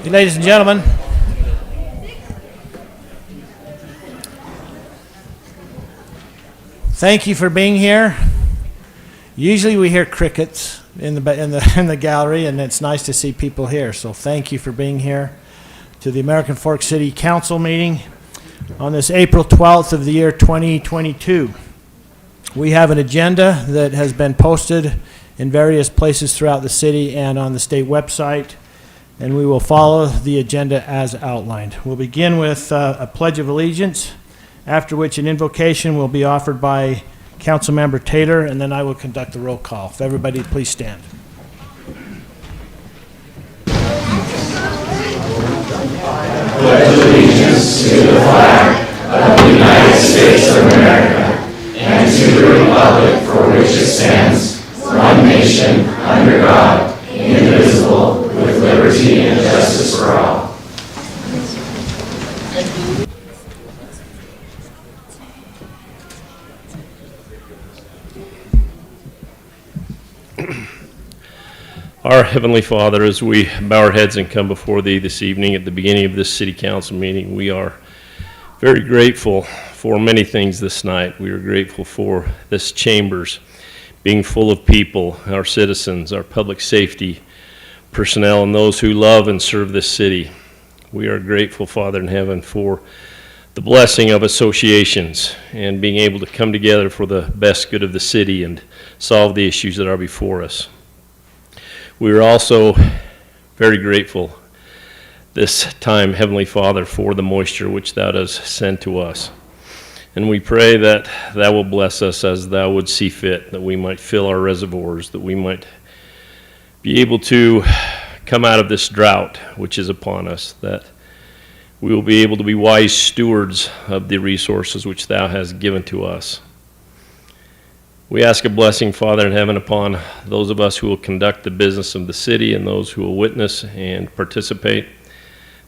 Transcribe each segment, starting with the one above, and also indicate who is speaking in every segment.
Speaker 1: Ladies and gentlemen, thank you for being here. Usually we hear crickets in the gallery, and it's nice to see people here. So thank you for being here to the American Fork City Council meeting on this April 12th of the year 2022. We have an agenda that has been posted in various places throughout the city and on the state website, and we will follow the agenda as outlined. We'll begin with a Pledge of Allegiance, after which an invocation will be offered by Councilmember Taylor, and then I will conduct the roll call. If everybody please stand.
Speaker 2: Pledge allegiance to the flag of the United States of America and to the republic for which it stands, one nation, under God, indivisible, with liberty and justice for all.
Speaker 3: Our Heavenly Father, as we bow our heads and come before Thee this evening at the beginning of this City Council meeting, we are very grateful for many things this night. We are grateful for this chambers being full of people, our citizens, our public safety personnel, and those who love and serve this city. We are grateful, Father in heaven, for the blessing of associations and being able to come together for the best good of the city and solve the issues that are before us. We are also very grateful this time, Heavenly Father, for the moisture which Thou dost send to us. And we pray that Thou will bless us as Thou would see fit, that we might fill our reservoirs, that we might be able to come out of this drought which is upon us, that we will be able to be wise stewards of the resources which Thou hast given to us. We ask a blessing, Father in heaven, upon those of us who will conduct the business of the city and those who will witness and participate,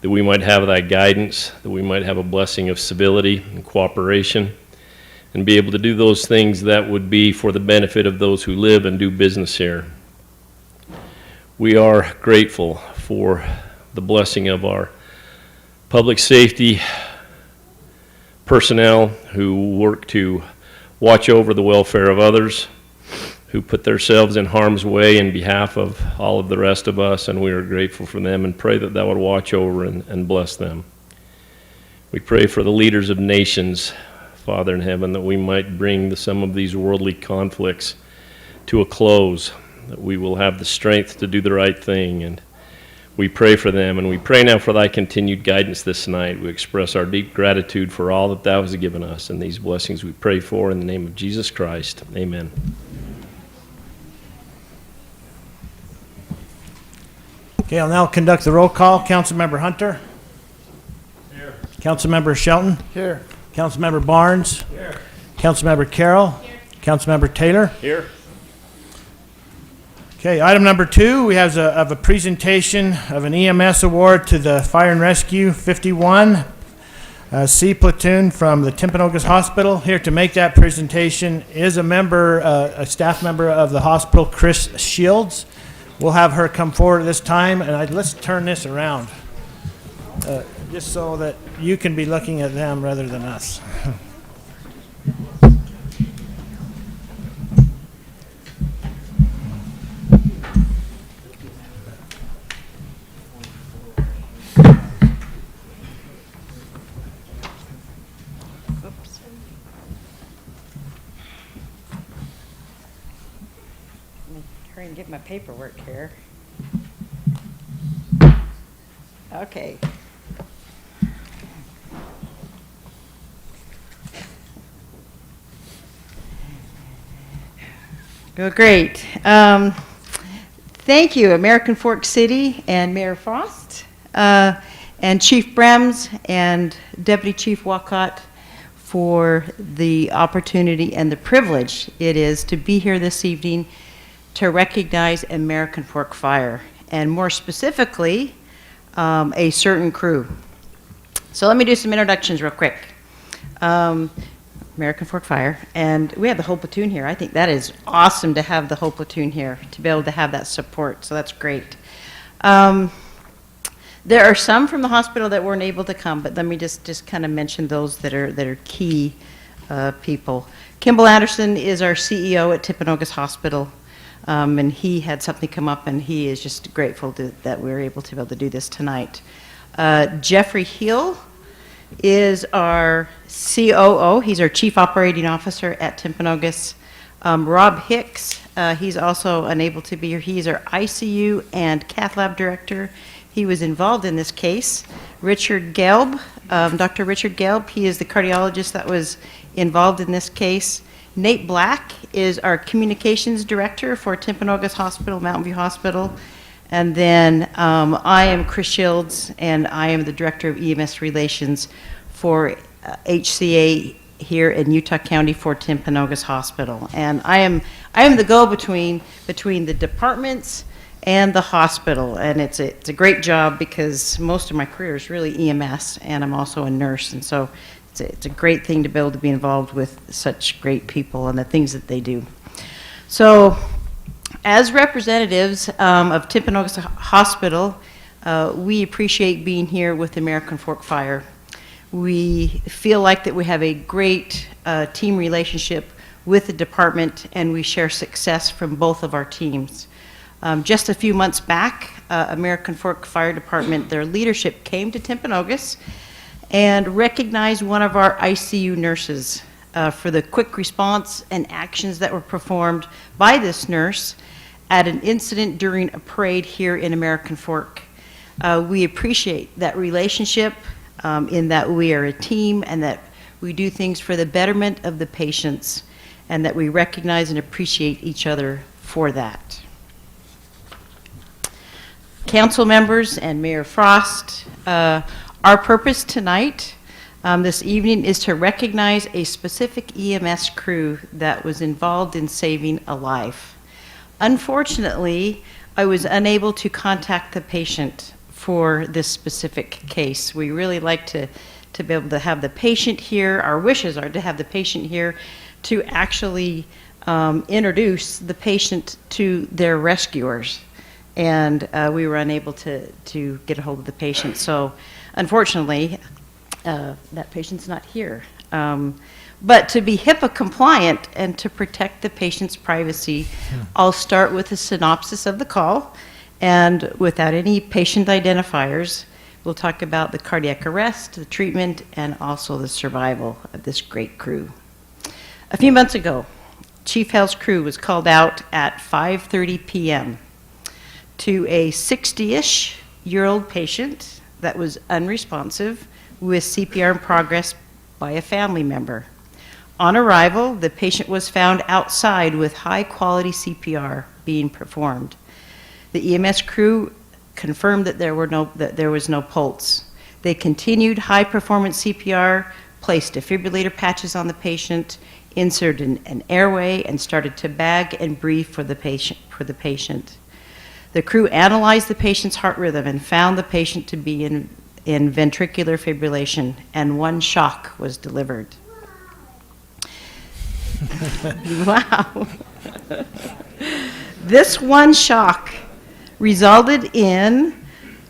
Speaker 3: that we might have Thy guidance, that we might have a blessing of civility and cooperation, and be able to do those things that would be for the benefit of those who live and do business here. We are grateful for the blessing of our public safety personnel who work to watch over the welfare of others, who put themselves in harm's way in behalf of all of the rest of us, and we are grateful for them and pray that Thou would watch over and bless them. We pray for the leaders of nations, Father in heaven, that we might bring some of these worldly conflicts to a close, that we will have the strength to do the right thing, and we pray for them, and we pray now for Thy continued guidance this night. We express our deep gratitude for all that Thou hast given us, and these blessings we pray for in the name of Jesus Christ. Amen.
Speaker 1: Okay, I'll now conduct the roll call. Councilmember Hunter. Here. Councilmember Shelton. Here. Councilmember Barnes. Here. Councilmember Carroll. Here. Councilmember Taylor.
Speaker 3: Here.
Speaker 1: Okay, item number 2, we have a presentation of an EMS award to the Fire and Rescue 51 C Platoon from the Timpanogos Hospital. Here to make that presentation is a staff member of the hospital, Chris Shields. We'll have her come forward at this time, and let's turn this around, just so that you can be looking at them rather than us.
Speaker 4: Hurry and get my paperwork here. Okay. Well, great. Thank you, American Fork City and Mayor Frost, and Chief Brems and Deputy Chief Walcott for the opportunity and the privilege it is to be here this evening to recognize American Fork Fire, and more specifically, a certain crew. So let me do some introductions real quick. American Fork Fire, and we have the whole platoon here. I think that is awesome to have the whole platoon here, to be able to have that support, so that's great. There are some from the hospital that weren't able to come, but let me just kind of mention those that are key people. Kimball Anderson is our CEO at Timpanogos Hospital, and he had something come up, and he is just grateful that we were able to be able to do this tonight. Jeffrey Hill is our COO. He's our Chief Operating Officer at Timpanogos. Rob Hicks, he's also unable to be here. He's our ICU and Cath Lab Director. He was involved in this case. Richard Gelb, Dr. Richard Gelb, he is the cardiologist that was involved in this case. Nate Black is our Communications Director for Timpanogos Hospital, Mountain View Hospital. And then I am Chris Shields, and I am the Director of EMS Relations for HCA here in Utah County for Timpanogos Hospital. And I am the go-between between the departments and the hospital, and it's a great job because most of my career is really EMS, and I'm also a nurse, and so it's a great thing to be able to be involved with such great people and the things that they do. So, as representatives of Timpanogos Hospital, we appreciate being here with American Fork Fire. We feel like that we have a great team relationship with the department, and we share success from both of our teams. Just a few months back, American Fork Fire Department, their leadership came to Timpanogos and recognized one of our ICU nurses for the quick response and actions that were performed by this nurse at an incident during a parade here in American Fork. We appreciate that relationship in that we are a team and that we do things for the betterment of the patients and that we recognize and appreciate each other for that. Council members and Mayor Frost, our purpose tonight, this evening, is to recognize a specific EMS crew that was involved in saving a life. Unfortunately, I was unable to contact the patient for this specific case. We really like to be able to have the patient here. Our wishes are to have the patient here to actually introduce the patient to their rescuers. And we were unable to get a hold of the patient. So unfortunately, that patient's not here. But to be HIPAA compliant and to protect the patient's privacy, I'll start with a synopsis of the call. And without any patient identifiers, we'll talk about the cardiac arrest, the treatment, and also the survival of this great crew. A few months ago, Chief Hell's crew was called out at 5:30 p.m. to a 60-ish-year-old patient that was unresponsive with CPR in progress by a family member. On arrival, the patient was found outside with high-quality CPR being performed. The EMS crew confirmed that there was no pulse. They continued high-performance CPR, placed defibrillator patches on the patient, inserted an airway, and started to bag and breathe for the patient. The crew analyzed the patient's heart rhythm and found the patient to be in ventricular fibrillation, and one shock was delivered. Wow. This one shock resulted in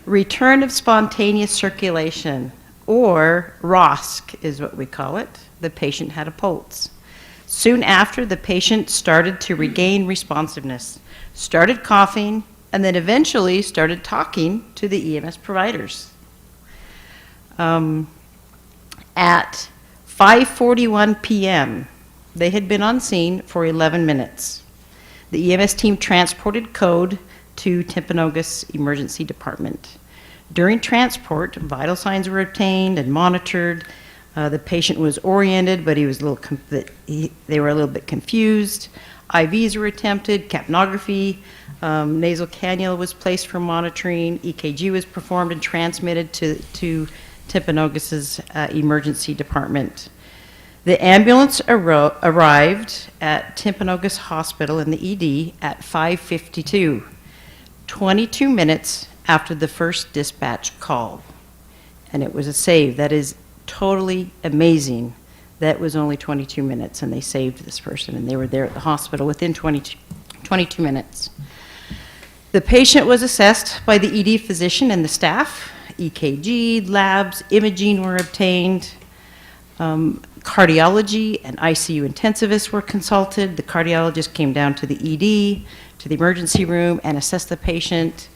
Speaker 4: return of spontaneous circulation, or ROSC is what we call it. The patient had a pulse. Soon after, the patient started to regain responsiveness, started coughing, and then eventually started talking to the EMS providers. At 5:41 p.m., they had been on scene for 11 minutes. The EMS team transported code to Timpanogos Emergency Department. During transport, vital signs were obtained and monitored. The patient was oriented, but they were a little bit confused. IVs were attempted, capnography, nasal cannula was placed for monitoring, EKG was performed and transmitted to Timpanogos' emergency department. The ambulance arrived at Timpanogos Hospital in the ED at 5:52, 22 minutes after the first dispatch call. and it was a save. That is totally amazing. That was only 22 minutes, and they saved this person, and they were there at the hospital within 22 minutes. The patient was assessed by the ED physician and the staff. EKG, labs, imaging were obtained. Cardiology and ICU intensivists were consulted. The cardiologist came down to the ED, to the emergency room, and assessed the patient.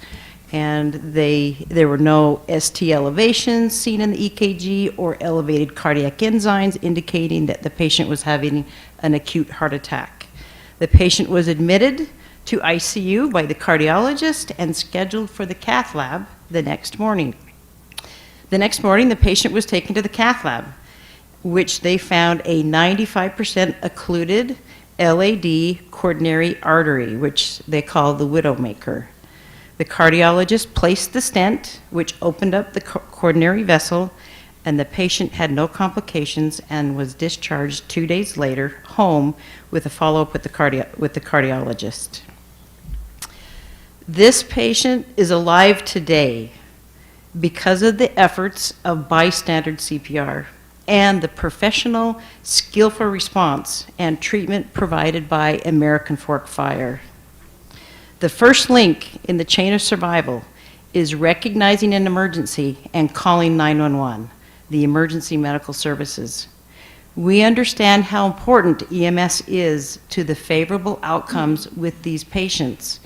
Speaker 4: And there were no ST elevations seen in the EKG or elevated cardiac enzymes indicating that the patient was having an acute heart attack. The patient was admitted to ICU by the cardiologist and scheduled for the cath lab the next morning. The next morning, the patient was taken to the cath lab, which they found a 95% occluded LAD coronary artery, which they call the widowmaker. The cardiologist placed the stent, which opened up the coronary vessel, and the patient had no complications and was discharged 2 days later home with a follow-up with the cardiologist. This patient is alive today because of the efforts of bystander CPR and the professional, skillful response and treatment provided by American Fork Fire. The first link in the chain of survival is recognizing an emergency and calling 911, the emergency medical services. We understand how important EMS is to the favorable outcomes with these patients.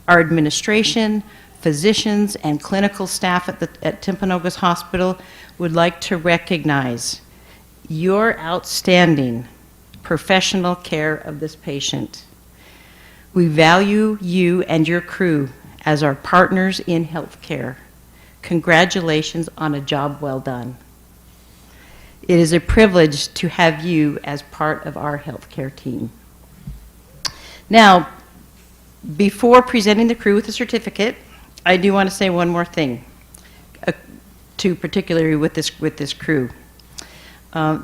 Speaker 4: Our administration, physicians, and clinical staff at Timpanogos Hospital would like to recognize your outstanding professional care of this patient. We value you and your crew as our partners in healthcare. Congratulations on a job well done. It is a privilege to have you as part of our healthcare team. Now, before presenting the crew with a certificate, I do want to say one more thing, particularly with this crew.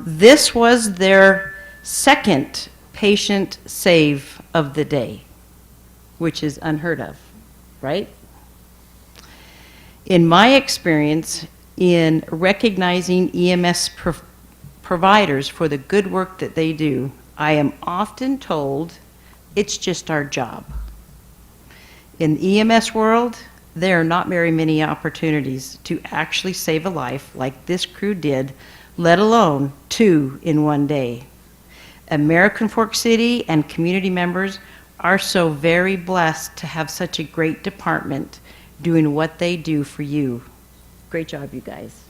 Speaker 4: This was their second patient save of the day, which is unheard of, right? In my experience in recognizing EMS providers for the good work that they do, I am often told it's just our job. In the EMS world, there are not very many opportunities to actually save a life like this crew did, let alone 2 in one day. American Fork City and community members are so very blessed to have such a great department doing what they do for you. Great job, you guys.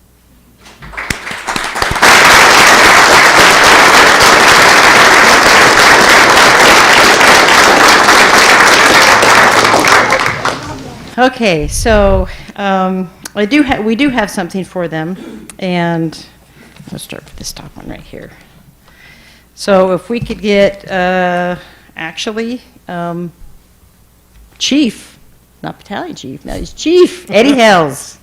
Speaker 4: Okay, so we do have something for them, and let's start with this top one right here. So if we could get, Chief, not Battalion Chief, no, he's Chief, Eddie Hells.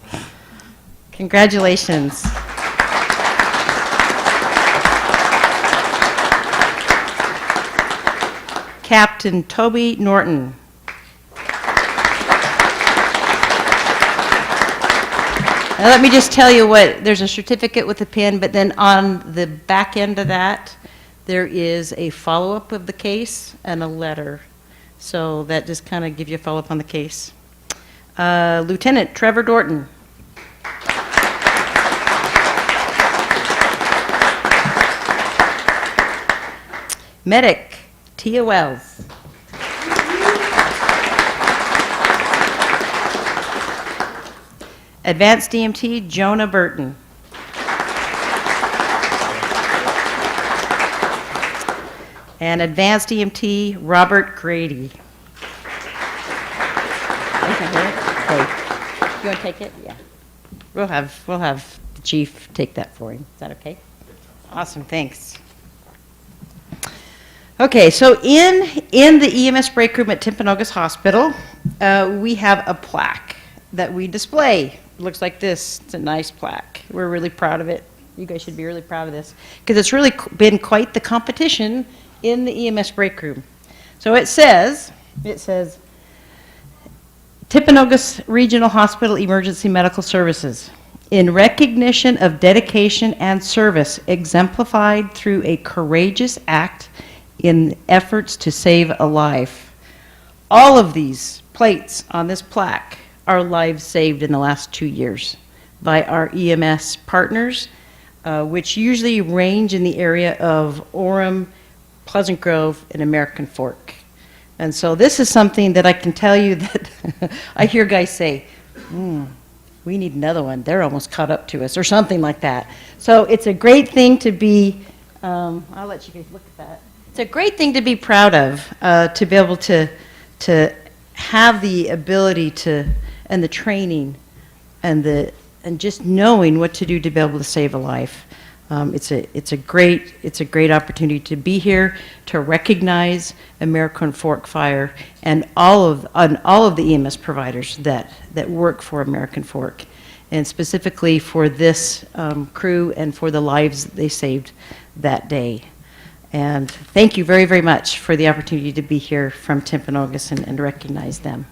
Speaker 4: Congratulations. Captain Toby Norton. Now, let me just tell you there's a certificate with a pin, but then on the back end of that, there is a follow-up of the case and a letter. So that just kind of gives you a follow-up on the case. Lieutenant Trevor Dorton. Medic Tia Wells. Advanced DMT Jonah Burton. And Advanced EMT Robert Grady. Okay. You want to take it? Yeah. We'll have the chief take that for him. Is that okay? Awesome. Thanks. Okay. So in the EMS break room at Timpanogos Hospital, we have a plaque that we display. It looks like this. It's a nice plaque. We're really proud of it. You guys should be really proud of this because it's really been quite the competition in the EMS break room. So it says, Timpanogos Regional Hospital Emergency Medical Services. in recognition of dedication and service exemplified through a courageous act in efforts to save a life. All of these plates on this plaque are lives saved in the last 2 years by our EMS partners, which usually range in the area of Orem, Pleasant Grove, and American Fork. And so this is something that I can tell you that I hear guys say, we need another one. They're almost caught up to us, or something like that. So it's a great thing to be, I'll let you guys look at that. It's a great thing to be proud of, to be able to have the ability to, and the training, and just knowing what to do to be able to save a life. It's a great opportunity to be here, to recognize American Fork Fire and all of the EMS providers that work for American Fork, and specifically for this crew and for the lives they saved that day. And thank you very, very much for the opportunity to be here from Timpanogos and recognize them.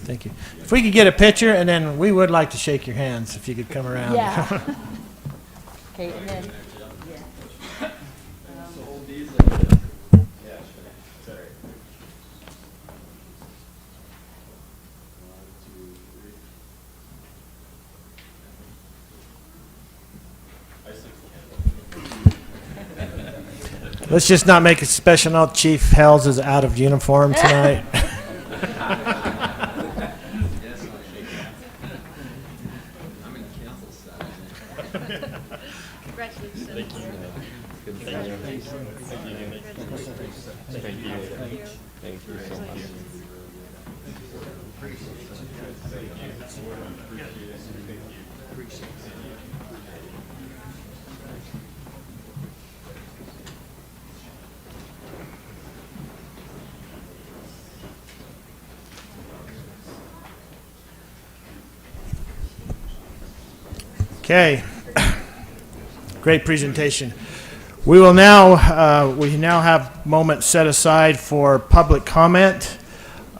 Speaker 1: Thank you. If we could get a picture, and then we would like to shake your hands if you could come around.
Speaker 4: Yeah. Okay, and then,
Speaker 1: Let's just not make a special note. Chief Hells is out of uniform tonight. Okay, great presentation. We now have moments set aside for public comment.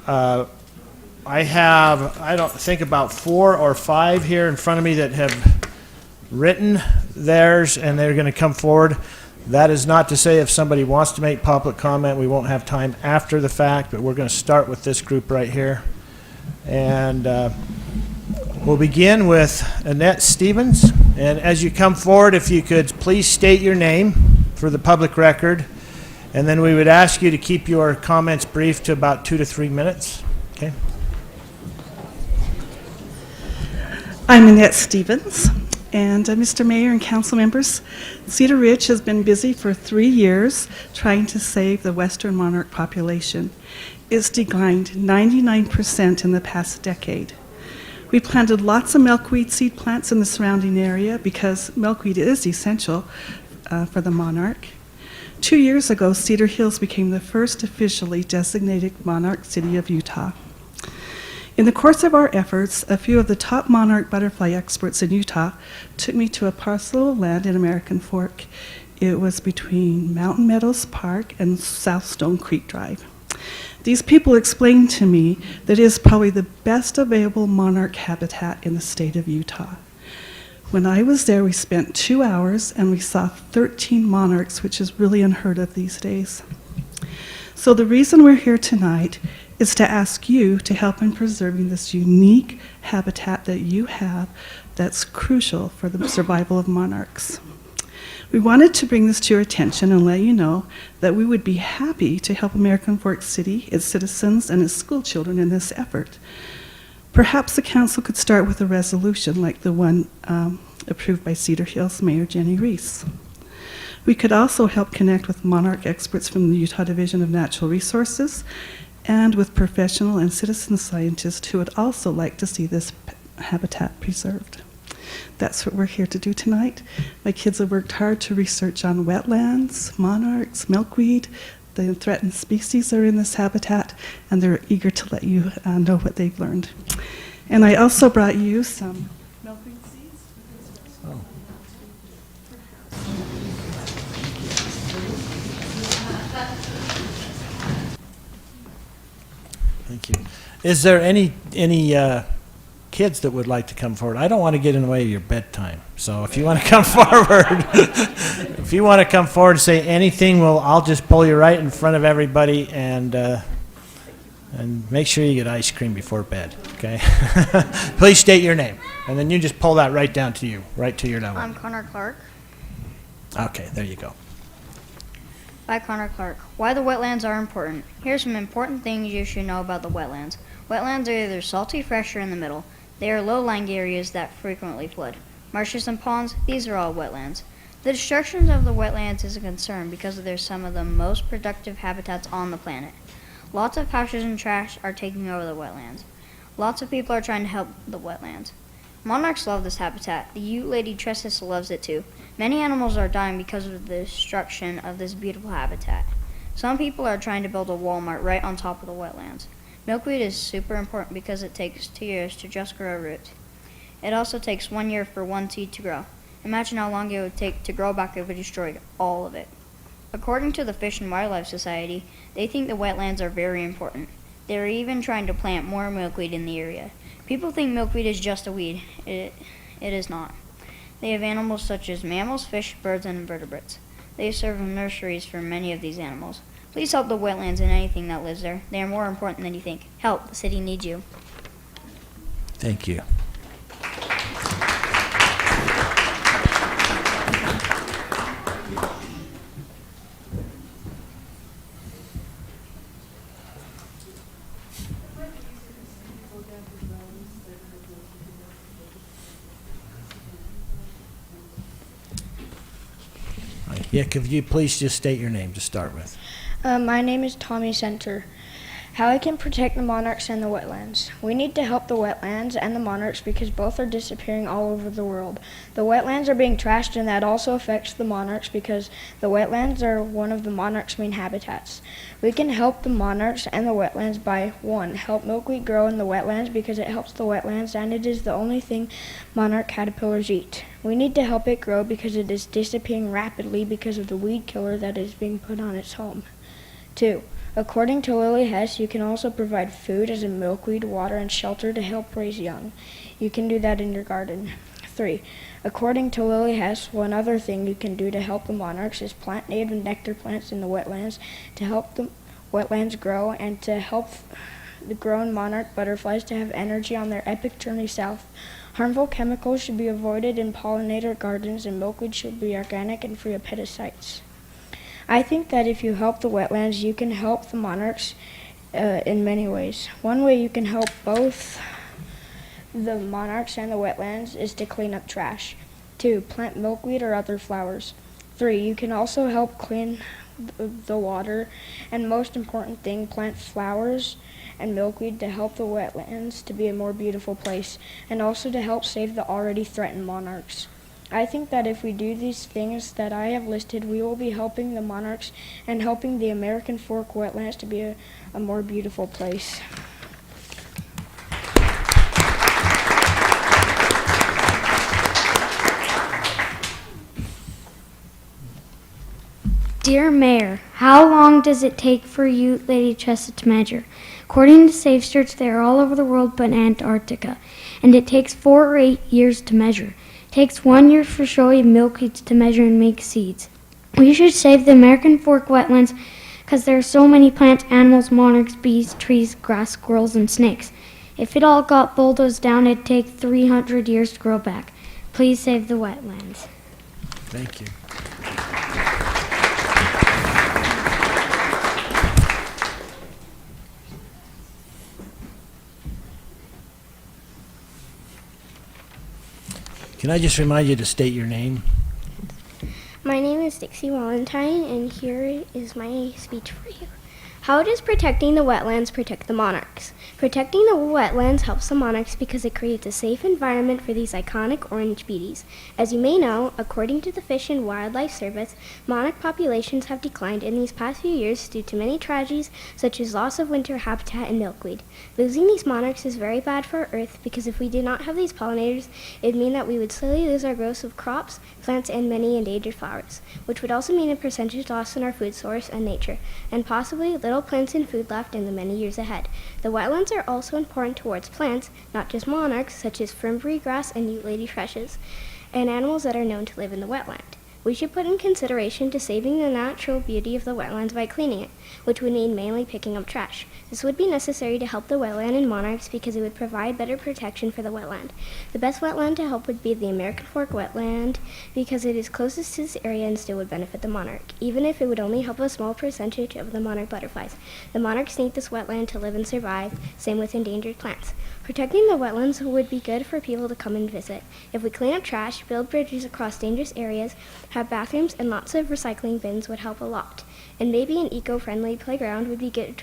Speaker 1: I don't think about 4 or 5 here in front of me that have written theirs, and they're going to come forward. That is not to say if somebody wants to make public comment, we won't have time after the fact, but we're going to start with this group right here. And we'll begin with Annette Stevens. And as you come forward, if you could please state your name for the public record. And then we would ask you to keep your comments brief to about 2 to 3 minutes. Okay.
Speaker 5: I'm Annette Stevens, and Mr. Mayor and council members, Cedar Ridge has been busy for 3 years trying to save the western monarch population. It's declined 99% in the past decade. We planted lots of milkweed seed plants in the surrounding area because milkweed is essential for the monarch. 2 years ago, Cedar Hills became the first officially designated monarch city of Utah. In the course of our efforts, a few of the top monarch butterfly experts in Utah took me to a parcel of land in American Fork. It was between Mountain Meadows Park and South Stone Creek Drive. These people explained to me that it is probably the best available monarch habitat in the state of Utah. When I was there, we spent 2 hours and we saw 13 monarchs, which is really unheard of these days. So the reason we're here tonight is to ask you to help in preserving this unique habitat that you have that's crucial for the survival of monarchs. We wanted to bring this to your attention and let you know that we would be happy to help American Fork City, its citizens, and its school children in this effort. Perhaps the council could start with a resolution like the one approved by Cedar Hills Mayor Jenny Reese. We could also help connect with monarch experts from the Utah Division of Natural Resources and with professional and citizen scientists who would also like to see this habitat preserved. That's what we're here to do tonight. My kids have worked hard to research on wetlands, monarchs, milkweed. The threatened species are in this habitat, and they're eager to let you know what they've learned. And I also brought you some milkweed seeds.
Speaker 1: Is there any kids that would like to come forward? I don't want to get in the way of your bedtime, so if you want to come forward, if you want to come forward and say anything, I'll just pull you right in front of everybody and make sure you get ice cream before bed, okay? Please state your name, and then you just pull that right down to you, right to your level.
Speaker 6: I'm Connor Clark.
Speaker 1: Okay, there you go.
Speaker 6: By Connor Clark. Why the wetlands are important. Here's some important things you should know about the wetlands. Wetlands are either salty, fresh, or in the middle. They are low-lying areas that frequently flood. Marshes and ponds, these are all wetlands. The destruction of the wetlands is a concern because they're some of the most productive habitats on the planet. Lots of pastures and trash are taking over the wetlands. Lots of people are trying to help the wetlands. Monarchs love this habitat. The Ute Lady Tressis loves it too. Many animals are dying because of the destruction of this beautiful habitat. Some people are trying to build a Walmart right on top of the wetlands. Milkweed is super important because it takes 2 years to just grow a root. It also takes 1 year for one seed to grow. Imagine how long it would take to grow back if we destroyed all of it. According to the Fish and Wildlife Society, they think the wetlands are very important. They are even trying to plant more milkweed in the area. People think milkweed is just a weed. It is not. They have animals such as mammals, fish, birds, and invertebrates. They serve nurseries for many of these animals. Please help the wetlands and anything that lives there. They are more important than you think. Help, the city needs you.
Speaker 1: Thank you. Yeah, could you please just state your name to start with?
Speaker 7: My name is Tommy Center. How I can protect the monarchs and the wetlands. We need to help the wetlands and the monarchs because both are disappearing all over the world. The wetlands are being trashed and that also affects the monarchs because the wetlands are one of the monarchs' main habitats. We can help the monarchs and the wetlands by 1. Help milkweed grow in the wetlands because it helps the wetlands and it is the only thing monarch caterpillars eat. We need to help it grow because it is disappearing rapidly because of the weed killer that is being put on its home. 2. According to Lily Hess, you can also provide food as in milkweed, water, and shelter to help raise young. You can do that in your garden. 3. According to Lily Hess, one other thing you can do to help the monarchs is plant native nectar plants in the wetlands to help the wetlands grow and to help the grown monarch butterflies to have energy on their epic journey south. Harmful chemicals should be avoided in pollinator gardens and milkweed should be organic and free of pesticides. I think that if you help the wetlands, you can help the monarchs in many ways. One way you can help both the monarchs and the wetlands is to clean up trash. 2. Plant milkweed or other flowers. 3. You can also help clean the water. And most important thing, plant flowers and milkweed to help the wetlands to be a more beautiful place and also to help save the already threatened monarchs. I think that if we do these things that I have listed, we will be helping the monarchs and helping the American Fork wetlands to be a more beautiful place.
Speaker 8: Dear Mayor, how long does it take for Ute Lady Tressis to measure? According to Safe Search, they are all over the world but Antarctica, and it takes 4 or 8 years to measure. It takes 1 year for showy milkweeds to measure and make seeds. We should save the American Fork wetlands because there are so many plants, animals, monarchs, bees, trees, grass, squirrels, and snakes. If it all got bulldozed down, it'd take 300 years to grow back. Please save the wetlands.
Speaker 1: Thank you. Can I just remind you to state your name?
Speaker 8: My name is Dixie Valentine, and here is my speech for you. How does protecting the wetlands protect the monarchs? Protecting the wetlands helps the monarchs because it creates a safe environment for these iconic orange beauties. As you may know, according to the Fish and Wildlife Service, monarch populations have declined in these past few years due to many tragedies such as loss of winter habitat and milkweed. Losing these monarchs is very bad for Earth because if we did not have these pollinators, it would mean that we would slowly lose our growth of crops, plants, and many endangered flowers, which would also mean a percentage loss in our food source and nature, and possibly little plants and food left in the many years ahead. The wetlands wetlands are also important towards plants, not just monarchs, such as fernberry grass and Ute lady thrushes, and animals that are known to live in the wetland. We should put in consideration to saving the natural beauty of the wetlands by cleaning it, which would mean mainly picking up trash. This would be necessary to help the wetland and monarchs because it would provide better protection for the wetland. The best wetland to help would be the American Fork wetland because it is closest to this area and still would benefit the monarch, even if it would only help a small percentage of the monarch butterflies. The monarchs need this wetland to live and survive, same with endangered plants. Protecting the wetlands would be good for people to come and visit. If we clean up trash, build bridges across dangerous areas, have bathrooms, and lots of recycling bins would help a lot. And maybe an eco-friendly playground would be good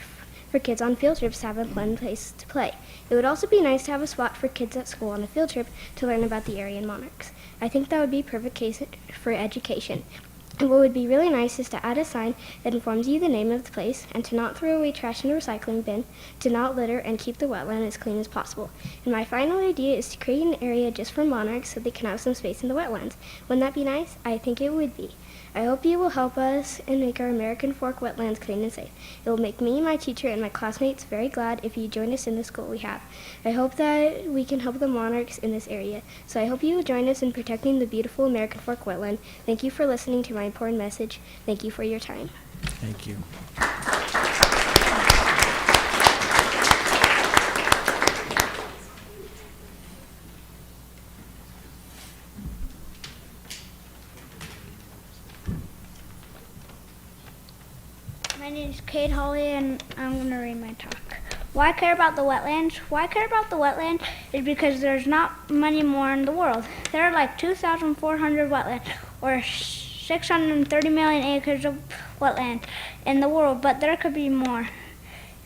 Speaker 8: for kids on field trips to have a fun place to play. It would also be nice to have a spot for kids at school on a field trip to learn about the area and monarchs. I think that would be a perfect case for education. And what would be really nice is to add a sign that informs you the name of the place and to not throw away trash in a recycling bin, to not litter, and keep the wetland as clean as possible. And my final idea is to create an area just for monarchs so they can have some space in the wetlands. Wouldn't that be nice? I think it would be. I hope you will help us and make our American Fork wetlands clean and safe. It will make me, my teacher, and my classmates very glad if you join us in this goal we have. I hope that we can help the monarchs in this area. So I hope you will join us in protecting the beautiful American Fork wetland. Thank you for listening to my important message. Thank you for your time.
Speaker 1: Thank you.
Speaker 9: My name is Kate Holly, and I'm going to read my talk. Why care about the wetlands? Why care about the wetland is because there's not many more in the world. There are like 2,400 wetlands, or 630 million acres of wetland in the world, but there could be more.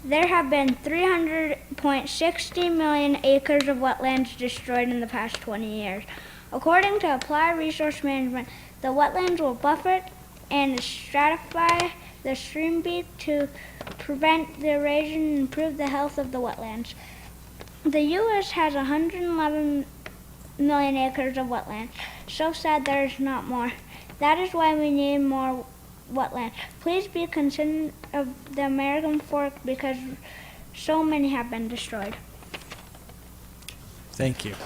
Speaker 9: There have been 300.60 million acres of wetlands destroyed in the past 20 years. According to Applied Resource Management, the wetlands will buffer and stratify the stream bed to prevent the erosion and improve the health of the wetlands. The U.S. has 111 million acres of wetlands. So sad there is not more. That is why we need more wetlands. Please be considerate of the American Fork because so many have been destroyed.
Speaker 1: Thank you.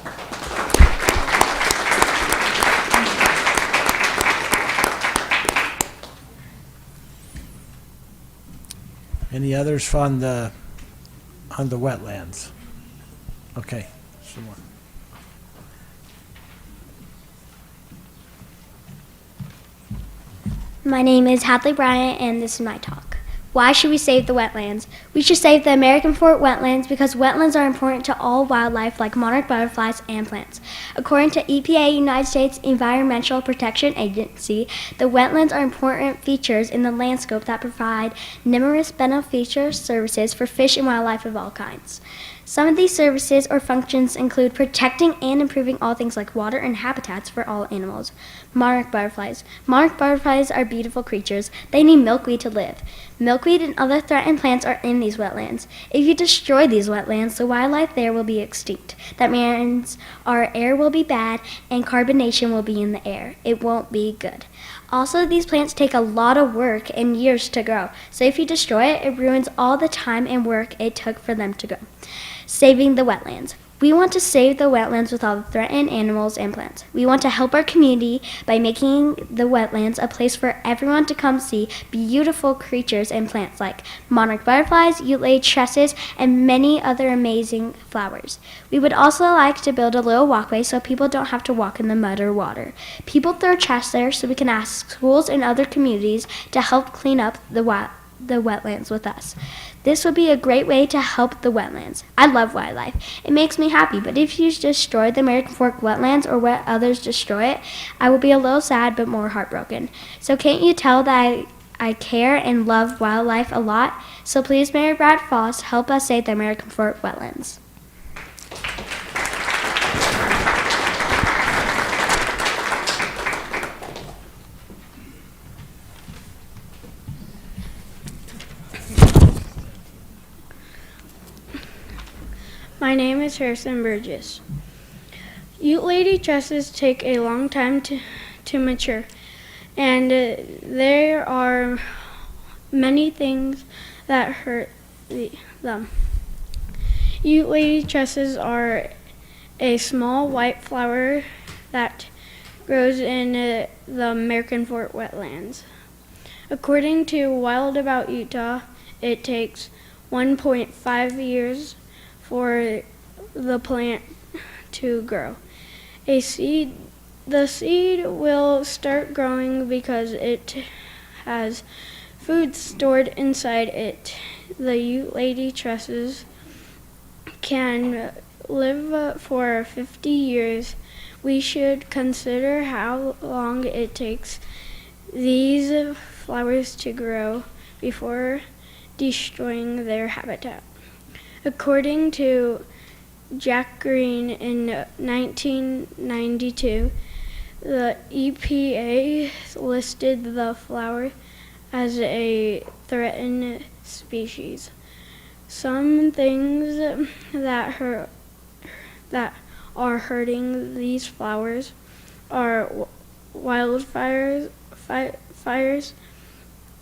Speaker 1: Any others on the wetlands? Okay, some more.
Speaker 10: My name is Hadley Bryant, and this is my talk. Why should we save the wetlands? We should save the American Fork wetlands because wetlands are important to all wildlife like monarch butterflies and plants. According to EPA, United States Environmental Protection Agency, the wetlands are important features in the landscape that provide numerous beneficial services for fish and wildlife of all kinds. Some of these services or functions include protecting and improving all things like water and habitats for all animals. Monarch butterflies. Monarch butterflies are beautiful creatures. They need milkweed to live. Milkweed and other threatened plants are in these wetlands. If you destroy these wetlands, the wildlife there will be extinct. That means our air will be bad and carbonation will be in the air. It won't be good. Also, these plants take a lot of work and years to grow. So if you destroy it, it ruins all the time and work it took for them to grow. Saving the wetlands. We want to save the wetlands with all the threatened animals and plants. We want to help our community by making the wetlands a place for everyone to come see beautiful creatures and plants like monarch butterflies, Ute tresses, and many other amazing flowers. We would also like to build a little walkway so people don't have to walk in the mud or water. People throw trash there, so we can ask schools and other communities to help clean up the wetlands with us. This would be a great way to help the wetlands. I love wildlife. It makes me happy, but if you destroy the American Fork wetlands or let others destroy it, I will be a little sad but more heartbroken. So can't you tell that I care and love wildlife a lot? So please, Mayor Brad Frost, help us save the American Fork wetlands.
Speaker 9: My name is Harrison Burgess. Ute lady tresses take a long time to mature, and there are many things that hurt them.
Speaker 11: Lady tresses are a small white flower that grows in the American Fork wetlands. According to Wild About Utah, it takes 1.5 years for the plant to grow. The seed will start growing because it has food stored inside it. The Ute Lady tresses can live for 50 years. We should consider how long it takes these flowers to grow before destroying their habitat. According to Jack Green in 1992, the EPA listed the flower as a threatened species. Some things that are hurting these flowers are wildfires, fires,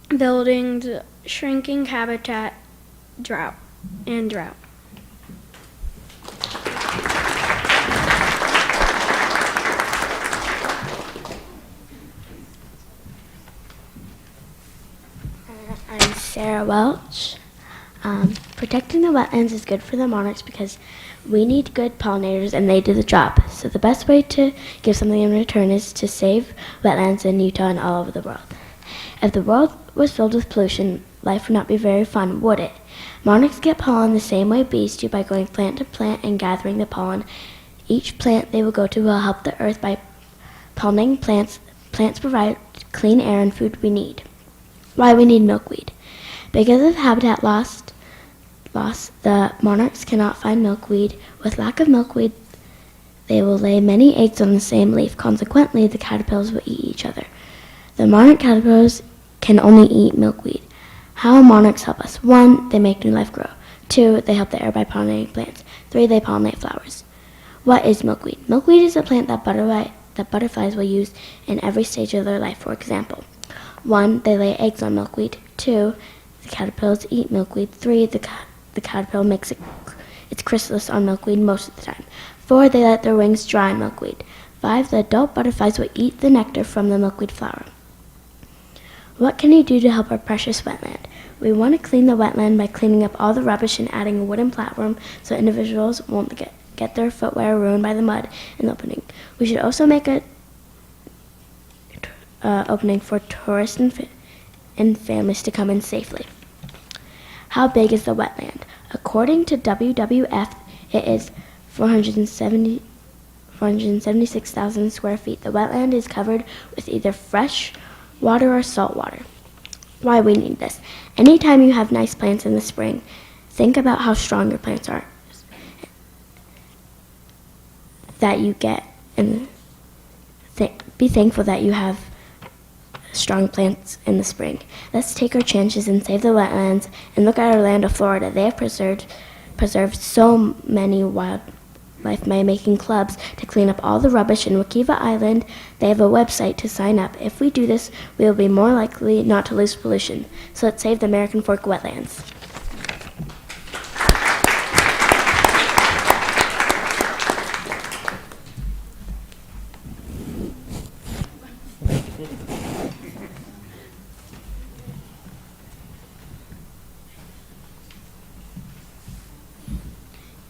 Speaker 11: buildings, shrinking habitat, drought.
Speaker 10: I'm Sarah Welch. Protecting the wetlands is good for the monarchs because we need good pollinators and they do the job. So the best way to give something in return is to save wetlands in Utah and all over the world. If the world was filled with pollution, life would not be very fun, would it? Monarchs get pollen the same way bees do by going plant to plant and gathering the pollen. Each plant they will go to will help the earth by pollinating plants. Plants provide clean air and food we need. Why we need milkweed. Because of habitat loss, the monarchs cannot find milkweed. With lack of milkweed, they will lay many eggs on the same leaf. Consequently, the caterpillars will eat each other. The monarch caterpillars can only eat milkweed. How monarchs help us? 1, they make new life grow. 2, they help the air by pollinating plants. 3, they pollinate flowers. What is milkweed? Milkweed is a plant that butterflies will use in every stage of their life. For example, 1, they lay eggs on milkweed. 2, the caterpillars eat milkweed. 3, the caterpillar makes its chrysalis on milkweed most of the time. 4, they let their wings dry on milkweed. 5, the adult butterflies will eat the nectar from the milkweed flower. What can you do to help our precious wetland? We want to clean the wetland by cleaning up all the rubbish and adding a wooden platform so individuals won't get their footwear ruined by the mud in the opening. We should also make a opening for tourists and families to come in safely. How big is the wetland? According to WWF, it is 476,000 square feet. The wetland is covered with either fresh water or salt water. Why we need this? Anytime you have nice plants in the spring, think about how strong your plants are that you get, and be thankful that you have strong plants in the spring. Let's take our chances and save the wetlands and look at Orlando, Florida. They have preserved so many wildlife by making clubs to clean up all the rubbish in Wekiva Island. They have a website to sign up. If we do this, we will be more likely not to lose pollution. So let's save the American Fork wetlands.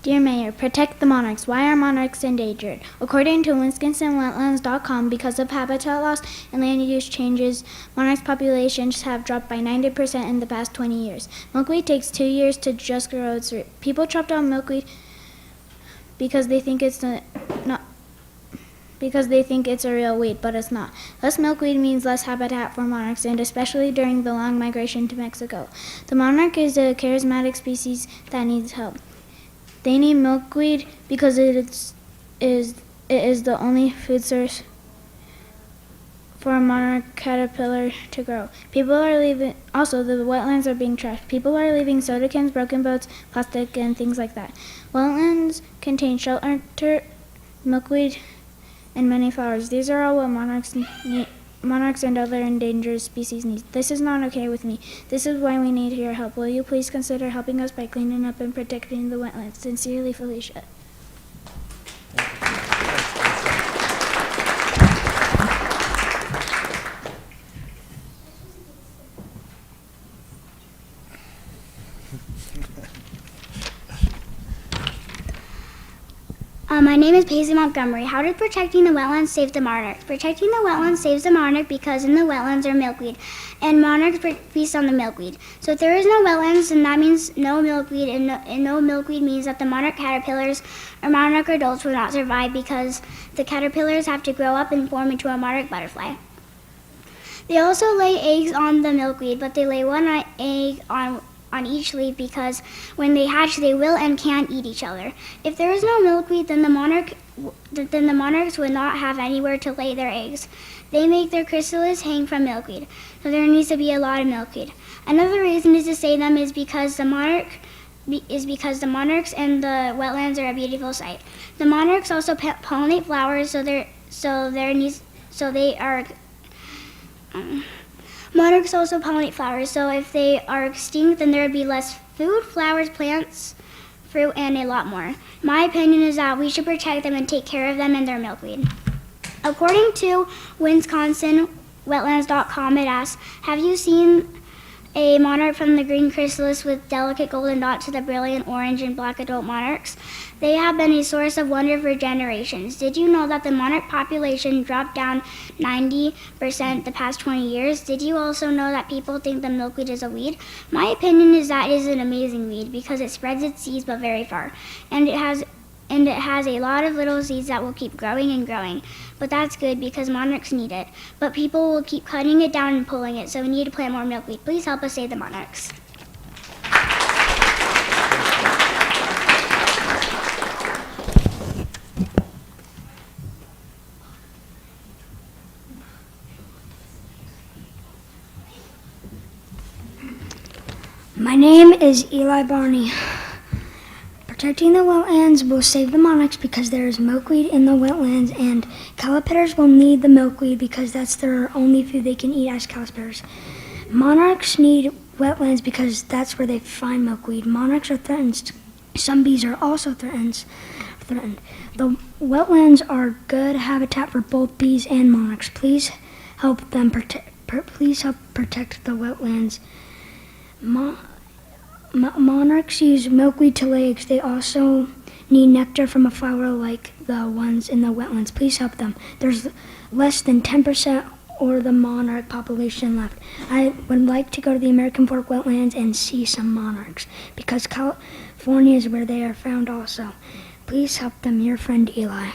Speaker 9: Dear Mayor, protect the monarchs. Why are monarchs endangered? According to WisconsinWetlands.com, because of habitat loss and land use changes, monarchs' populations have dropped by 90% in the past 20 years. Milkweed takes 2 years to just grow its root. People chop down milkweed because they think it's a real weed, but it's not. Less milkweed means less habitat for monarchs, and especially during the long migration to Mexico. The monarch is a charismatic species that needs help. They need milkweed because it is the only food source for a monarch caterpillar to grow. Also, the wetlands are being trashed. People are leaving soda cans, broken boats, plastic, and things like that. Wetlands contain shelter, milkweed, and many flowers. These are all what monarchs
Speaker 11: monarchs and other endangered species needs. This is not okay with me. This is why we need your help. Will you please consider helping us by cleaning up and protecting the wetlands? Sincerely, Felicia.
Speaker 10: My name is Paisley Montgomery. How did protecting the wetlands save the monarch? Protecting the wetlands saves the monarch because in the wetlands are milkweed, and monarchs feast on the milkweed. So if there is no wetlands, then that means no milkweed, and no milkweed means that the monarch caterpillars or monarch adults will not survive because the caterpillars have to grow up and form into a monarch butterfly. They also lay eggs on the milkweed, but they lay one egg on each leaf because when they hatch, they will and can eat each other. If there is no milkweed, then the monarchs would not have anywhere to lay their eggs. They make their chrysalis hang from milkweed, so there needs to be a lot of milkweed. Another reason is to save them is because the monarchs and the wetlands are a beautiful sight. The monarchs also pollinate flowers, monarchs also pollinate flowers, so if they are extinct, then there would be less food, flowers, plants, fruit, and a lot more. My opinion is that we should protect them and take care of them and their milkweed. According to WisconsinWetlands.com, it asks, have you seen a monarch from the green chrysalis with delicate golden dots to the brilliant orange and black adult monarchs? They have been a source of wonder for generations. Did you know that the monarch population dropped down 90% the past 20 years? Did you also know that people think the milkweed is a weed? My opinion is that it is an amazing weed because it spreads its seeds but very far. And it has a lot of little seeds that will keep growing and growing. But that's good because monarchs need it. But people will keep cutting it down and pulling it, so we need to plant more milkweed. Please help us save the monarchs. My name is Eli Barney. Protecting the wetlands will save the monarchs because there is milkweed in the wetlands, and caterpillars will need the milkweed because that's their only food they can eat as caterpillars. Monarchs need wetlands because that's where they find milkweed. Monarchs are threatened. Some bees are also threatened. The wetlands are good habitat for both bees and monarchs. Please help them protect the wetlands. Monarchs use milkweed to lay eggs. They also need nectar from a flower like the ones in the wetlands. Please help them. There's less than 10% of the monarch population left. I would like to go to the American Fork Wetlands and see some monarchs because California is where they are found also. Please help them. Your friend Eli.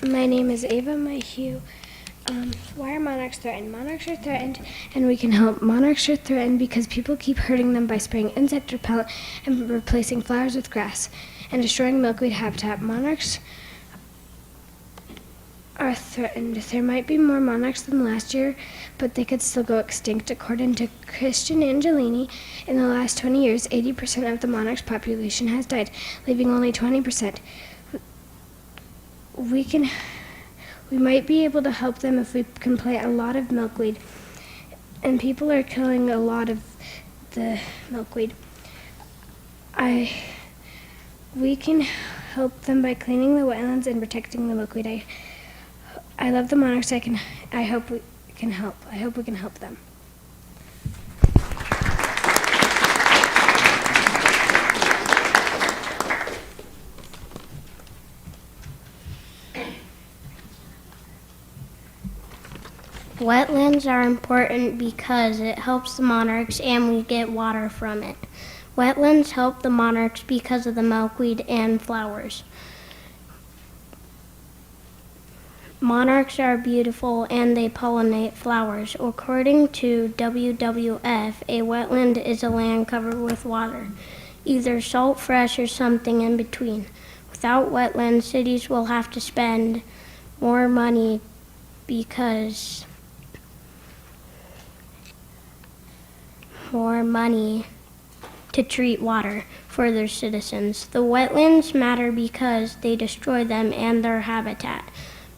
Speaker 7: My name is Ava Mayhew. Why are monarchs threatened? Monarchs are threatened, and we can help. Monarchs are threatened because people keep hurting them by spraying insect repellent and replacing flowers with grass and destroying milkweed habitat. Monarchs are threatened. There might be more monarchs than last year, but they could still go extinct. According to Christian Angelini, in the last 20 years, 80% of the monarchs' population has died, leaving only 20%. We might be able to help them if we can plant a lot of milkweed. And people are killing a lot of the milkweed. We can help them by cleaning the wetlands and protecting the milkweed. I love the monarchs. I hope we can help. I hope we can help them.
Speaker 10: Wetlands are important because it helps the monarchs and we get water from it. Wetlands help the monarchs because of the milkweed and flowers. Monarchs are beautiful and they pollinate flowers. According to WWF, a wetland is a land covered with water, either salt, fresh, or something in between. Without wetlands, cities will have to spend more money because to treat water for their citizens. The wetlands matter because they destroy them and their habitat.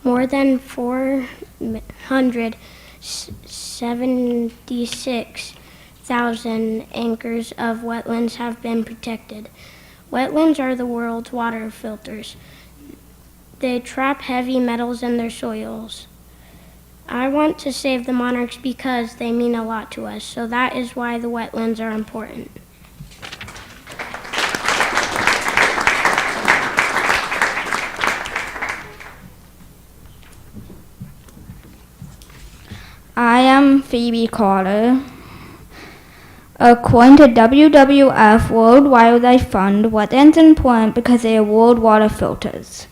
Speaker 10: More than 476,000 acres of wetlands have been protected. Wetlands are the world's water filters. They trap heavy metals in their soils. I want to save the monarchs because they mean a lot to us, so that is why the wetlands are important.
Speaker 11: I am Phoebe Carter. According to WWF World Wildlife Fund, wetlands are important because they are world water filters.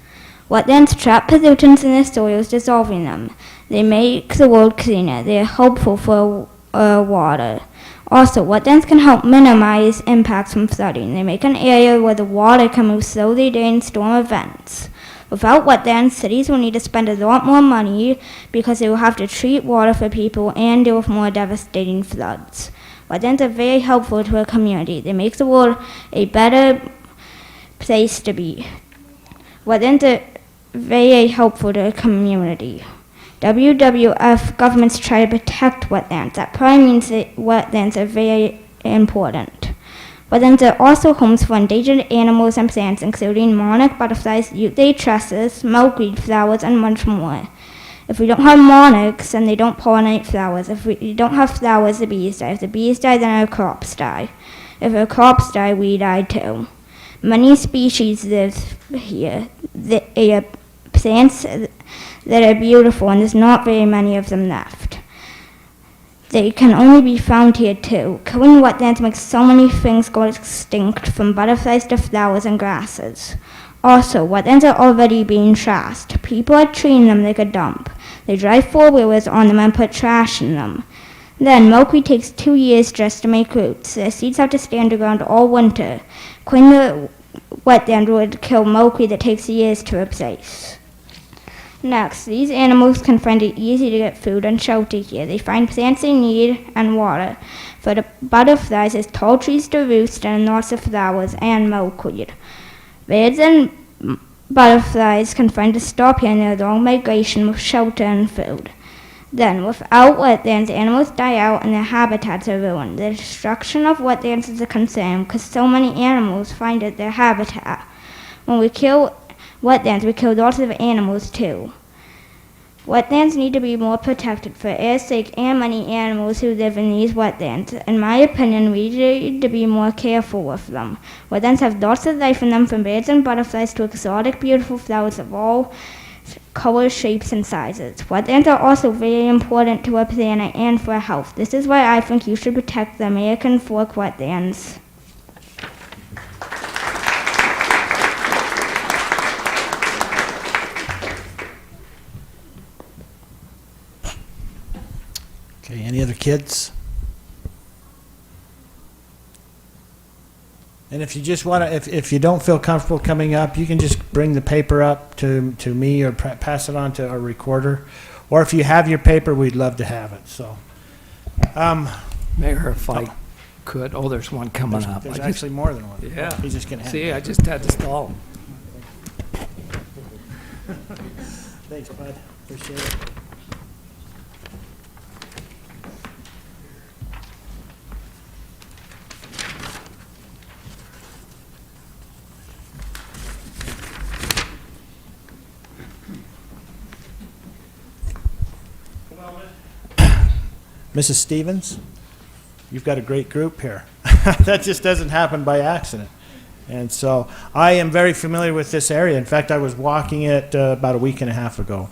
Speaker 11: Wetlands trap pollutants in the soils, dissolving them. They make the world cleaner. They are helpful for water. Also, wetlands can help minimize impacts from flooding. They make an area where the water can move slowly during storm events. Without wetlands, cities will need to spend a lot more money because they will have to treat water for people and deal with more devastating floods. Wetlands are very helpful to a community. They make the world a better place to be. Wetlands are very helpful to a community. WWF governments try to protect wetlands. That probably means that wetlands are very important. Wetlands are also homes for endangered animals and plants, including monarch butterflies, Ute tresses, milkweed flowers, and much more. If we don't have monarchs, then they don't pollinate flowers. If we don't have flowers, the bees die. If the bees die, then our crops die. If our crops die, we die too. Many species live here. They are plants that are beautiful, and there's not very many of them left. They can only be found here too. Killing wetlands makes so many things go extinct, from butterflies to flowers and grasses. Also, wetlands are already being trashed. People are treating them like a dump. They drive four-wheelers on them and put trash in them. Then, milkweed takes 2 years just to make roots. Their seeds have to stay underground all winter. Cleaning the wetland would kill milkweed that takes years to replace. Next, these animals can find it easy to get food and shelter here. They find plants they need and water. For the butterflies, there's tall trees to roost and lots of flowers and milkweed. Birds and butterflies can find a stop here in their long migration with shelter and food. Then, without wetlands, animals die out and their habitats are ruined. The destruction of wetlands is a concern because so many animals find it their habitat. When we kill wetlands, we kill lots of animals too. Wetlands need to be more protected for air's sake and many animals who live in these wetlands. In my opinion, we need to be more careful with them. Wetlands have lots of life in them, from birds and butterflies to exotic beautiful flowers of all colors, shapes, and sizes. Wetlands are also very important to our planet and for our health. This is why I think you should protect the American fork wetlands.
Speaker 1: Okay, any other kids? And if you just want to, if you don't feel comfortable coming up, you can just bring the paper up to me or pass it on to our recorder. Or if you have your paper, we'd love to have it. So,
Speaker 12: Mayor, if I could, there's one coming up.
Speaker 1: There's actually more than one.
Speaker 12: Yeah.
Speaker 1: He's just going to have
Speaker 12: See, I just had to stall.
Speaker 1: Thanks, bud. Appreciate it. Mrs. Stevens, you've got a great group here. That just doesn't happen by accident. And so I am very familiar with this area. In fact, I was walking it about a week and a half ago,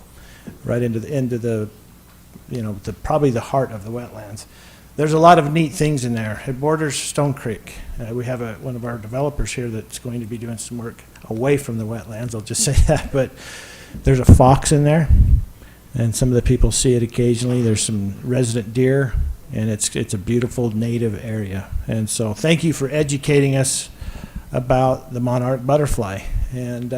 Speaker 1: right into the probably the heart of the wetlands. There's a lot of neat things in there. It borders Stone Creek. We have one of our developers here that's going to be doing some work away from the wetlands. I'll just say that. But there's a fox in there, and some of the people see it occasionally. There's some resident deer, and it's a beautiful native area. And so thank you for educating us about the monarch butterfly. And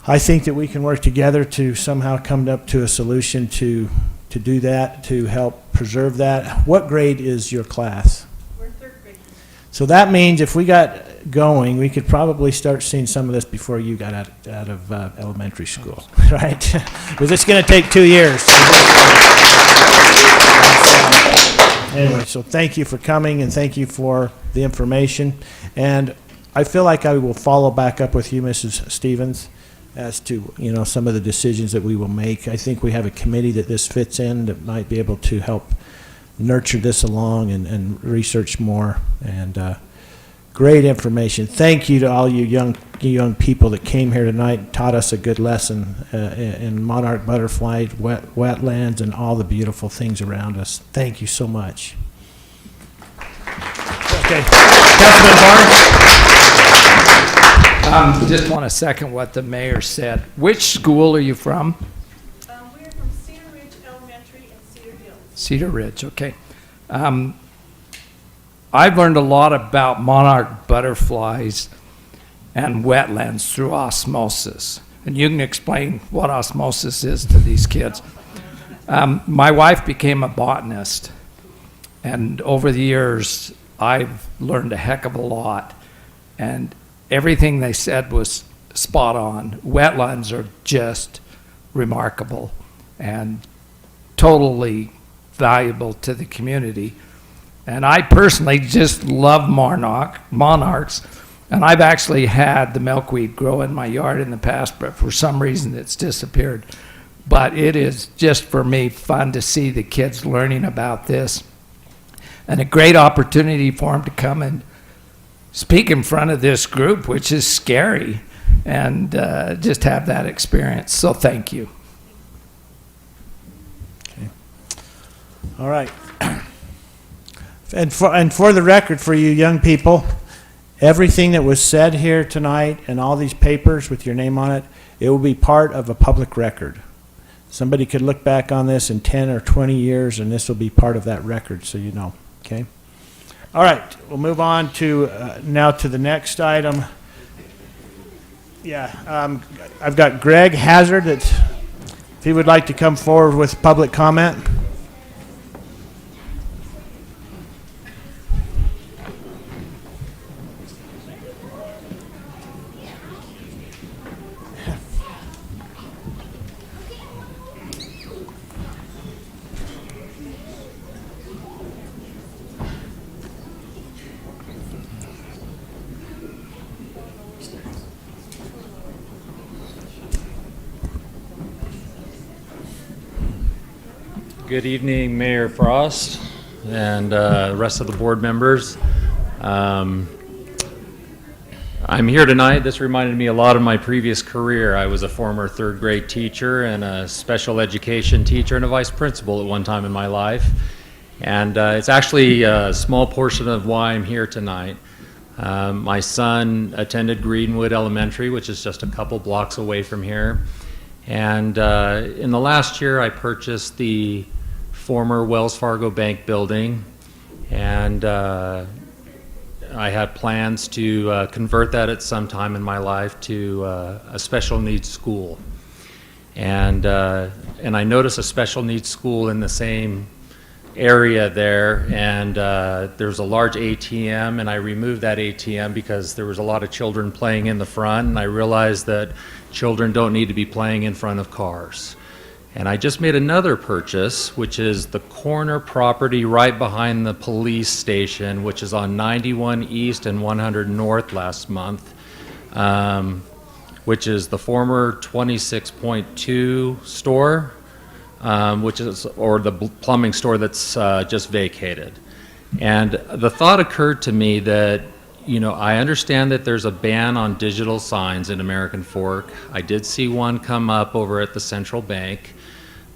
Speaker 1: I think that we can work together to somehow come up to a solution to do that, to help preserve that. What grade is your class?
Speaker 5: We're third grade.
Speaker 1: So that means if we got going, we could probably start seeing some of this before you got out of elementary school, right? Because it's going to take 2 years. Anyway, so thank you for coming, and thank you for the information. And I feel like I will follow back up with you, Mrs. Stevens, as to, you know, some of the decisions that we will make. I think we have a committee that this fits in that might be able to help nurture this along and research more. And great information. Thank you to all you young people that came here tonight and taught us a good lesson in monarch butterfly, wetlands, and all the beautiful things around us. Thank you so much. Okay, Councilman Barnes.
Speaker 12: Just want to second what the mayor said. Which school are you from?
Speaker 5: We're from Cedar Ridge Elementary and Cedar Hills.
Speaker 12: Cedar Ridge, okay. I've learned a lot about monarch butterflies and wetlands through osmosis. And you can explain what osmosis is to these kids. My wife became a botanist, and over the years, I've learned a heck of a lot. And everything they said was spot on. Wetlands are just remarkable and totally valuable to the community. And I personally just love monarchs. And I've actually had the milkweed grow in my yard in the past, but for some reason it's disappeared. But it is just, for me, fun to see the kids learning about this. And a great opportunity for them to come and speak in front of this group, which is scary, and just have that experience. So thank you.
Speaker 1: Okay. All right. And for the record, for you young people, everything that was said here tonight and all these papers with your name on it, it will be part of a public record. Somebody could look back on this in 10 or 20 years, and this will be part of that record, so you know. Okay? All right, we'll move on to now to the next item. Yeah, I've got Greg Hazard, that if he would like to come forward with public comment.
Speaker 13: Good evening, Mayor Frost and the rest of the board members. I'm here tonight. This reminded me a lot of my previous career. I was a former third grade teacher and a special education teacher and a vice principal at one time in my life. And it's actually a small portion of why I'm here tonight. My son attended Greenwood Elementary, which is just a couple blocks away from here. And in the last year, I purchased the former Wells Fargo Bank building, and I had plans to convert that at some time in my life to a special needs school. And I noticed a special needs school in the same area there, and there's a large ATM, and I removed that ATM because there was a lot of children playing in the front, and I realized that children don't need to be playing in front of cars. And I just made another purchase, which is the corner property right behind the police station, which is on 91 East and 100 North last month, which is the former 26.2 store, which is, or the plumbing store that's just vacated. And the thought occurred to me that, you know, I understand that there's a ban on digital signs in American Fork. I did see one come up over at the Central Bank,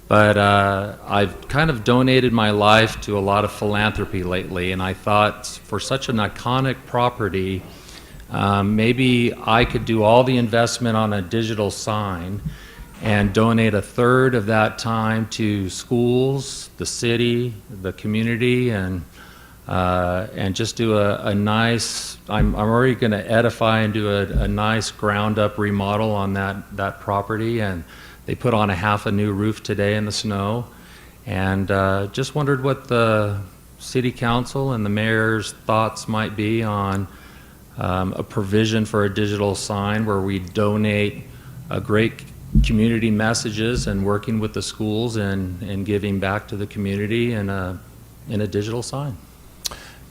Speaker 13: but I've kind of donated my life to a lot of philanthropy lately, and I thought for such an iconic property, maybe I could do all the investment on a digital sign and donate a third of that time to schools, the city, the community, and and just do a nice, I'm already going to edify and do a nice ground-up remodel on that property, and they put on half a new roof today in the snow, and just wondered what the city council and the mayor's thoughts might be on a provision for a digital sign where we donate great community messages and working with the schools and giving back to the community in a digital sign.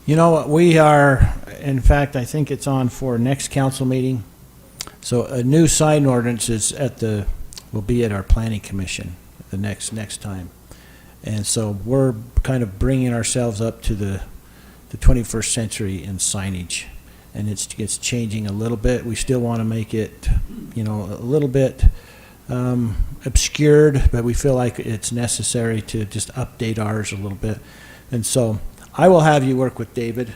Speaker 1: You know, we are, in fact, I think it's on for next council meeting. So a new sign ordinance is will be at our planning commission the next time. And so we're kind of bringing ourselves up to the 21st century in signage. And it's changing a little bit. We still want to make it, you know, a little bit obscured, but we feel like it's necessary to just update ours a little bit. And so I will have you work with David,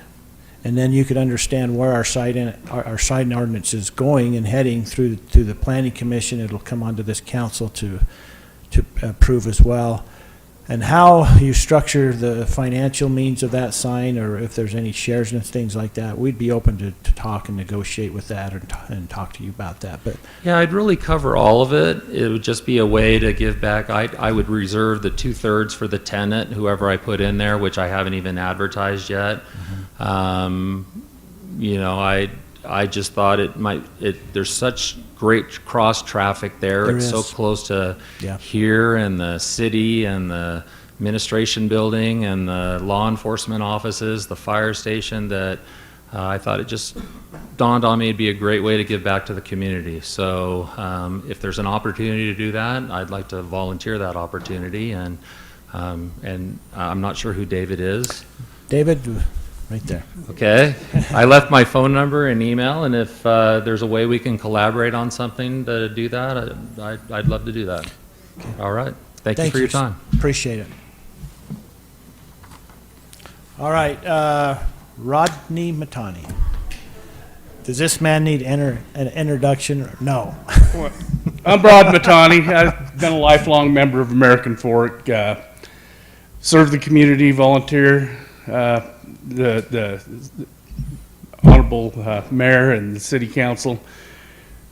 Speaker 1: and then you could understand where our sign ordinance is going and heading through to the planning commission. It'll come onto this council to approve as well. And how you structure the financial means of that sign, or if there's any shares and things like that, we'd be open to talk and negotiate with that and talk to you about that. But
Speaker 13: yeah, I'd really cover all of it. It would just be a way to give back. I would reserve the 2/3 for the tenant, whoever I put in there, which I haven't even advertised yet. You know, I just thought there's such great cross traffic there. It's so close to here and the city and the administration building and the law enforcement offices, the fire station, that I thought it just dawned on me it'd be a great way to give back to the community. So if there's an opportunity to do that, I'd like to volunteer that opportunity. And I'm not sure who David is.
Speaker 1: David, right there.
Speaker 13: Okay. I left my phone number and email, and if there's a way we can collaborate on something to do that, I'd love to do that. Okay. All right. Thank you for your time.
Speaker 1: Appreciate it. All right. Rodney Matani. Does this man need an introduction? No.
Speaker 14: I'm Rod Matani. I've been a lifelong member of American Fork. Serve the community, volunteer. The honorable mayor and the city council.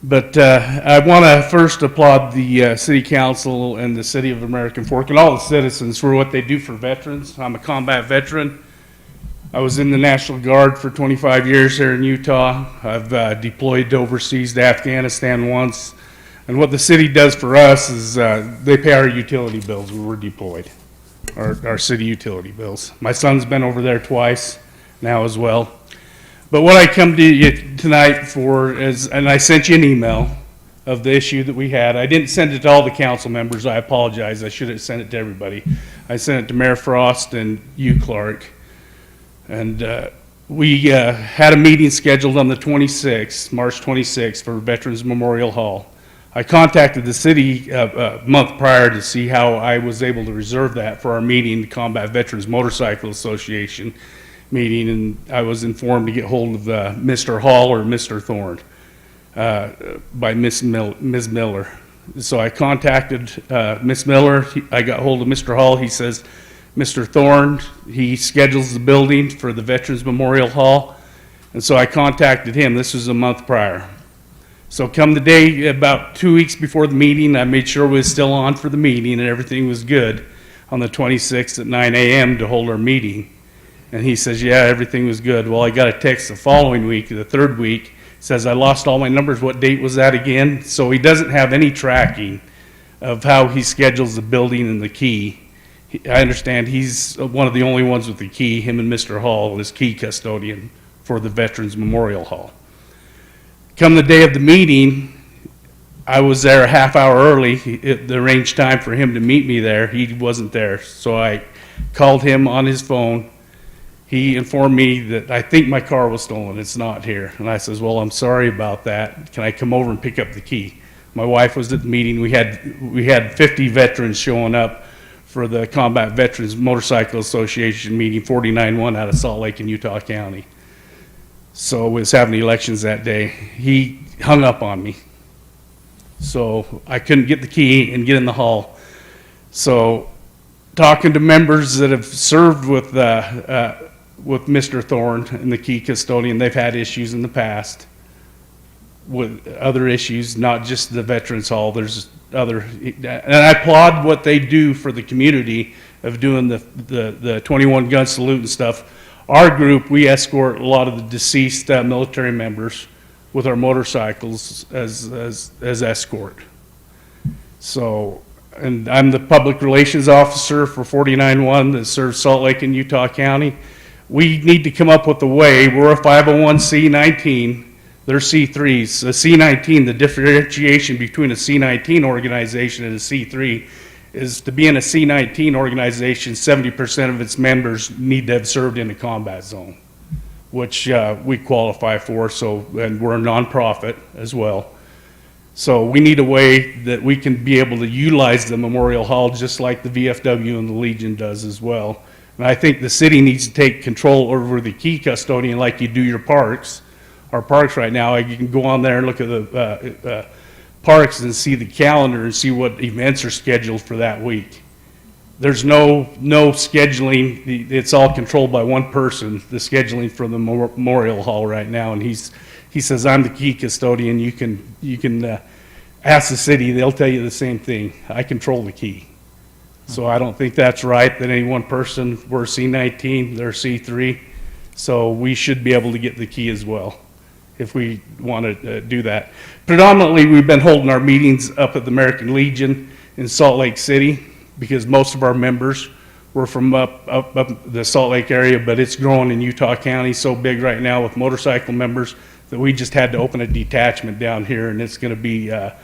Speaker 14: But I want to first applaud the city council and the city of American Fork and all the citizens for what they do for veterans. I'm a combat veteran. I was in the National Guard for 25 years here in Utah. I've deployed overseas to Afghanistan once. And what the city does for us is they pay our utility bills when we're deployed. Our city utility bills. My son's been over there twice now as well. But what I come to you tonight for is, and I sent you an email of the issue that we had. I didn't send it to all the council members. I apologize. I should have sent it to everybody. I sent it to Mayor Frost and you, Clark. And we had a meeting scheduled on the 26th, March 26th, for Veterans Memorial Hall. I contacted the city a month prior to see how I was able to reserve that for our meeting, the Combat Veterans Motorcycle Association meeting, and I was informed to get hold of Mr. Hall or Mr. Thorne by Ms. Miller. So I contacted Ms. Miller. I got hold of Mr. Hall. He says, Mr. Thorne, he schedules the building for the Veterans Memorial Hall, and so I contacted him. This was a month prior. So come the day, about 2 weeks before the meeting, I made sure we was still on for the meeting and everything was good on the 26th at 9 a.m. to hold our meeting. And he says, yeah, everything was good. Well, I got a text the following week, the third week, says I lost all my numbers. What date was that again? So he doesn't have any tracking of how he schedules the building and the key. I understand he's one of the only ones with the key, him and Mr. Hall, is key custodian for the Veterans Memorial Hall. Come the day of the meeting, I was there a half hour early. The arranged time for him to meet me there, he wasn't there. So I called him on his phone. He informed me that I think my car was stolen. It's not here. And I says, well, I'm sorry about that. Can I come over and pick up the key? My wife was at the meeting. We had 50 veterans showing up for the Combat Veterans Motorcycle Association meeting, 49-1 out of Salt Lake in Utah County. So we was having elections that day. He hung up on me. So I couldn't get the key and get in the hall. So talking to members that have served with with Mr. Thorne and the key custodian. They've had issues in the past with other issues, not just the Veterans Hall. There's other, and I applaud what they do for the community of doing the 21 gun salute and stuff. Our group, we escort a lot of the deceased military members with our motorcycles as escort. So, and I'm the public relations officer for 49-1 that serves Salt Lake and Utah County. We need to come up with a way. We're a 501c19. They're C3s. A C19, the differentiation between a C19 organization and a C3 is to be in a C19 organization, 70% of its members need to have served in a combat zone, which we qualify for, so, and we're a nonprofit as well. So we need a way that we can be able to utilize the Memorial Hall just like the VFW and the Legion does as well. And I think the city needs to take control over the key custodian like you do your parks. Our parks right now, you can go on there and look at the parks and see the calendar and see what events are scheduled for that week. There's no scheduling. It's all controlled by one person, the scheduling for the Memorial Hall right now. And he says, I'm the key custodian. You can ask the city. They'll tell you the same thing. I control the key. So I don't think that's right that any one person, we're C19, they're C3. So we should be able to get the key as well if we want to do that. Predominantly, we've been holding our meetings up at the American Legion in Salt Lake City because most of our members were from up the Salt Lake area, but it's growing in Utah County so big right now with motorcycle members that we just had to open a detachment down here, and it's going to be, the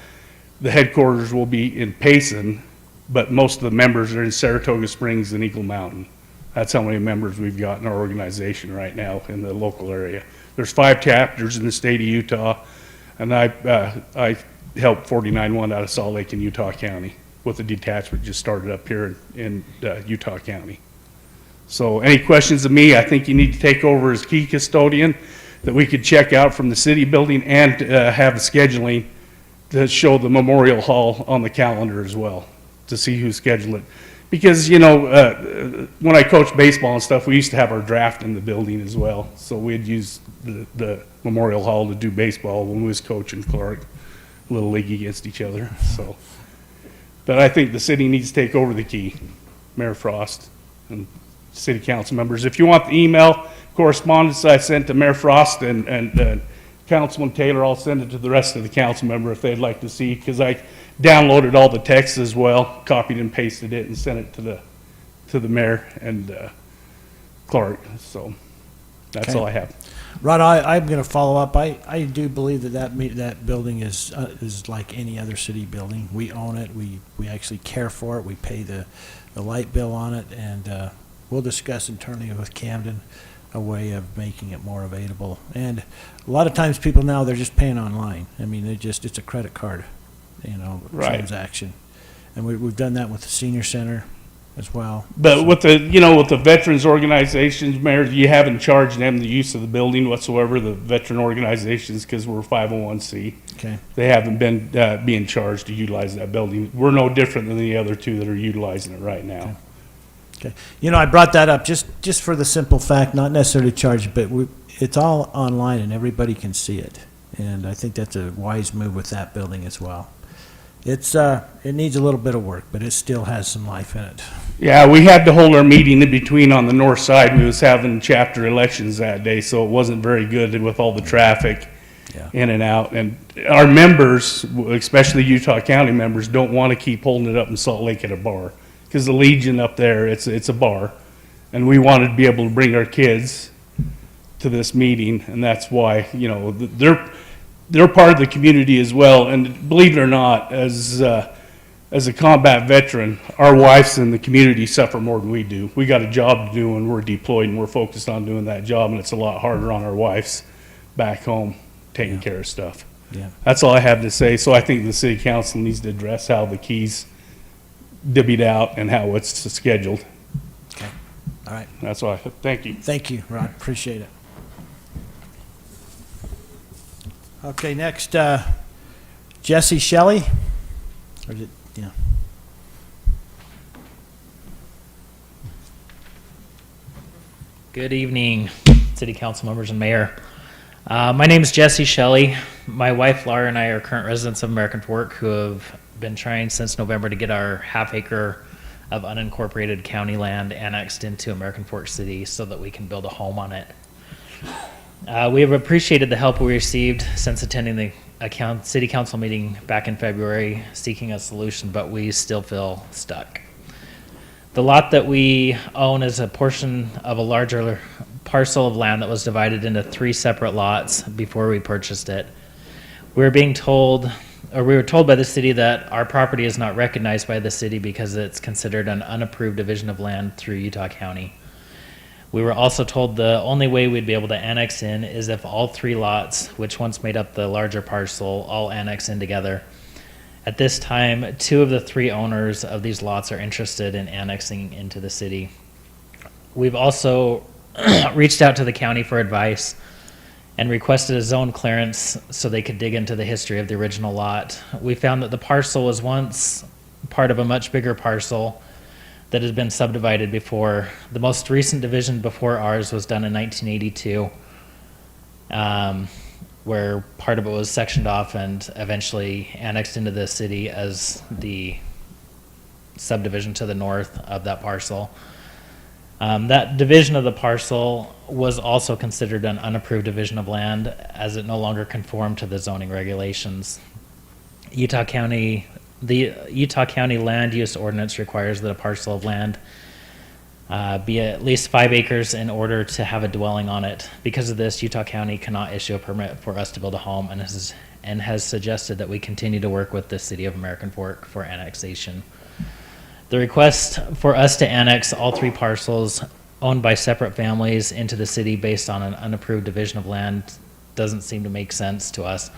Speaker 14: headquarters will be in Payson, but most of the members are in Saratoga Springs and Eagle Mountain. That's how many members we've got in our organization right now in the local area. There's 5 chapters in the state of Utah, and I helped 49-1 out of Salt Lake in Utah County with the detachment just started up here in Utah County. So any questions of me, I think you need to take over as key custodian that we could check out from the city building and have scheduling to show the Memorial Hall on the calendar as well to see who scheduled it. Because, you know, when I coached baseball and stuff, we used to have our draft in the building as well. So we'd use the Memorial Hall to do baseball when we was coaching Clark, Little League against each other. So, but I think the city needs to take over the key, Mayor Frost and city council members. If you want the email correspondence I sent to Mayor Frost and Councilman Taylor, I'll send it to the rest of the council member if they'd like to see, because I downloaded all the text as well, copied and pasted it, and sent it to the mayor and Clark. So that's all I have.
Speaker 1: Rod, I'm going to follow up. I do believe that building is like any other city building. We own it. We actually care for it. We pay the light bill on it, and we'll discuss internally with Camden a way of making it more available. And a lot of times people now, they're just paying online. I mean, it's a credit card, transaction. And we've done that with the senior center as well.
Speaker 14: But with the veterans organizations, Mayor, you haven't charged them the use of the building whatsoever, the veteran organizations, because we're 501c.
Speaker 1: Okay.
Speaker 14: They haven't been being charged to utilize that building. We're no different than the other two that are utilizing it right now.
Speaker 1: Okay. I brought that up just for the simple fact, not necessarily charged, but it's all online and everybody can see it. And I think that's a wise move with that building as well. It needs a little bit of work, but it still has some life in it.
Speaker 14: Yeah, we had to hold our meeting in between on the north side. We was having chapter elections that day, so it wasn't very good with all the traffic in and out. And our members, especially Utah County members, don't want to keep holding it up in Salt Lake at a bar. Because the Legion up there, it's a bar, and we wanted to be able to bring our kids to this meeting, and that's why they're part of the community as well. And believe it or not, as a combat veteran, our wives in the community suffer more than we do. We got a job to do, and we're deployed, and we're focused on doing that job, and it's a lot harder on our wives back home taking care of stuff.
Speaker 1: Yeah.
Speaker 14: That's all I have to say. So I think the city council needs to address how the keys divvied out and how it's scheduled.
Speaker 1: Okay. All right.
Speaker 14: That's all I have. Thank you.
Speaker 1: Thank you, Rod. Appreciate it. Okay, next, Jesse Shelley. Or is it, yeah.
Speaker 15: Good evening, City Council members and Mayor. My name is Jesse Shelley. My wife Laura and I are current residents of American Fork who have been trying since November to get our half acre of unincorporated county land annexed into American Fork City so that we can build a home on it. We have appreciated the help we received since attending the City Council meeting back in February seeking a solution, but we still feel stuck. The lot that we own is a portion of a larger parcel of land that was divided into 3 separate lots before we purchased it. We were told by the city that our property is not recognized by the city because it's considered an unapproved division of land through Utah County. We were also told the only way we'd be able to annex in is if all 3 lots, which once made up the larger parcel, all annex in together. At this time, 2 of the 3 owners of these lots are interested in annexing into the city. We've also reached out to the county for advice and requested a zone clearance so they could dig into the history of the original lot. We found that the parcel was once part of a much bigger parcel that had been subdivided before. The most recent division before ours was done in 1982. Where part of it was sectioned off and eventually annexed into the city as the subdivision to the north of that parcel. That division of the parcel was also considered an unapproved division of land as it no longer conformed to the zoning regulations. The Utah County Land Use Ordinance requires that a parcel of land be at least 5 acres in order to have a dwelling on it. Because of this, Utah County cannot issue a permit for us to build a home and has suggested that we continue to work with the City of American Fork for annexation. The request for us to annex all 3 parcels owned by separate families into the city based on an unapproved division of land doesn't seem to make sense to us.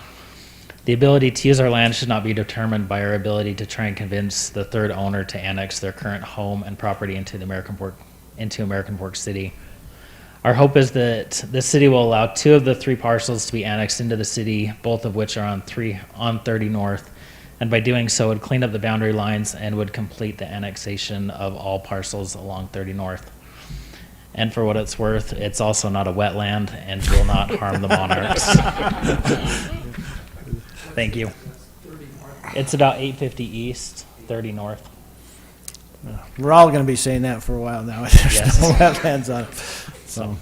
Speaker 15: The ability to use our land should not be determined by our ability to try and convince the 3rd owner to annex their current home and property into American Fork City. Our hope is that the city will allow 2 of the 3 parcels to be annexed into the city, both of which are on 30 North, and by doing so would clean up the boundary lines and would complete the annexation of all parcels along 30 North. And for what it's worth, it's also not a wetland and will not harm the monarchs. Thank you. It's about 850 east, 30 north.
Speaker 1: We're all going to be saying that for a while now. There's
Speaker 15: Yes.
Speaker 1: no wetlands on it. So,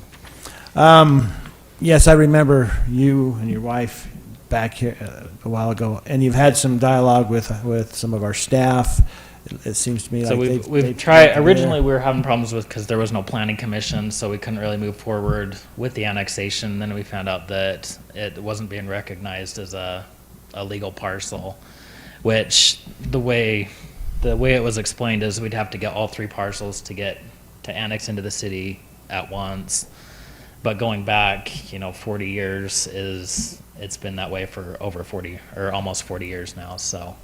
Speaker 1: yes, I remember you and your wife back here a while ago, and you've had some dialogue with some of our staff. It seems to me
Speaker 15: So
Speaker 1: like
Speaker 15: we've tried. Originally, we were having problems because there was no planning commission, so we couldn't really move forward with the annexation. Then we found out that it wasn't being recognized as a legal parcel, which the way it was explained is we'd have to get all 3 parcels to annex into the city at once. But going back, 40 years it's been that way for over 40 or almost 40 years now. So,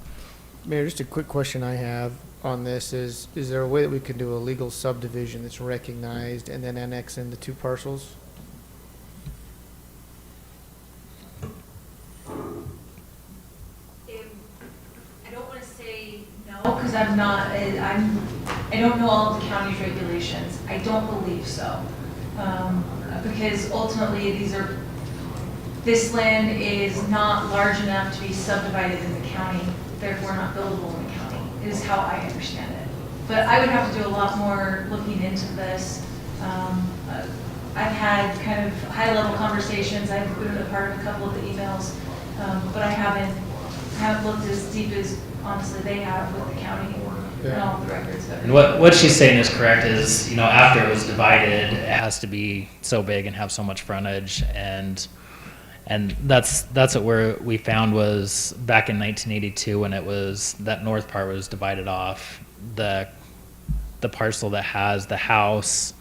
Speaker 16: Mayor, just a quick question I have on this is there a way that we can do a legal subdivision that's recognized and then annex into 2 parcels?
Speaker 17: I don't want to say no because I don't know all of the county's regulations. I don't believe so. Because ultimately this land is not large enough to be subdivided in the county, therefore not buildable in the county, is how I understand it. But I would have to do a lot more looking into this. I've had kind of high-level conversations. I've been a part of a couple of the emails, but I haven't looked as deep as honestly they have with the county and all the records.
Speaker 15: and what she's saying is correct. Is after it was divided, it has to be so big and have so much frontage, and that's what we found was back in 1982 when that north part was divided off. The parcel that has the house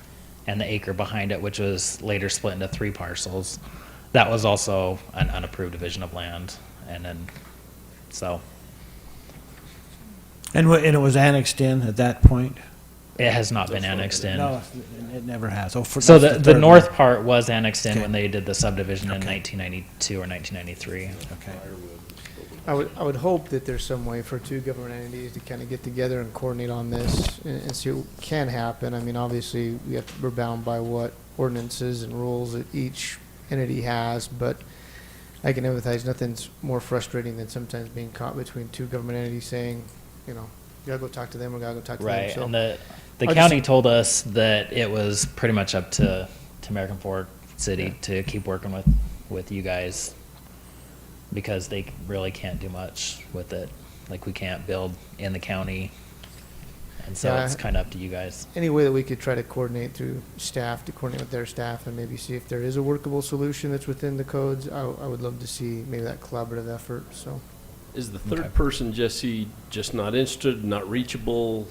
Speaker 15: and the acre behind it, which was later split into 3 parcels, that was also an unapproved division of land, and then so.
Speaker 1: And it was annexed in at that point?
Speaker 15: It has not been annexed in.
Speaker 1: No, it never has.
Speaker 15: So the north part was annexed in when they did the subdivision in 1992 or 1993.
Speaker 1: Okay.
Speaker 16: I would hope that there's some way for two government entities to kind of get together and coordinate on this and see what can happen. I mean, obviously, we're bound by what ordinances and rules that each entity has, but I can empathize, nothing's more frustrating than sometimes being caught between two government entities saying, you know, you gotta go talk to them or gotta go talk to them.
Speaker 15: Right,
Speaker 16: So
Speaker 15: and the
Speaker 16: I
Speaker 15: county
Speaker 16: just-
Speaker 15: told us that it was pretty much up to American Fork City to keep working with you guys, because they really can't do much with it. Like, we can't build in the county, and so
Speaker 16: Yeah,
Speaker 15: it's kind of up to you guys.
Speaker 16: Any way that we could try to coordinate through staff, to coordinate with their staff and maybe see if there is a workable solution that's within the codes, I would love to see maybe that collaborative effort, so.
Speaker 3: Is the third person, Jesse, just not interested, not reachable?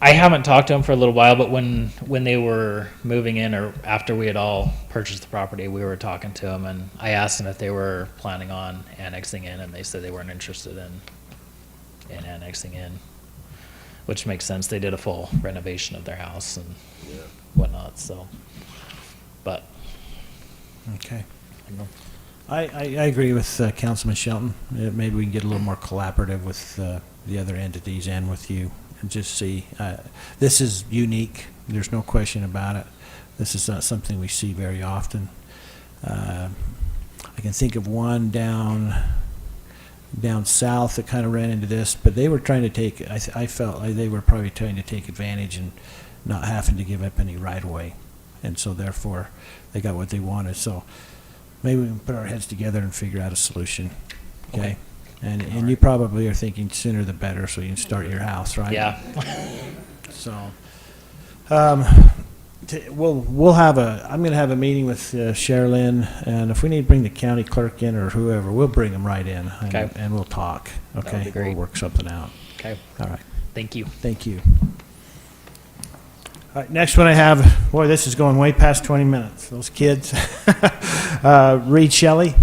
Speaker 15: I haven't talked to them for a little while, but when they were moving in, or after we had all purchased the property, we were talking to them, and I asked them if they were planning on annexing in, and they said they weren't interested in annexing in, which makes sense. They did a full renovation of their house and whatnot, so, but.
Speaker 1: Okay. I agree with Councilman Shelton. Maybe we can get a little more collaborative with the other entities and with you, and just see. This is unique. There's no question about it. This is not something we see very often. I can think of one down south that kind of ran into this, but they were trying to take, I felt like they were probably trying to take advantage and not having to give up any right of way. And so therefore, they got what they wanted. So maybe we can put our heads together and figure out a solution. Okay? And you probably are thinking sooner the better, so you can start your house, right?
Speaker 15: Yeah.
Speaker 1: So, we'll have I'm going to have a meeting with Sherilyn, and if we need to bring the county clerk in or whoever, we'll bring them right in,
Speaker 15: Okay.
Speaker 1: and we'll talk.
Speaker 15: That would
Speaker 1: Okay?
Speaker 15: be great.
Speaker 1: We'll work something out.
Speaker 15: Okay.
Speaker 1: All right.
Speaker 15: Thank you.
Speaker 1: Thank you. All right, next one I have, boy, this is going way past 20 minutes. Those kids. Reed Shelley.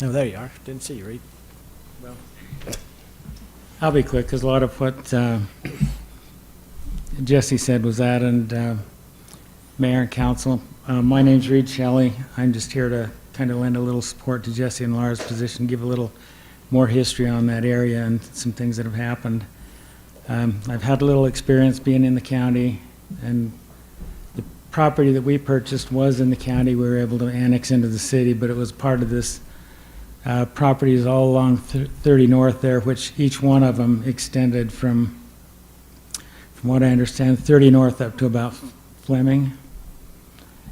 Speaker 1: Oh, there you are. Didn't see you, Reed. Well,
Speaker 18: I'll be quick, because a lot of what Jesse said was that, and Mayor and Council. My name's Reed Shelley. I'm just here to kind of lend a little support to Jesse and Laura's position, give a little more history on that area and some things that have happened. I've had a little experience being in the county, and the property that we purchased was in the county. We were able to annex into the city, but it was part of this properties all along 30 North there, which each one of them extended from what I understand, 30 North up to about Fleming.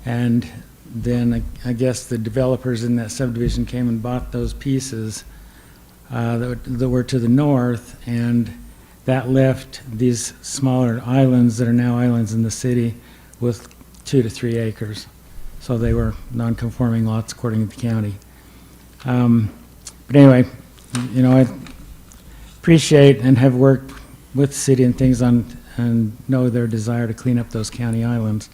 Speaker 18: And then I guess the developers in that subdivision came and bought those pieces that were to the north, and that left these smaller islands that are now islands in the city with 2 to 3 acres. So they were non-conforming lots according to the county. But anyway, you know, I appreciate and have worked with the city and things on, and know their desire to clean up those county islands.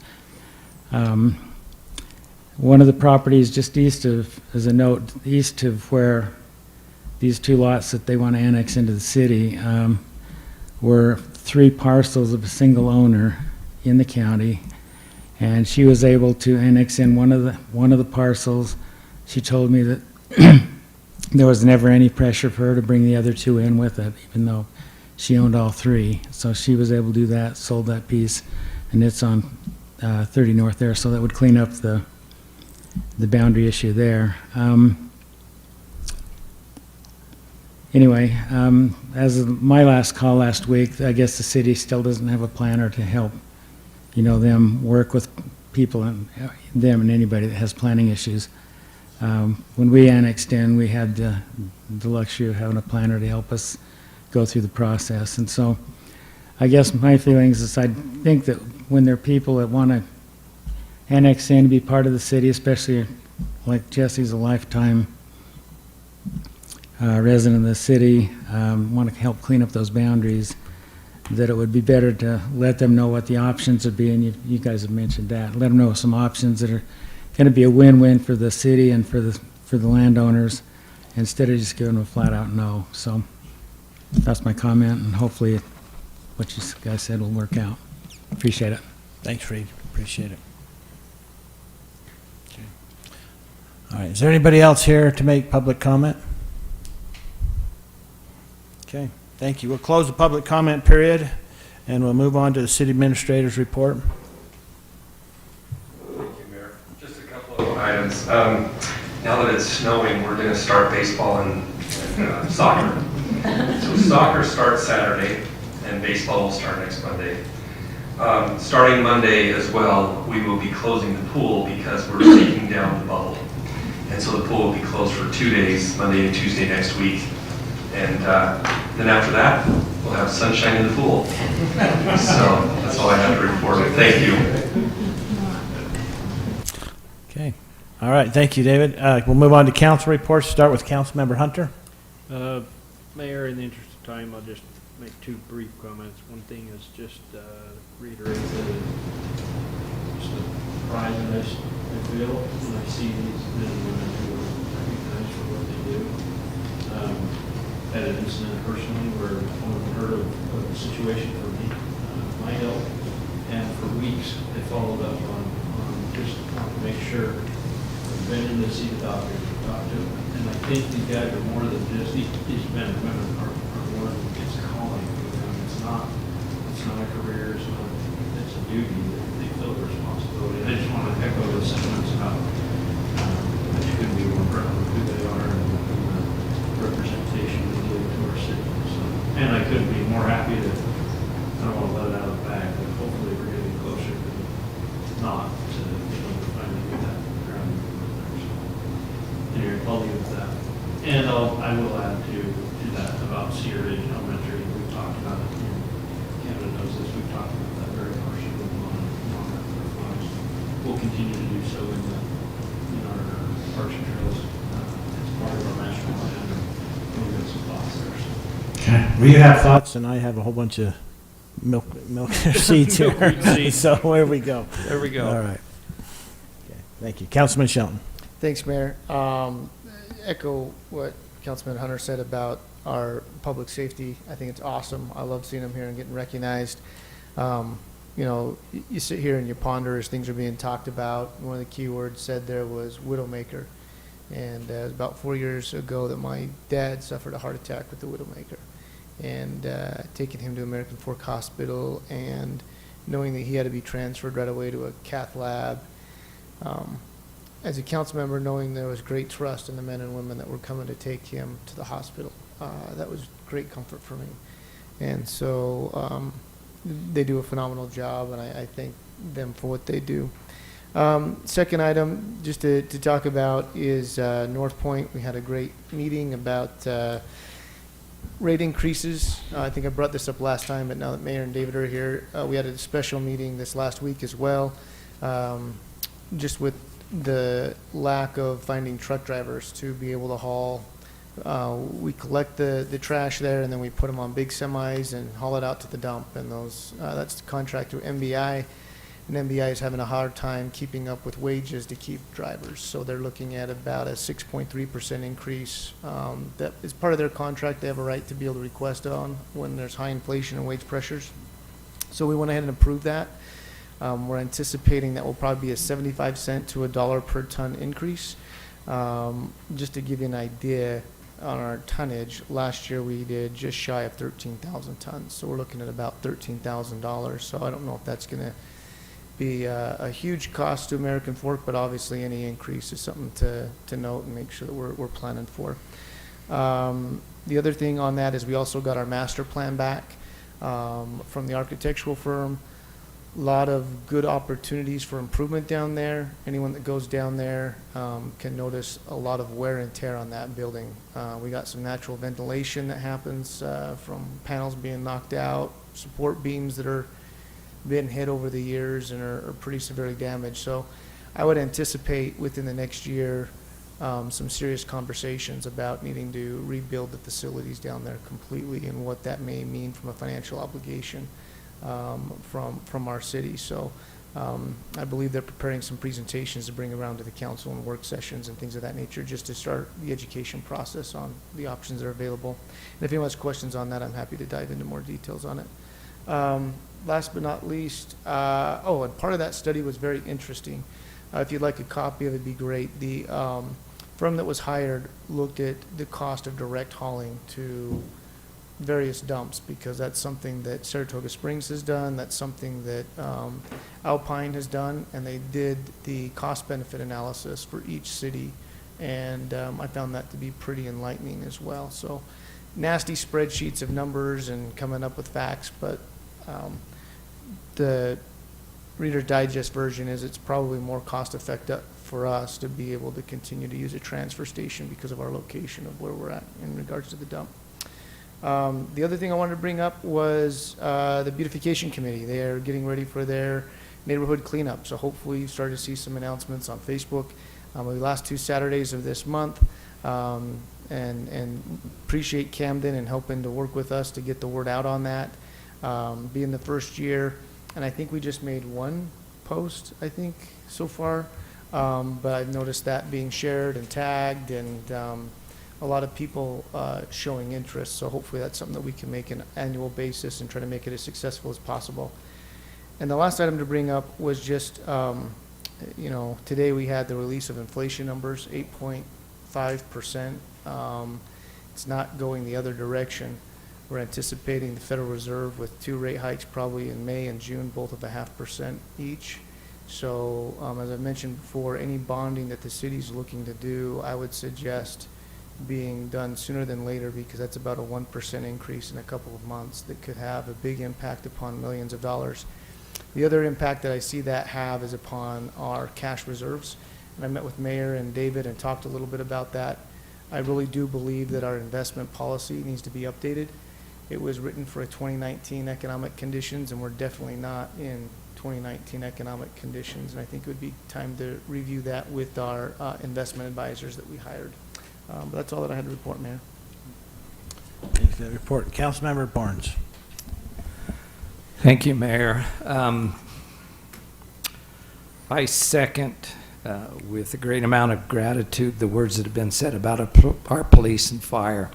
Speaker 18: One of the properties just east of, as a note, east of where these 2 lots that they want to annex into the city were 3 parcels of a single owner in the county, and she was able to annex in one of the parcels. She told me that there was never any pressure for her to bring the other 2 in with it, even though she owned all 3. So she was able to do that, sold that piece, and it's on 30 North there, so that would clean up the boundary issue there. Anyway, as of my last call last week, I guess the city still doesn't have a planner to help, you know, them work with people and them and anybody that has planning issues. When we annexed in, we had the luxury of having a planner to help us go through the process. And so I guess my feelings is I think that when there are people that want to annex in to be part of the city, especially like Jesse's a lifetime resident of the city, want to help clean up those boundaries, that it would be better to let them know what the options would be, and you guys have mentioned that. Let them know some options that are going to be a win-win for the city and for the landowners, instead of just giving them a flat-out no. So that's my comment, and hopefully what you guys said will work out. Appreciate it.
Speaker 1: thanks, Reed. Appreciate it. Okay. All right. Is there anybody else here to make public comment? Okay, thank you. We'll close the public comment period, and we'll move on to the city administrator's report.
Speaker 19: Thank you, Mayor. Just a couple of items. Now that it's snowing, we're going to start baseball and soccer. So soccer starts Saturday, and baseball will start next Monday. Starting Monday as well, we will be closing the pool because we're taking down the bubble. And so the pool will be closed for 2 days, Monday and Tuesday next week. And then after that, we'll have sunshine in the pool. So that's all I have to report. Thank you.
Speaker 1: Okay. All right, thank you, David. We'll move on to council reports. Start with Councilmember Hunter.
Speaker 20: Mayor, in the interest of time, I'll just make 2 brief comments. One thing is just reiterate just the pride that I feel when I see these men and women who are recognized for what they do. Had an incident personally where someone heard of a situation for me, my health, and for weeks they followed up on just wanting to make sure I've been in to see the doctor, talk to them. And I think these guys are more than just these men and women are more than it's a calling for them. It's not a career, it's a duty. They feel the responsibility. And I just want to echo the sentiments about that you couldn't be more proud of who they are and the representation they give to our city. So, and I couldn't be more happy that I don't want to let it out of the bag, but hopefully we're getting closer than not to finally get that ground there. So anyway, I'll leave it at that. And I will add to that about Cedar Ridge Elementary. We've talked about it. Canada knows this. We've talked about that very harshly on that. We'll continue to do so in our parks and trails as part of our master plan. We'll get some thoughts there. So.
Speaker 1: Okay. Well, you have thoughts, and I have a whole bunch of milk seeds here. So where we go.
Speaker 20: There we go.
Speaker 1: All right. Okay. Thank you. Councilman Shelton.
Speaker 16: Thanks, Mayor. Echo what Councilman Hunter said about our public safety. I think it's awesome. I love seeing them here and getting recognized. You sit here and you ponder as things are being talked about. One of the key words said there was Widowmaker. And it was about 4 years ago that my dad suffered a heart attack with the Widowmaker. And taking him to American Fork Hospital and knowing that he had to be transferred right away to a cath lab. As a council member, knowing there was great trust in the men and women that were coming to take him to the hospital, that was great comfort for me. And so they do a phenomenal job, and I thank them for what they do. Second item, just to talk about, is North Point. We had a great meeting about rate increases. I think I brought this up last time, but now that Mayor and David are here, we had a special meeting this last week as well, just with the lack of finding truck drivers to be able to haul. We collect the trash there, and then we put them on big semis and haul it out to the dump. And that's the contract through MBI. And MBI is having a hard time keeping up with wages to keep drivers. So they're looking at about a 6.3% increase. That is part of their contract. They have a right to be able to request it on when there's high inflation and wage pressures. So we went ahead and approved that. We're anticipating that will probably be a 75 cent to $1 per ton increase. Just to give you an idea on our tonnage, last year we did just shy of 13,000 tons. So we're looking at about $13,000. So I don't know if that's going to be a huge cost to American Fork, but obviously any increase is something to note and make sure that we're planning for. The other thing on that is we also got our master plan back from the architectural firm. A lot of good opportunities for improvement down there. Anyone that goes down there can notice a lot of wear and tear on that building. We got some natural ventilation that happens from panels being knocked out, support beams that are been hit over the years and are pretty severely damaged. So I would anticipate within the next year some serious conversations about needing to rebuild the facilities down there completely and what that may mean from a financial obligation from our city. So I believe they're preparing some presentations to bring around to the council and work sessions and things of that nature, just to start the education process on the options that are available. And if anyone has questions on that, I'm happy to dive into more details on it. Last but not least, and part of that study was very interesting. If you'd like a copy of it, it'd be great. The firm that was hired looked at the cost of direct hauling to various dumps, because that's something that Saratoga Springs has done, that's something that Alpine has done, and they did the cost-benefit analysis for each city, and I found that to be pretty enlightening as well. So nasty spreadsheets of numbers and coming up with facts, but the Reader's Digest version is it's probably more cost-effective for us to be able to continue to use a transfer station because of our location of where we're at in regards to the dump. The other thing I wanted to bring up was the beautification committee. They are getting ready for their neighborhood cleanup, so hopefully you start to see some announcements on Facebook the last 2 Saturdays of this month, and appreciate Camden and helping to work with us to get the word out on that. Being the first year, and I think we just made 1 post, I think, so far, but I've noticed that being shared and tagged, and a lot of people showing interest, so hopefully that's something that we can make an annual basis and try to make it as successful as possible. And the last item to bring up was just, you know, today we had the release of inflation numbers, 8.5%. It's not going the other direction. We're anticipating the Federal Reserve with 2 rate hikes probably in May and June, both of 0.5% each. So as I mentioned before, any bonding that the city's looking to do, I would suggest being done sooner than later, because that's about a 1% increase in a couple of months that could have a big impact upon millions of dollars. The other impact that I see that have is upon our cash reserves. And I met with Mayor and David and talked a little bit about that. I really do believe that our investment policy needs to be updated. It was written for a 2019 economic conditions, and we're definitely not in 2019 economic conditions. And I think it would be time to review that with our investment advisors that we hired. But that's all that I had to report, Mayor.
Speaker 1: Thank you for that report. Councilmember Barnes.
Speaker 12: Thank you, Mayor. I second with a great amount of gratitude the words that have been said about our police and fire.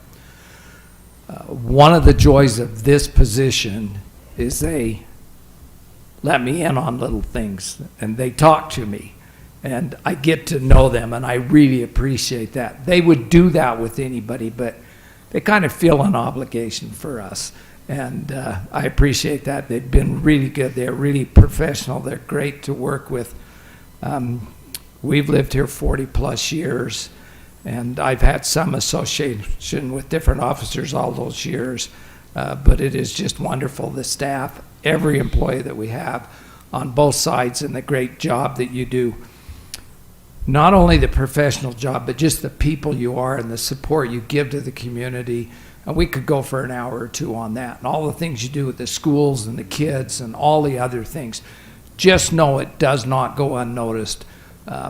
Speaker 12: One of the joys of this position is they let me in on little things, and they talk to me, and I get to know them, and I really appreciate that. They would do that with anybody, but they kind of feel an obligation for us, and I appreciate that. They've been really good. They're really professional. They're great to work with. We've lived here 40-plus years, and I've had some association with different officers all those years, but it is just wonderful, the staff, every employee that we have on both sides, and the great job that you do. Not only the professional job, but just the people you are and the support you give to the community. And we could go for an hour or 2 on that, and all the things you do with the schools and the kids and all the other things. Just know it does not go unnoticed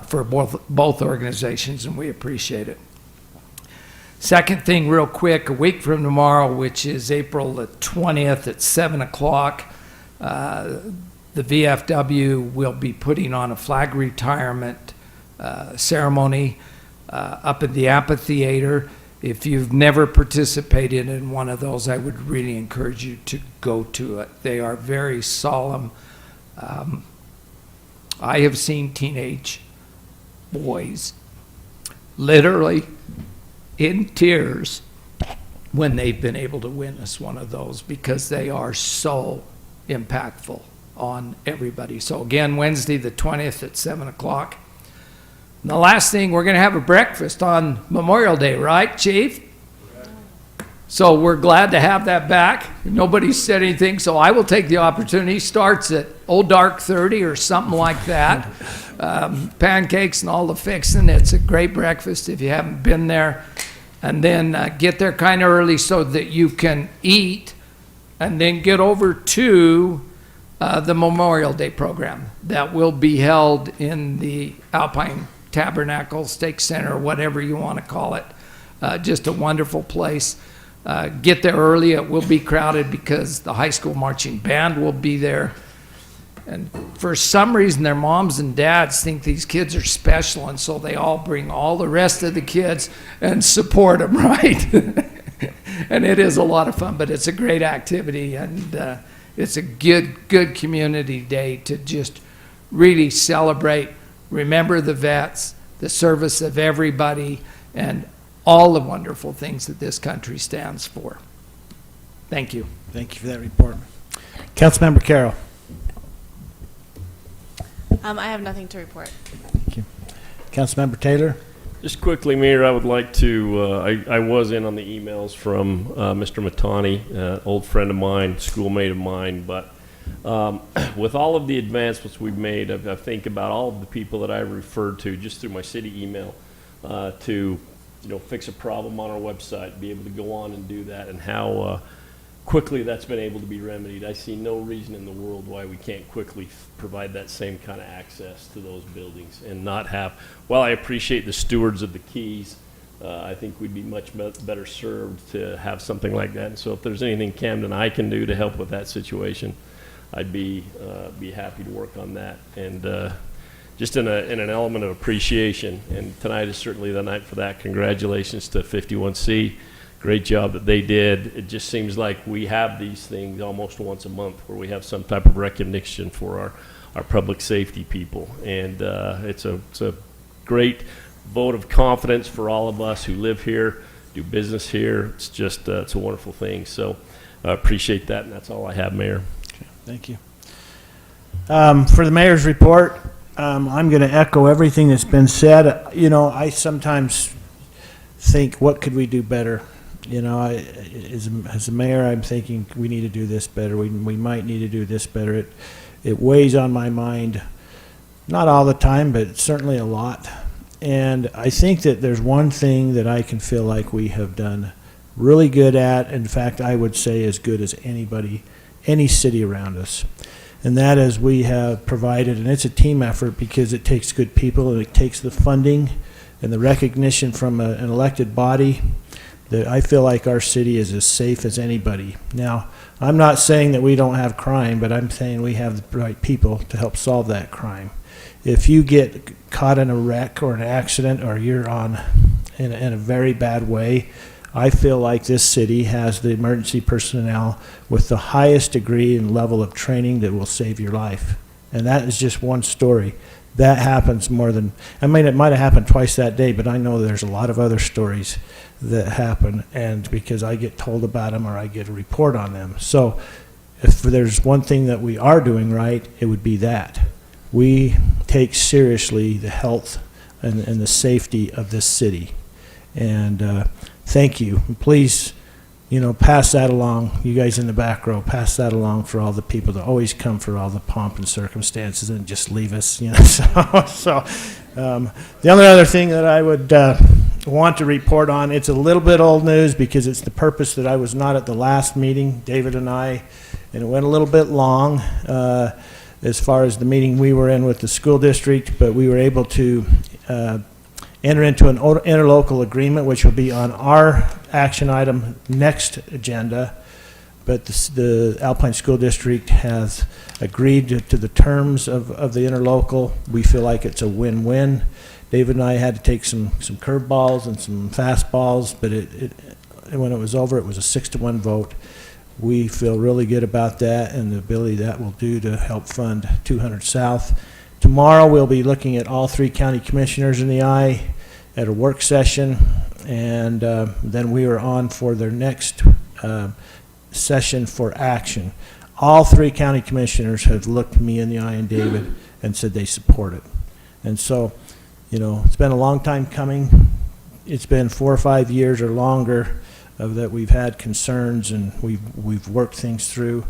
Speaker 12: for both organizations, and we appreciate it. Second thing, real quick, a week from tomorrow, which is April the 20th at 7 o'clock, the VFW will be putting on a flag retirement ceremony up at the amphitheater. If you've never participated in one of those, I would really encourage you to go to it. They are very solemn. I have seen teenage boys literally in tears when they've been able to witness one of those, because they are so impactful on everybody. So again, Wednesday the 20th at 7 o'clock. And the last thing, we're going to have a breakfast on Memorial Day, right, Chief? So we're glad to have that back. Nobody said anything, so I will take the opportunity. Starts at dark 30 or something like that. Pancakes and all the fixing. It's a great breakfast if you haven't been there. And then get there kind of early so that you can eat, and then get over to the Memorial Day program that will be held in the Alpine Tabernacle, Stake Center, whatever you want to call it. Just a wonderful place. Get there early. It will be crowded because the high school marching band will be there. And for some reason, their moms and dads think these kids are special, and so they all bring all the rest of the kids and support them, right? And it is a lot of fun, but it's a great activity, and it's a good community day to just really celebrate, remember the vets, the service of everybody, and all the wonderful things that this country stands for. Thank you.
Speaker 1: Thank you for that report. Councilmember Carroll.
Speaker 21: I have nothing to report.
Speaker 1: Thank you. Councilmember Taylor.
Speaker 3: Just quickly, Mayor, I would like to, I was in on the emails from Mr. Matani, old friend of mine, schoolmate of mine, but with all of the advancements we've made, I think about all of the people that I referred to just through my city email to, fix a problem on our website, be able to go on and do that, and how quickly that's been able to be remedied. I see no reason in the world why we can't quickly provide that same kind of access to those buildings and not have, while I appreciate the stewards of the keys, I think we'd be much better served to have something like that. And so if there's anything Camden I can do to help with that situation, I'd be happy to work on that. And just in an element of appreciation, and tonight is certainly the night for that. Congratulations to 51C. Great job that they did. It just seems like we have these things almost once a month where we have some type of recognition for our public safety people. And it's a great vote of confidence for all of us who live here, do business here. It's just, it's a wonderful thing. So I appreciate that, and that's all I have, Mayor.
Speaker 1: Okay, thank you. For the mayor's report, I'm going to echo everything that's been said. I sometimes think, what could we do better? As a mayor, I'm thinking we need to do this better. We might need to do this better. It weighs on my mind, not all the time, but certainly a lot. And I think that there's one thing that I can feel like we have done really good at. In fact, I would say as good as anybody, any city around us. And that is we have provided, and it's a team effort because it takes good people and it takes the funding and the recognition from an elected body. I feel like our city is as safe as anybody. Now, I'm not saying that we don't have crime, but I'm saying we have the right people to help solve that crime. If you get caught in a wreck or an accident or you're in a very bad way, I feel like this city has the emergency personnel with the highest degree and level of training that will save your life. And that is just one story. That happens more than, it might have happened twice that day, but I know there's a lot of other stories that happen, and because I get told about them or I get a report on them. So if there's one thing that we are doing right, it would be that. We take seriously the health and the safety of this city. And thank you. Please, pass that along. You guys in the back row, pass that along for all the people that always come for all the pomp and circumstances and just leave us. So the only other thing that I would want to report on, it's a little bit old news because it's the purpose that I was not at the last meeting, David and I, and it went a little bit long as far as the meeting we were in with the school district, but we were able to enter into an interlocal agreement, which will be on our action item next agenda. But the Alpine School District has agreed to the terms of the interlocal. We feel like it's a win-win. David and I had to take some curveballs and some fastballs, but when it was over, it was a 6-1 vote. We feel really good about that and the ability that will do to help fund 200 South. Tomorrow, we'll be looking at all 3 county commissioners in the eye at a work session, and then we are on for their next session for action. All 3 county commissioners have looked me in the eye and David and said they support it. And so, it's been a long time coming. It's been 4 or 5 years or longer that we've had concerns and we've worked things through,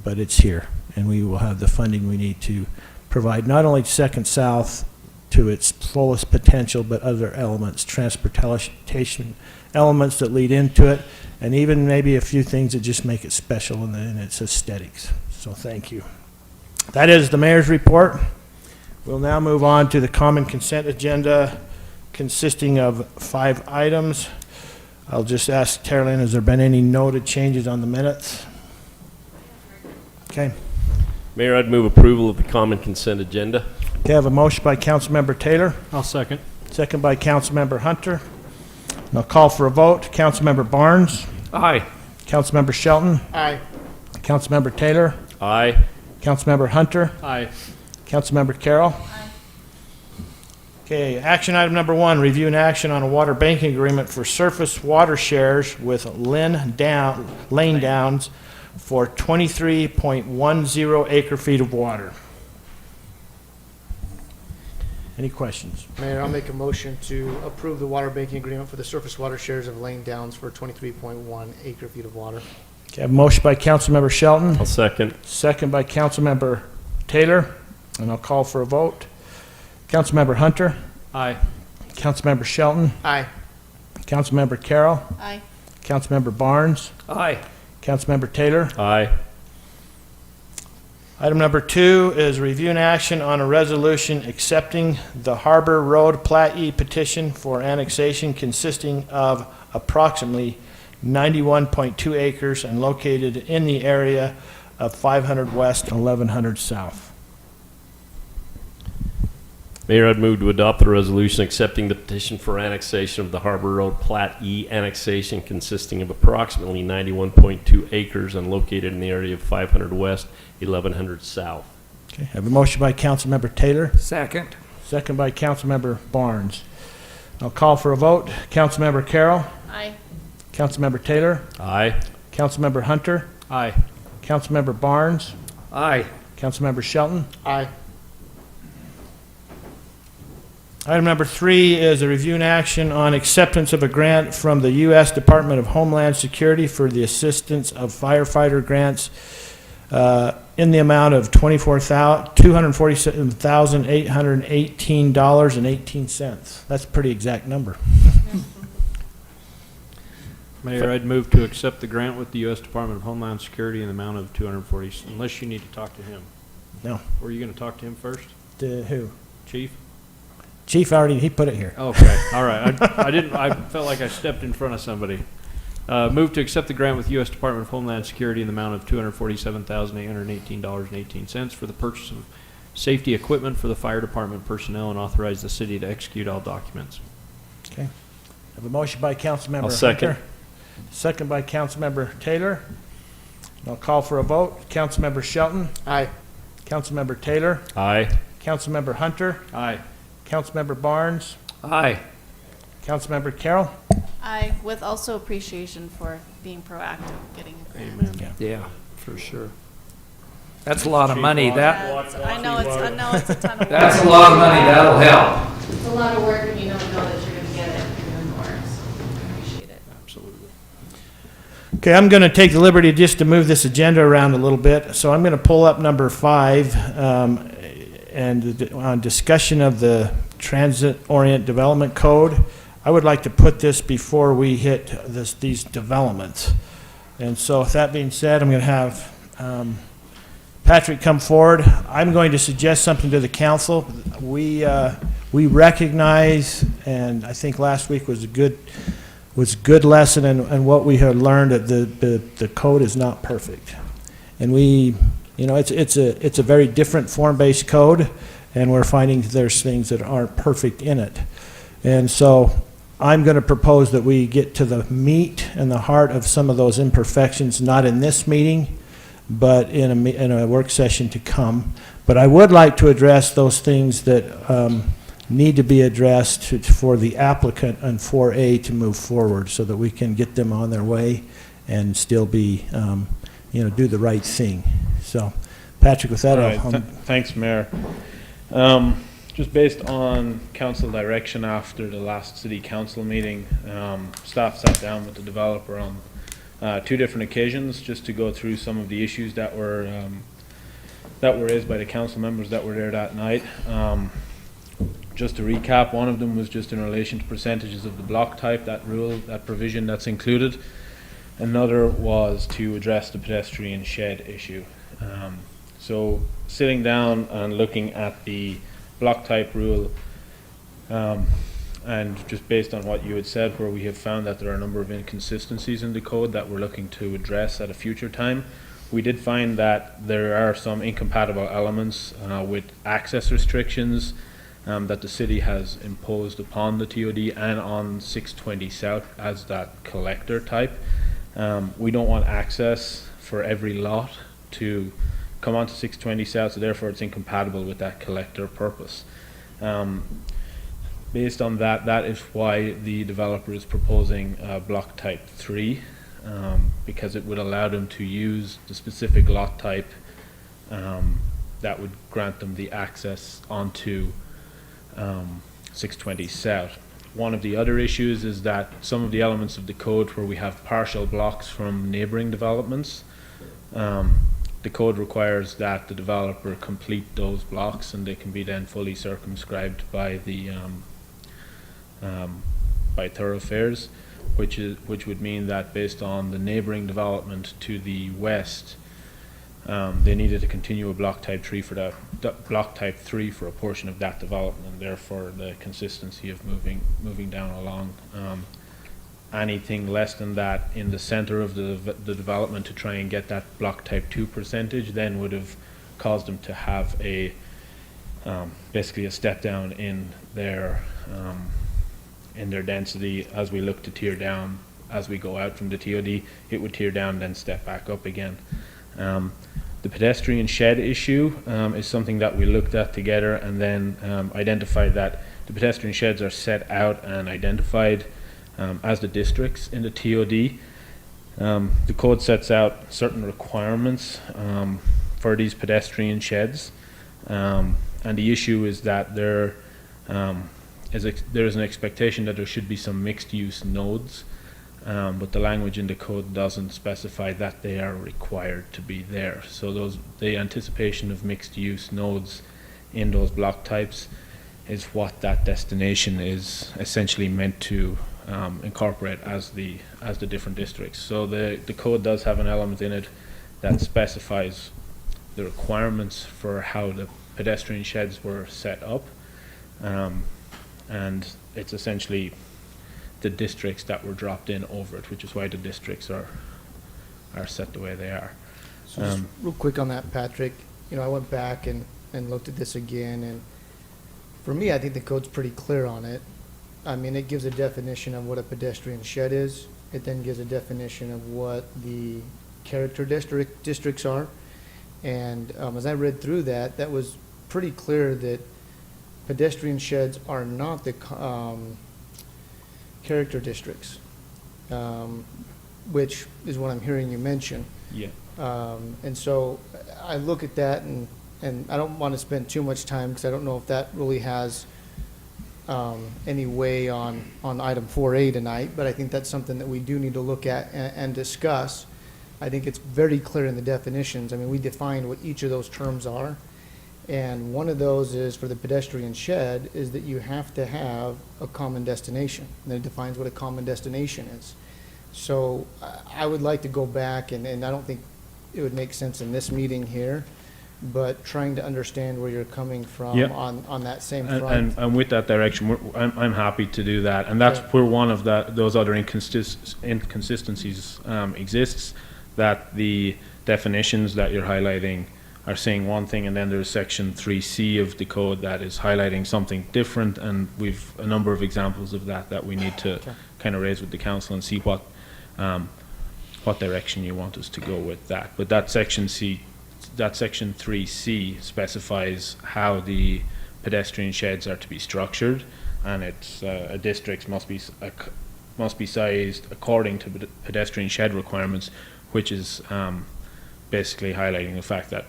Speaker 1: but it's here, and we will have the funding we need to provide not only Second South to its fullest potential, but other elements, transportation elements that lead into it, and even maybe a few things that just make it special in its aesthetics. So thank you. That is the mayor's report. We'll now move on to the common consent agenda consisting of 5 items. I'll just ask Carolyn, has there been any noted changes on the minutes? Okay.
Speaker 3: Mayor, I'd move approval of the common consent agenda.
Speaker 1: Okay, I have a motion by Councilmember Taylor.
Speaker 20: I'll second.
Speaker 1: Second by Councilmember Hunter. And I'll call for a vote. Councilmember Barnes.
Speaker 12: Aye.
Speaker 1: Councilmember Shelton.
Speaker 21: Aye.
Speaker 1: Councilmember Taylor.
Speaker 3: Aye.
Speaker 1: Councilmember Hunter.
Speaker 20: Aye.
Speaker 1: Councilmember Carroll.
Speaker 21: Aye.
Speaker 1: Okay, action item number 1, review and action on a water banking agreement for surface water shares with Lane Downs for 23.10 acre feet of water. Any questions?
Speaker 16: Mayor, I'll make a motion to approve the water banking agreement for the surface water shares of Lane Downs for 23.1 acre feet of water.
Speaker 1: Okay, I have a motion by Councilmember Shelton.
Speaker 3: I'll second.
Speaker 1: Second by Councilmember Taylor, and I'll call for a vote. Councilmember Hunter.
Speaker 20: Aye.
Speaker 1: Councilmember Shelton.
Speaker 16: Aye.
Speaker 1: Councilmember Carroll.
Speaker 21: Aye.
Speaker 1: Councilmember Barnes.
Speaker 12: Aye.
Speaker 1: Councilmember Taylor.
Speaker 3: Aye.
Speaker 1: Item number 2 is review and action on a resolution accepting the Harbor Road Plat E petition for annexation consisting of approximately 91.2 acres and located in the area of 500 West, 1100 South.
Speaker 3: Mayor, I'd move to adopt the resolution accepting the petition for annexation of the Harbor Road Plat E annexation consisting of approximately 91.2 acres and located in the area of 500 West, 1100 South.
Speaker 1: Okay, I have a motion by Councilmember Taylor.
Speaker 12: Second.
Speaker 1: Second by Councilmember Barnes. I'll call for a vote. Councilmember Carroll.
Speaker 21: Aye.
Speaker 1: Councilmember Taylor.
Speaker 3: Aye.
Speaker 1: Councilmember Hunter.
Speaker 20: Aye.
Speaker 1: Councilmember Barnes.
Speaker 12: Aye.
Speaker 1: Councilmember Shelton.
Speaker 16: Aye.
Speaker 1: Item number 3 is a review and action on acceptance of a grant from the U.S. Department of Homeland Security for the assistance of firefighter grants in the amount of $247,818.18. That's a pretty exact number.
Speaker 20: Mayor, I'd move to accept the grant with the U.S. Department of Homeland Security in the amount of 240, unless you need to talk to him.
Speaker 1: No.
Speaker 20: Or are you going to talk to him first?
Speaker 1: To who?
Speaker 20: Chief?
Speaker 1: Chief he put it here.
Speaker 20: Okay, all right. I felt like I stepped in front of somebody. Move to accept the grant with U.S. Department of Homeland Security in the amount of $247,818.18 for the purchase of safety equipment for the fire department personnel and authorize the city to execute all documents.
Speaker 1: Okay. I have a motion by Councilmember
Speaker 3: I'll second.
Speaker 1: Hunter. Second by Councilmember Taylor. I'll call for a vote. Councilmember Shelton.
Speaker 16: Aye.
Speaker 1: Councilmember Taylor.
Speaker 3: Aye.
Speaker 1: Councilmember Hunter.
Speaker 20: Aye.
Speaker 1: Councilmember Barnes.
Speaker 12: Aye.
Speaker 1: Councilmember Carroll.
Speaker 21: Aye, with also appreciation for being proactive, getting a grant.
Speaker 12: Yeah, for sure. That's a lot of money. That
Speaker 21: I know it's a ton of work.
Speaker 12: That's a lot of money. That'll help.
Speaker 21: It's a lot of work and you don't know that you're gonna get it if you're doing more, so I appreciate it.
Speaker 20: Absolutely.
Speaker 1: Okay, I'm going to take the liberty just to move this agenda around a little bit. So I'm going to pull up number 5 and on discussion of the Transit Orient Development Code. I would like to put this before we hit these developments. And so with that being said, I'm going to have Patrick come forward. I'm going to suggest something to the council. We recognize, and I think last week was a good lesson in what we had learned, that the code is not perfect. And it's a very different form-based code, and we're finding there's things that aren't perfect in it. And so I'm going to propose that we get to the meat and the heart of some of those imperfections, not in this meeting, but in a work session to come. But I would like to address those things that need to be addressed for the applicant on 4A to move forward, so that we can get them on their way and still be, do the right thing. So, Patrick, with that,
Speaker 2: All right. Thanks, Mayor. Just based on council direction after the last city council meeting, staff sat down with the developer on 2 different occasions just to go through some of the issues that were raised by the council members that were there that night. Just to recap, one of them was just in relation to percentages of the block type, that rule, that provision that's included. Another was to address the pedestrian shed issue. So sitting down and looking at the block type rule, and just based on what you had said, where we have found that there are a number of inconsistencies in the code that we're looking to address at a future time, we did find that there are some incompatible elements with access restrictions that the city has imposed upon the TOD and on 620 South as that collector type. We don't want access for every lot to come onto 620 South, so therefore it's incompatible with that collector purpose. based on that, that is why the developer is proposing block type 3, because it would allow them to use the specific lot type that would grant them the access onto 620 South. One of the other issues is that some of the elements of the code where we have partial blocks from neighboring developments, the code requires that the developer complete those blocks, and they can be then fully circumscribed by the by thoroughfares, which would mean that based on the neighboring development to the west, they needed to continue a block type 3 for that block type 3 for a portion of that development, and therefore the consistency of moving down along. Anything less than that in the center of the development to try and get that block type 2 percentage then would have caused them to have a basically a step down in their density as we look to tear down. As we go out from the TOD, it would tear down, then step back up again. The pedestrian shed issue is something that we looked at together, and then identified that the pedestrian sheds are set out and identified as the districts in the TOD. The code sets out certain requirements for these pedestrian sheds, and the issue is that there is an expectation that there should be some mixed-use nodes, but the language in the code doesn't specify that they are required to be there. So the anticipation of mixed-use nodes in those block types is what that destination is essentially meant to incorporate as the different districts. So the code does have an element in it that specifies the requirements for how the pedestrian sheds were set up, and it's essentially the districts that were dropped in over it, which is why the districts are set the way they are.
Speaker 16: So just real quick on that, Patrick, I went back and looked at this again, and for me, I think the code's pretty clear on it. I mean, it gives a definition of what a pedestrian shed is. It then gives a definition of what the character districts are. And as I read through that, that was pretty clear that pedestrian sheds are not the character districts, which is what I'm hearing you mention.
Speaker 2: Yeah.
Speaker 16: And so I look at that, and I don't want to spend too much time because I don't know if that really has any way on item 4A tonight, but I think that's something that we do need to look at and discuss. I think it's very clear in the definitions. I mean, we defined what each of those terms are, and one of those is for the pedestrian shed is that you have to have a common destination, and it defines what a common destination is. So I would like to go back, and I don't think it would make sense in this meeting here, but trying to understand where you're coming from on that same front.
Speaker 2: And with that direction, I'm happy to do that. And that's where one of those other inconsistencies exists, that the definitions that you're highlighting are saying one thing, and then there's section 3C of the code that is highlighting something different, and we've a number of examples of that we need to kind of raise with the council and see what direction you want us to go with that. But that section 3C specifies how the pedestrian sheds are to be structured, and it's districts must be sized according to pedestrian shed requirements, which is basically highlighting the fact that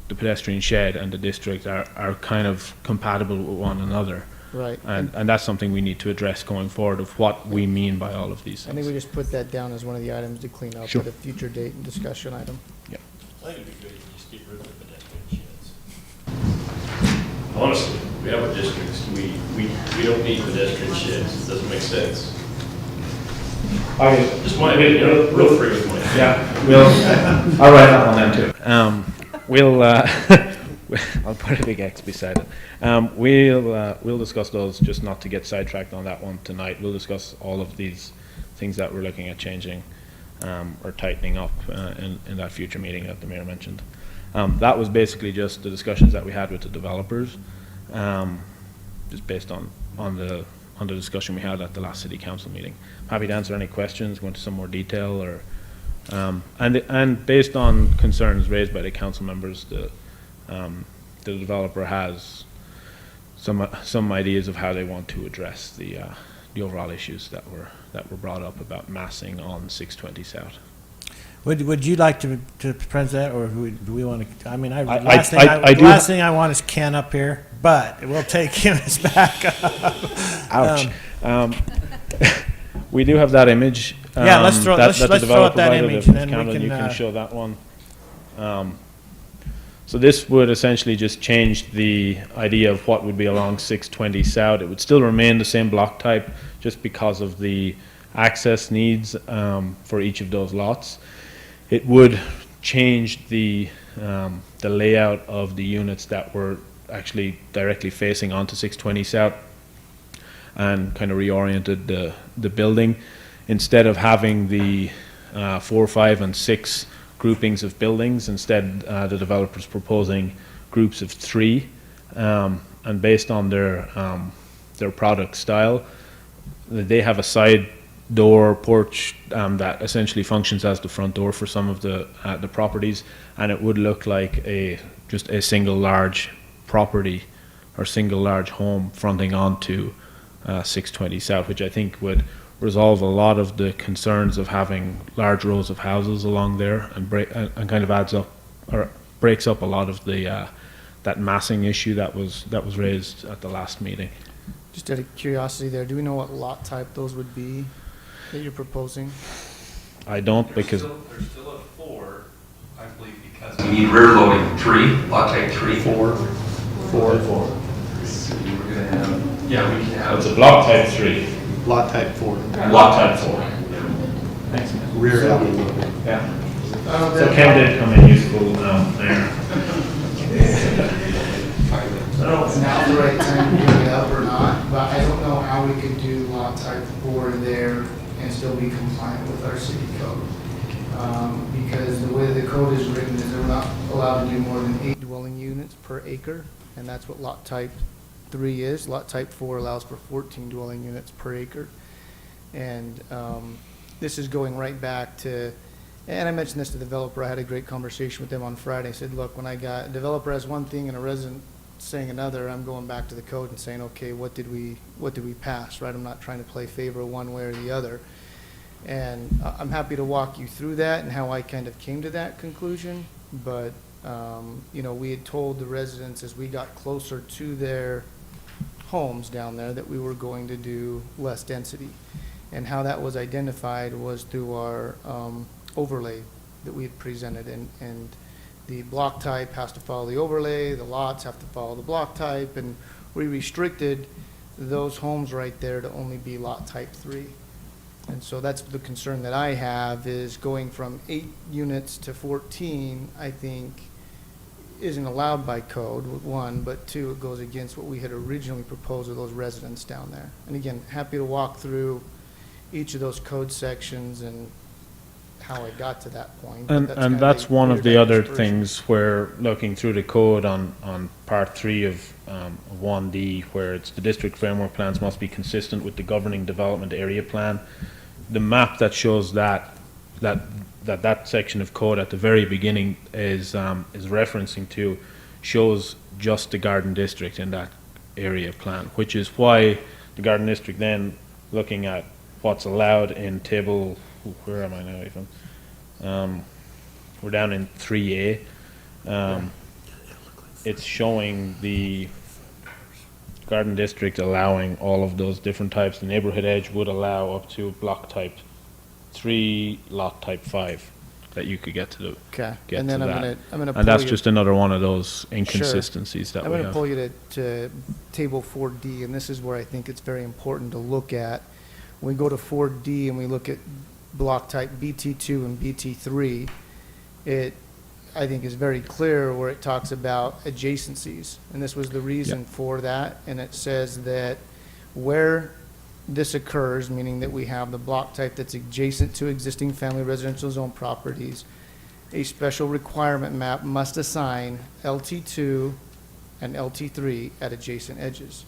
Speaker 2: the pedestrian shed and the district are kind of compatible with one another.
Speaker 16: Right.
Speaker 2: And that's something we need to address going forward, of what we mean by all of these things.
Speaker 16: I think we just put that down as one of the items to clean up at a future date and discussion item.
Speaker 2: Yeah.
Speaker 3: I think it'd be good if you just get rid of the pedestrian sheds. Honestly, we have a district, we don't need pedestrian sheds, it doesn't make sense. Just my opinion, real free with my opinion.
Speaker 2: Yeah, I'll write that one down too. I'll put a big X beside it. We'll discuss those, just not to get sidetracked on that one tonight. We'll discuss all of these things that we're looking at changing or tightening up in that future meeting that the mayor mentioned. That was basically just the discussions that we had with the developers, just based on the discussion we had at the last city council meeting. I'm happy to answer any questions, go into some more detail, or and based on concerns raised by the council members, the developer has some ideas of how they want to address the overall issues that were brought up about massing on 620 South.
Speaker 1: Would you like to present, or do we want to? I mean,
Speaker 2: I
Speaker 1: last thing I want is Ken up here, but we'll take him as backup.
Speaker 2: Ouch. We do have that image.
Speaker 1: Yeah, let's throw up that image, and then
Speaker 2: you can show that one. So this would essentially just change the idea of what would be along 620 South. It would still remain the same block type, just because of the access needs for each of those lots. It would change the layout of the units that were actually directly facing onto 620 South, and kind of reoriented the building. Instead of having the 4, 5, and 6 groupings of buildings, instead the developer's proposing groups of 3, and based on their product style, they have a side door porch that essentially functions as the front door for some of the properties, and it would look like just a single large property or single large home fronting onto 620 South, which I think would resolve a lot of the concerns of having large rows of houses along there, and kind of adds up or breaks up a lot of the that massing issue that was raised at the last meeting.
Speaker 16: Just out of curiosity there, do we know what lot type those would be that you're proposing?
Speaker 2: I don't, because
Speaker 19: there's still a 4, I believe, because we need rear loading 3, lot type 3. 4. So we're gonna have, yeah, we can have.
Speaker 2: It's a block type 3.
Speaker 4: Lot type 4.
Speaker 2: Lot type 4. Thanks.
Speaker 4: Rear loading.
Speaker 2: Yeah. So Ken did come in useful there.
Speaker 16: I don't know if now's the right time to bring it up or not, but I don't know how we could do lot type 4 there and still be compliant with our city code. Because the way the code is written is they're not allowed to do more than 8 dwelling units per acre, and that's what lot type 3 is. Lot type 4 allows for 14 dwelling units per acre. And this is going right back to, and I mentioned this to the developer, I had a great conversation with them on Friday. I said, look, when I got, a developer has one thing and a resident saying another, I'm going back to the code and saying, okay, what did we pass, right? I'm not trying to play favor one way or the other. And I'm happy to walk you through that and how I kind of came to that conclusion. But, you know, we had told the residents as we got closer to their homes down there that we were going to do less density. And how that was identified was through our overlay that we had presented. And the block type has to follow the overlay, the lots have to follow the block type, and we restricted those homes right there to only be lot type 3. And so that's the concern that I have, is going from 8 units to 14, I think, isn't allowed by code, 1, but 2, it goes against what we had originally proposed with those residents down there. And again, happy to walk through each of those code sections and how I got to that point.
Speaker 2: And that's one of the other things where, looking through the code on part 3 of 1D, where it's the district framework plans must be consistent with the governing development area plan. The map that shows that section of code at the very beginning is referencing to shows just the garden district in that area plan, which is why the garden district then, looking at what's allowed in table, where am I now even? We're down in 3A. It's showing the garden district allowing all of those different types. The neighborhood edge would allow up to block type 3, lot type 5 that you could get to the
Speaker 16: Okay. And then I'm gonna
Speaker 2: and that's
Speaker 16: pull you-
Speaker 2: just another one of those inconsistencies that
Speaker 16: I'm
Speaker 2: we
Speaker 16: going to
Speaker 2: have.
Speaker 16: pull you to table 4D, and this is where I think it's very important to look at. When we go to 4D and we look at block type BT2 and BT3, it, I think, is very clear where it talks about adjacencies. And this was the reason for that. And it says that where this occurs, meaning that we have the block type that's adjacent to existing family residential zone properties, a special requirement map must assign LT2 and LT3 at adjacent edges.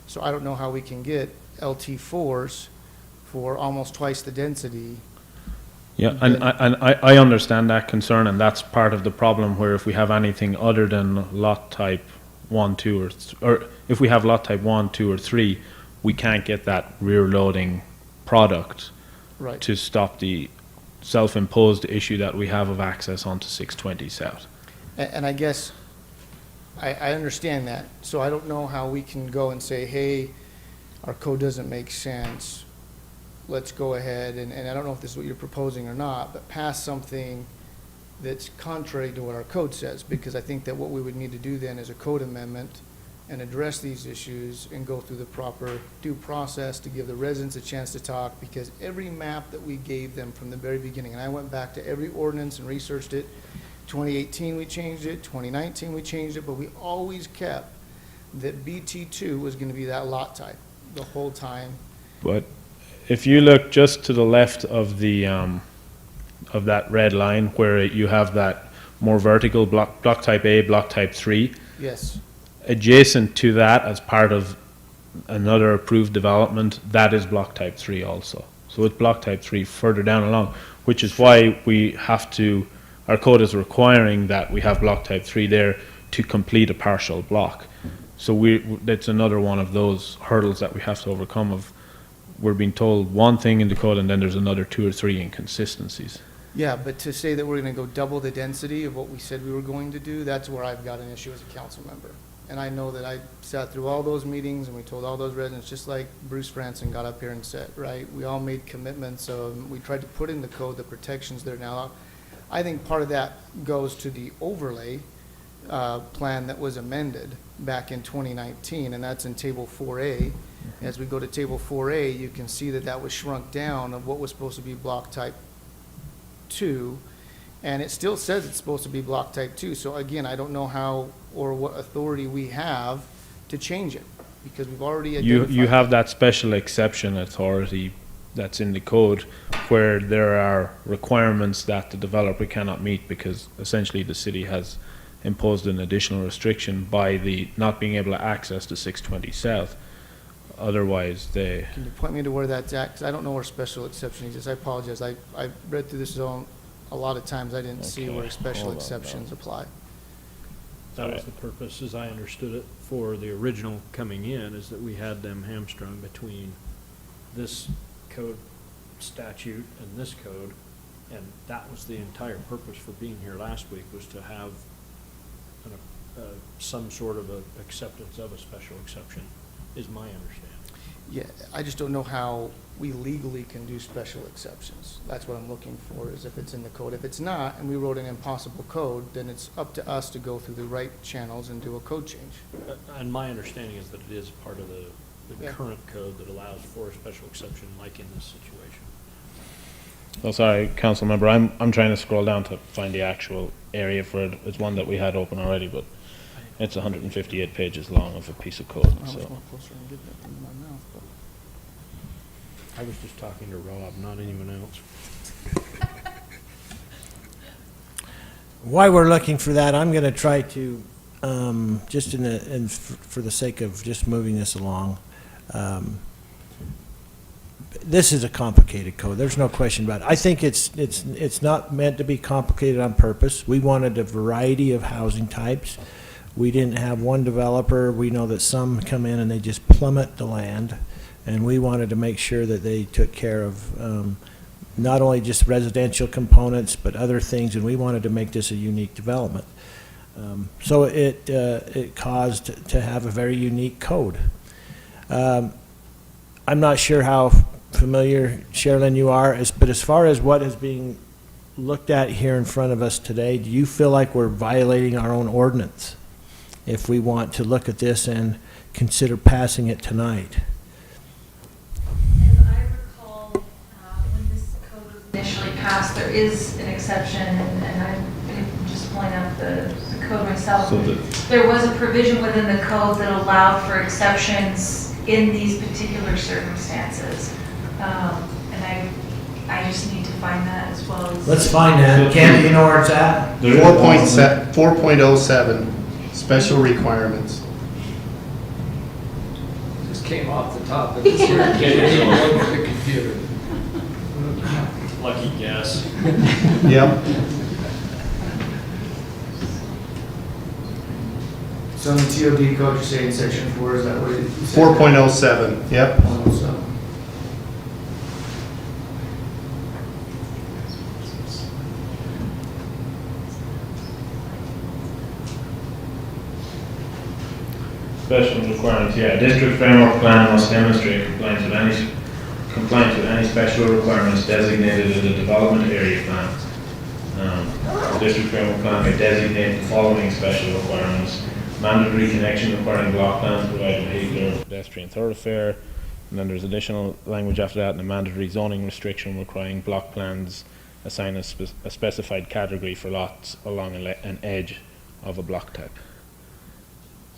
Speaker 16: So I don't know how we can get LT4s for almost twice the density.
Speaker 2: Yeah, and I understand that concern, and that's part of the problem, where if we have anything other than lot type 1, 2, or if we have lot type 1, 2, or 3, we can't get that rear loading product
Speaker 16: Right.
Speaker 2: to stop the self-imposed issue that we have of access onto 620 South.
Speaker 16: And I guess I understand that. So I don't know how we can go and say, hey, our code doesn't make sense. Let's go ahead, and I don't know if this is what you're proposing or not, but pass something that's contrary to what our code says, because I think that what we would need to do then is a code amendment and address these issues and go through the proper due process to give the residents a chance to talk, because every map that we gave them from the very beginning, and I went back to every ordinance and researched it, 2018 we changed it, 2019 we changed it, but we always kept that BT2 was gonna be that lot type the whole time.
Speaker 2: But if you look just to the left of the of that red line where you have that more vertical block type A, block type 3,
Speaker 16: Yes.
Speaker 2: adjacent to that as part of another approved development, that is block type 3 also. So it's block type 3 further down along, which is why we have to, our code is requiring that we have block type 3 there to complete a partial block. So that's another one of those hurdles that we have to overcome of, we're being told one thing in the code and then there's another 2 or 3 inconsistencies.
Speaker 16: Yeah, but to say that we're gonna go double the density of what we said we were going to do, that's where I've got an issue as a council member. And I know that I sat through all those meetings and we told all those residents, just like Bruce Franson got up here and said, right? We all made commitments, we tried to put in the code the protections there now. I think part of that goes to the overlay plan that was amended back in 2019, and that's in table 4A. As we go to table 4A, you can see that that was shrunk down of what was supposed to be block type 2, and it still says it's supposed to be block type 2. So again, I don't know how or what authority we have to change it, because we've already identified.
Speaker 2: You have that special exception authority that's in the code where there are requirements that the developer cannot meet because essentially the city has imposed an additional restriction by the not being able to access the 620 South. Otherwise, they...
Speaker 16: Can you point me to where that's at? Because I don't know where special exception exists. I apologize. I read through this zone a lot of times. I didn't see where special exceptions apply.
Speaker 20: That was the purpose, as I understood it, for the original coming in, is that we had them hamstrung between this code statute and this code, and that was the entire purpose for being here last week, was to have some sort of a acceptance of a special exception, is my understanding.
Speaker 16: Yeah, I just don't know how we legally can do special exceptions. That's what I'm looking for, is if it's in the code. If it's not, and we wrote an impossible code, then it's up to us to go through the right channels and do a code change.
Speaker 20: And my understanding is that it is part of the
Speaker 16: Yeah.
Speaker 20: current code that allows for a special exception like in this situation.
Speaker 2: Oh, sorry, council member, I'm trying to scroll down to find the actual area for it. It's one that we had open already, but it's 158 pages long of a piece of code,
Speaker 16: I was
Speaker 2: so.
Speaker 16: more closer and get that in my mouth, but.
Speaker 20: I was just talking to Rob, not anyone else.
Speaker 1: While we're looking for that, I'm going to try to, just for the sake of just moving this along, this is a complicated code. There's no question about it. I think it's not meant to be complicated on purpose. We wanted a variety of housing types. We didn't have one developer. We know that some come in and they just plummet the land, and we wanted to make sure that they took care of not only just residential components, but other things, and we wanted to make this a unique development. So it caused to have a very unique code. I'm not sure how familiar, Sherilyn, you are, but as far as what is being looked at here in front of us today, do you feel like we're violating our own ordinance if we want to look at this and consider passing it tonight?
Speaker 17: As I recall, when this code was initially passed, there is an exception, and I'm just pulling up the code myself.
Speaker 2: So
Speaker 17: There was a provision within the code that allowed for exceptions in these particular circumstances. And I just need to find that as well as.
Speaker 1: Let's find that. Candy, you know where it's at?
Speaker 4: 4.07, special requirements.
Speaker 12: Just came off the top of this here. Can't look at the computer.
Speaker 3: Lucky guess.
Speaker 4: Yep.
Speaker 16: So in the TOD code, you're saying section 4, is that what it says?
Speaker 4: 4.07, yep.
Speaker 16: 4.07.
Speaker 2: Special requirements, yeah. District framework plan must demonstrate compliance with any special requirements designated in the development area plan. The district framework plan may designate the following special requirements: mandatory connection requiring block plans provided vehicular or pedestrian thoroughfare, and then there's additional language after that, and a mandatory zoning restriction requiring block plans assign a specified category for lots along an edge of a block type.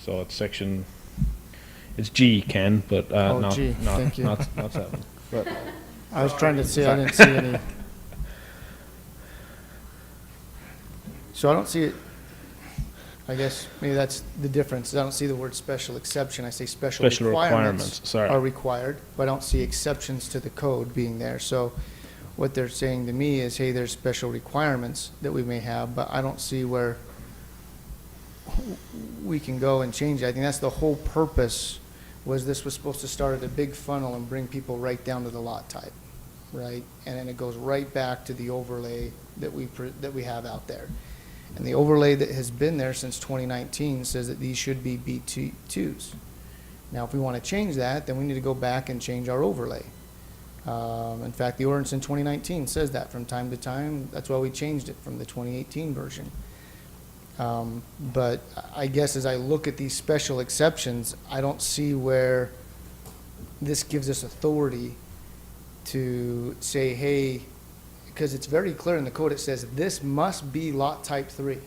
Speaker 2: So it's section, it's G, Ken, but not,
Speaker 16: G,
Speaker 2: not,
Speaker 16: thank you.
Speaker 2: not 7. But
Speaker 16: I was trying to see, I didn't see any. So I don't see it, I guess maybe that's the difference. I don't see the word special exception. I say special requirements
Speaker 2: sorry.
Speaker 16: are required, but I don't see exceptions to the code being there. So what they're saying to me is, hey, there's special requirements that we may have, but I don't see where we can go and change it. I think that's the whole purpose, was this was supposed to start at a big funnel and bring people right down to the lot type, right? And then it goes right back to the overlay that we have out there. And the overlay that has been there since 2019 says that these should be B2s. Now, if we want to change that, then we need to go back and change our overlay. In fact, the ordinance in 2019 says that from time to time. That's why we changed it from the 2018 version. But I guess as I look at these special exceptions, I don't see where this gives us authority to say, hey, because it's very clear in the code, it says this must be lot type 3.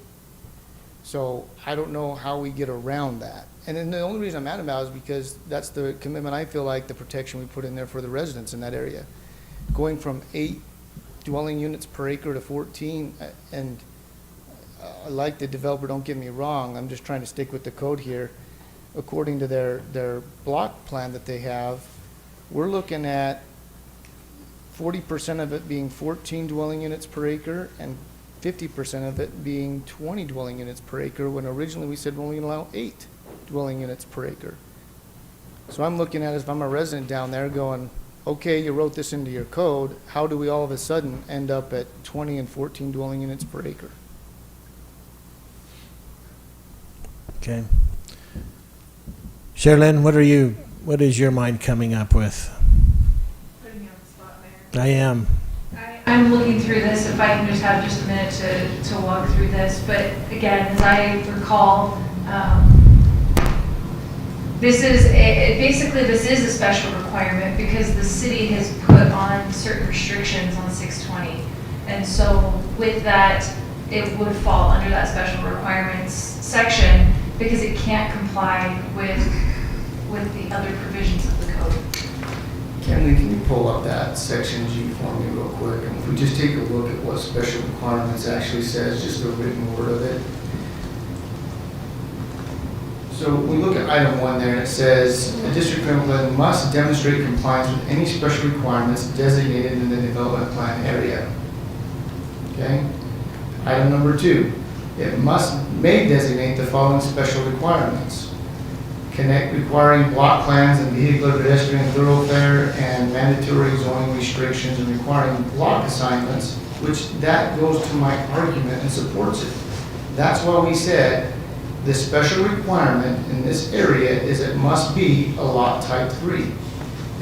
Speaker 16: So I don't know how we get around that. And then the only reason I'm mad about it is because that's the commitment, I feel like, the protection we put in there for the residents in that area. Going from 8 dwelling units per acre to 14, and I like the developer, don't get me wrong, I'm just trying to stick with the code here. According to their block plan that they have, we're looking at 40% of it being 14 dwelling units per acre and 50% of it being 20 dwelling units per acre, when originally we said we're only going to allow 8 dwelling units per acre. So I'm looking at it, if I'm a resident down there going, okay, you wrote this into your code, how do we all of a sudden end up at 20 and 14 dwelling units per acre?
Speaker 1: Okay. Sherilyn, what is your mind coming up with?
Speaker 17: Putting you on the spot, Mayor.
Speaker 1: I am.
Speaker 17: I'm looking through this, if I can just have just a minute to walk through this. But again, as I recall, this is a special requirement because the city has put on certain restrictions on 620. And so with that, it would fall under that special requirements section because it can't comply with the other provisions of the code.
Speaker 16: Can you pull up that section G for me real quick? And if we just take a look at what special requirements actually says, just the written word of it. So we look at item 1 there, and it says, a district development plan must demonstrate compliance with any special requirements designated in the development plan area. Okay? Item number 2, it may designate the following special requirements. Requiring block plans and vehicular pedestrian thoroughfare and mandatory zoning restrictions and requiring block assignments, which that goes to my argument and supports it. That's why we said the special requirement in this area is it must be a lot type 3.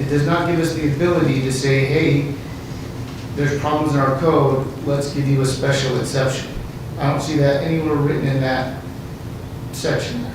Speaker 16: It does not give us the ability to say, hey, there's problems in our code, let's give you a special exception. I don't see that anywhere written in that section there.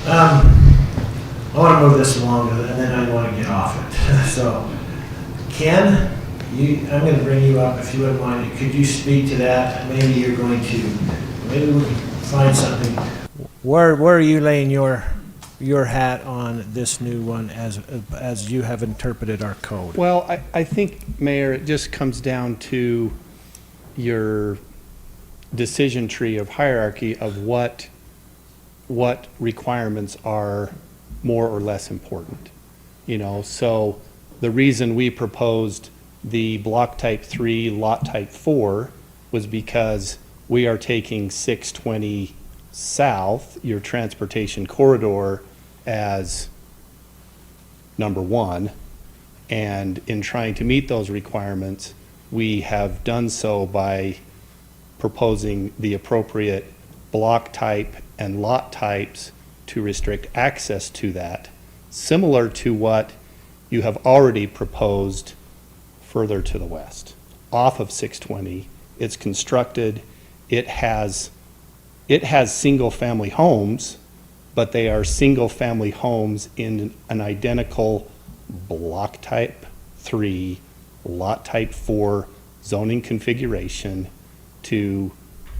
Speaker 1: I want to move this along, and then I want to get off it. So, Ken, I'm going to bring you up if you wouldn't mind. Could you speak to that? Maybe we can find something. Where are you laying your hat on this new one as you have interpreted our code?
Speaker 4: Well, I think, Mayor, it just comes down to your decision tree of hierarchy of what what requirements are more or less important. You know, so the reason we proposed the block type 3, lot type 4 was because we are taking 620 south, your transportation corridor, as number one. And in trying to meet those requirements, we have done so by proposing the appropriate block type and lot types to restrict access to that, similar to what you have already proposed further to the west. Off of 620, it's constructed, it has single-family homes, but they are single-family homes in an identical block type 3, lot type 4 zoning configuration to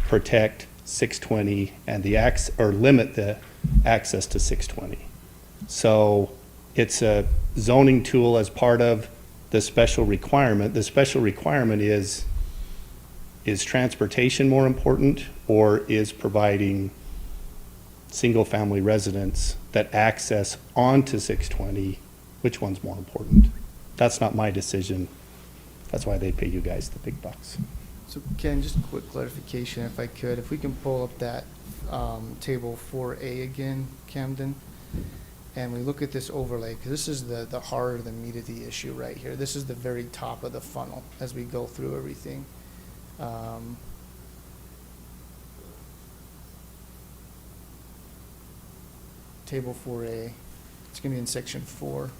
Speaker 4: protect 620 and limit the access to 620. So it's a zoning tool as part of the special requirement. The special requirement is transportation more important, or is providing single-family residents that access onto 620, which one's more important? That's not my decision. That's why they pay you guys the big bucks.
Speaker 16: So Ken, just a quick clarification if I could. If we can pull up that table 4A again, Camden, and we look at this overlay, because this is the heart of the meat of the issue right here. This is the very top of the funnel as we go through everything. Table 4A, it's going to be in section 4.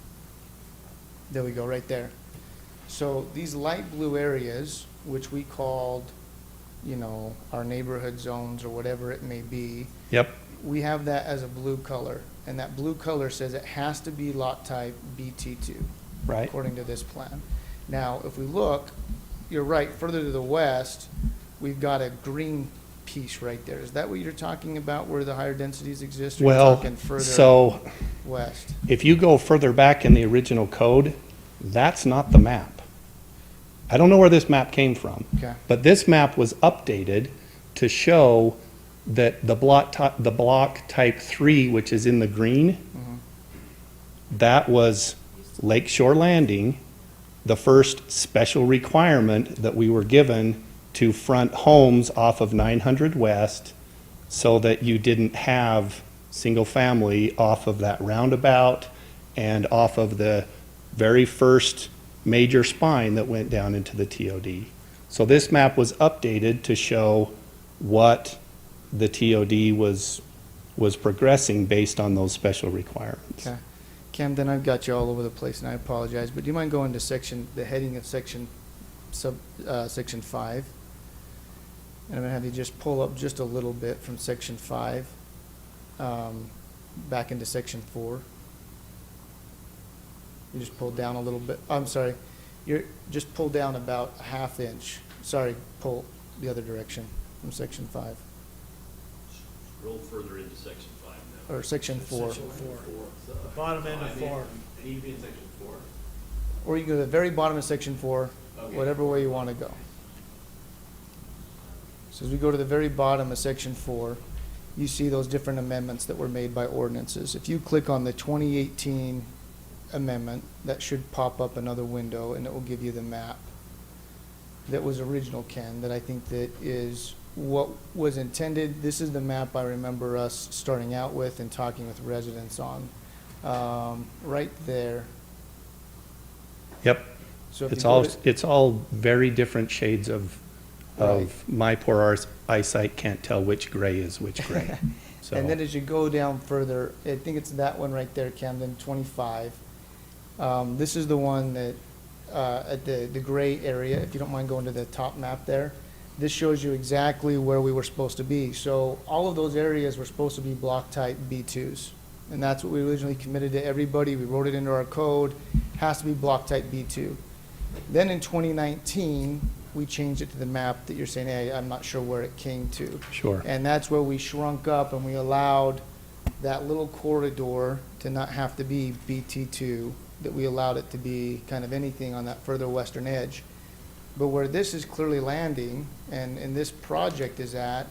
Speaker 16: There we go, right there. So these light blue areas, which we called, you know, our neighborhood zones or whatever it may be.
Speaker 4: Yep.
Speaker 16: We have that as a blue color, and that blue color says it has to be lot type BT2.
Speaker 4: Right.
Speaker 16: According to this plan. Now, if we look, you're right, further to the west, we've got a green piece right there. Is that what you're talking about, where the higher densities exist? Or you're
Speaker 4: Well,
Speaker 16: talking further
Speaker 4: so
Speaker 16: west?
Speaker 4: if you go further back in the original code, that's not the map. I don't know where this map came from.
Speaker 16: Okay.
Speaker 4: But this map was updated to show that the block type 3, which is in the green, that was Lakeshore Landing, the first special requirement that we were given to front homes off of 900 West, so that you didn't have single family off of that roundabout and off of the very first major spine that went down into the TOD. So this map was updated to show what the TOD was progressing based on those special requirements.
Speaker 16: Okay. Camden, I've got you all over the place, and I apologize, but do you mind going to the heading of section 5? And I'm going to have you just pull up just a little bit from section 5 back into section 4. You just pull down a little bit. I'm sorry. You're just pull down about a half inch. Sorry, pull the other direction from section 5.
Speaker 3: Scroll further into section 5 now.
Speaker 16: Or section 4.
Speaker 1: Section 4. The bottom end of 4.
Speaker 3: Need to be in section 4.
Speaker 16: Or you can go to the very bottom of section 4, whatever way you want to go. So as we go to the very bottom of section 4, you see those different amendments that were made by ordinances. If you click on the 2018 amendment, that should pop up another window, and it will give you the map that was original, Ken, that I think that is what was intended. This is the map I remember us starting out with and talking with residents on. Right there.
Speaker 4: Yep.
Speaker 16: So if
Speaker 4: It's
Speaker 16: you go
Speaker 4: all,
Speaker 16: to-
Speaker 4: it's all very different shades of my poor eyesight can't tell which gray is which gray. So.
Speaker 16: And then as you go down further, I think it's that one right there, Camden, 25. This is the one that, at the gray area, if you don't mind going to the top map there, this shows you exactly where we were supposed to be. So all of those areas were supposed to be block type B2s. And that's what we originally committed to everybody. We wrote it into our code, has to be block type B2. Then in 2019, we changed it to the map that you're saying, hey, I'm not sure where it came to.
Speaker 4: Sure.
Speaker 16: And that's where we shrunk up and we allowed that little corridor to not have to be BT2, that we allowed it to be kind of anything on that further western edge. But where this is clearly landing and this project is at,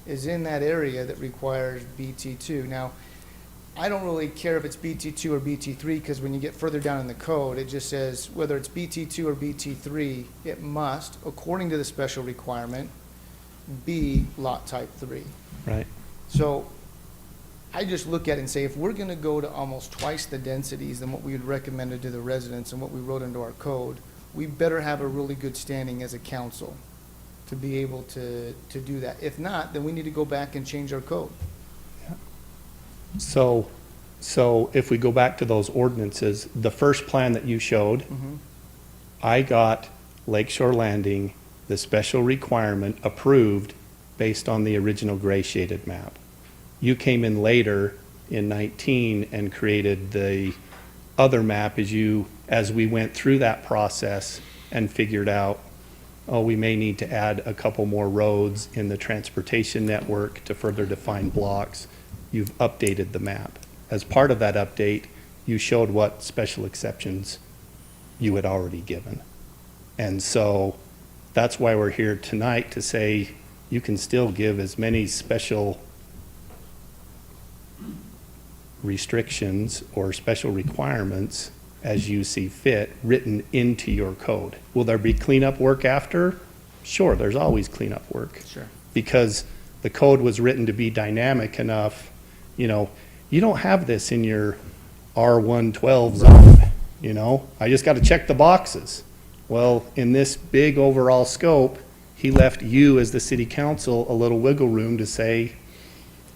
Speaker 16: is in that area that requires BT2. Now, I don't really care if it's BT2 or BT3, because when you get further down in the code, it just says whether it's BT2 or BT3, it must, according to the special requirement, be lot type 3.
Speaker 4: Right.
Speaker 16: So I just look at it and say, if we're gonna go to almost twice the densities than what we had recommended to the residents and what we wrote into our code, we better have a really good standing as a council to be able to do that. If not, then we need to go back and change our code.
Speaker 4: So if we go back to those ordinances, the first plan that you showed, I got Lakeshore Landing, the special requirement approved based on the original gray shaded map. You came in later in 19 and created the other map as we went through that process and figured out, oh, we may need to add a couple more roads in the transportation network to further define blocks. You've updated the map. As part of that update, you showed what special exceptions you had already given. And so that's why we're here tonight, to say you can still give as many special restrictions or special requirements as you see fit written into your code. Will there be cleanup work after? Sure, there's always cleanup work.
Speaker 16: Sure.
Speaker 4: Because the code was written to be dynamic enough. You know, you don't have this in your R112 zone, you know? I just got to check the boxes. Well, in this big overall scope, he left you as the city council a little wiggle room to say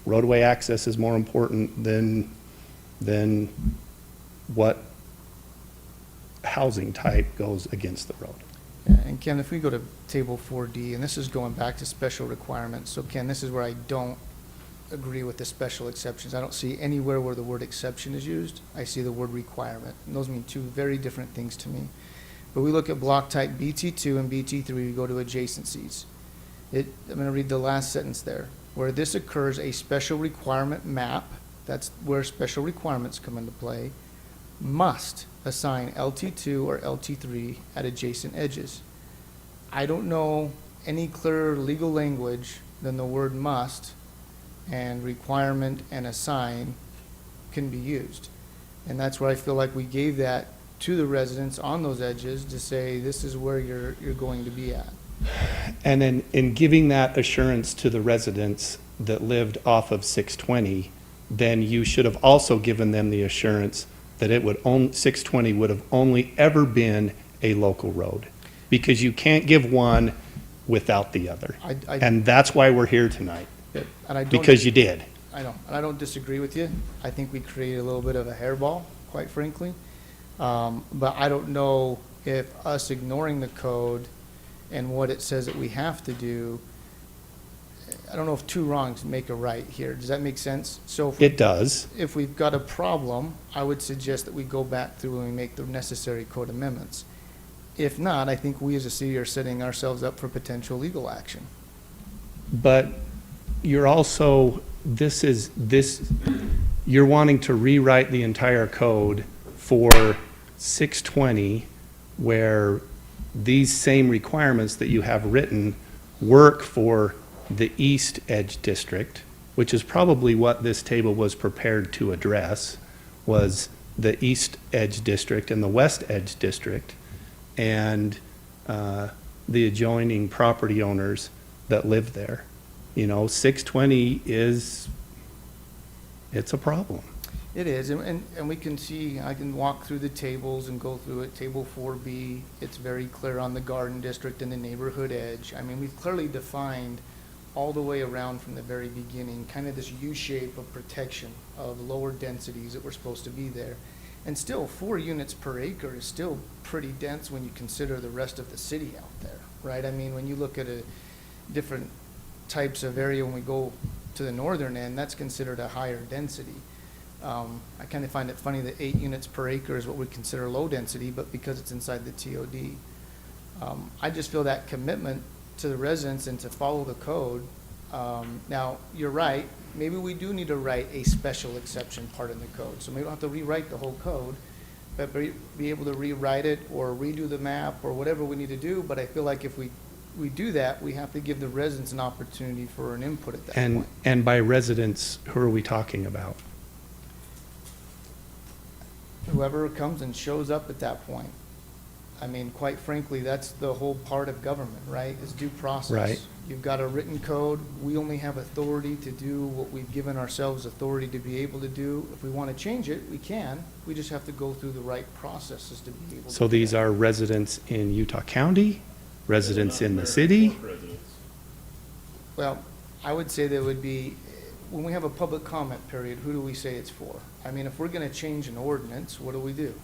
Speaker 4: roadway access is more important than what housing type goes against the road.
Speaker 16: Yeah, and Ken, if we go to table 4D, and this is going back to special requirements, so Ken, this is where I don't agree with the special exceptions. I don't see anywhere where the word exception is used. I see the word requirement, and those mean two very different things to me. But we look at block type BT2 and BT3, we go to adjacencies. I'm going to read the last sentence there. Where this occurs, a special requirement map, that's where special requirements come into play, must assign LT2 or LT3 at adjacent edges. I don't know any clearer legal language than the word must and requirement and assign can be used. And that's where I feel like we gave that to the residents on those edges to say, this is where you're going to be at.
Speaker 4: And then in giving that assurance to the residents that lived off of 620, then you should have also given them the assurance that 620 would have only ever been a local road, because you can't give one without the other. And that's why we're here tonight,
Speaker 16: And I don't,
Speaker 4: because you did.
Speaker 16: I know, and I don't disagree with you. I think we created a little bit of a hairball, quite frankly. But I don't know if us ignoring the code and what it says that we have to do, I don't know if two wrongs make a right here. Does that make sense? So
Speaker 4: It does.
Speaker 16: If we've got a problem, I would suggest that we go back through and we make the necessary code amendments. If not, I think we as a city are setting ourselves up for potential legal action.
Speaker 4: But you're also, you're wanting to rewrite the entire code for 620, where these same requirements that you have written work for the East Edge District, which is probably what this table was prepared to address, was the East Edge District and the West Edge District, and the adjoining property owners that live there. You know, 620 it's a problem.
Speaker 16: It is, and we can see, I can walk through the tables and go through it. Table 4B, it's very clear on the Garden District and the neighborhood edge. I mean, we've clearly defined all the way around from the very beginning, kind of this U-shape of protection of lower densities that were supposed to be there. And still, 4 units per acre is still pretty dense when you consider the rest of the city out there, right? I mean, when you look at a different types of area, when we go to the northern end, that's considered a higher density. I kind of find it funny that 8 units per acre is what we consider low density, but because it's inside the TOD. I just feel that commitment to the residents and to follow the code. Now, you're right, maybe we do need to write a special exception part in the code. So maybe we don't have to rewrite the whole code, but be able to rewrite it or redo the map or whatever we need to do. But I feel like if we we do that, we have to give the residents an opportunity for an input at that
Speaker 4: And,
Speaker 16: point.
Speaker 4: and by residents, who are we talking about?
Speaker 16: Whoever comes and shows up at that point. I mean, quite frankly, that's the whole part of government, right, is due process.
Speaker 4: Right.
Speaker 16: You've got a written code, we only have authority to do what we've given ourselves authority to be able to do. If we want to change it, we can, we just have to go through the right processes to be able to.
Speaker 4: So these are residents in Utah County, residents in the city?
Speaker 16: Well, I would say there would be, when we have a public comment period, who do we say it's for? I mean, if we're gonna change an ordinance, what do?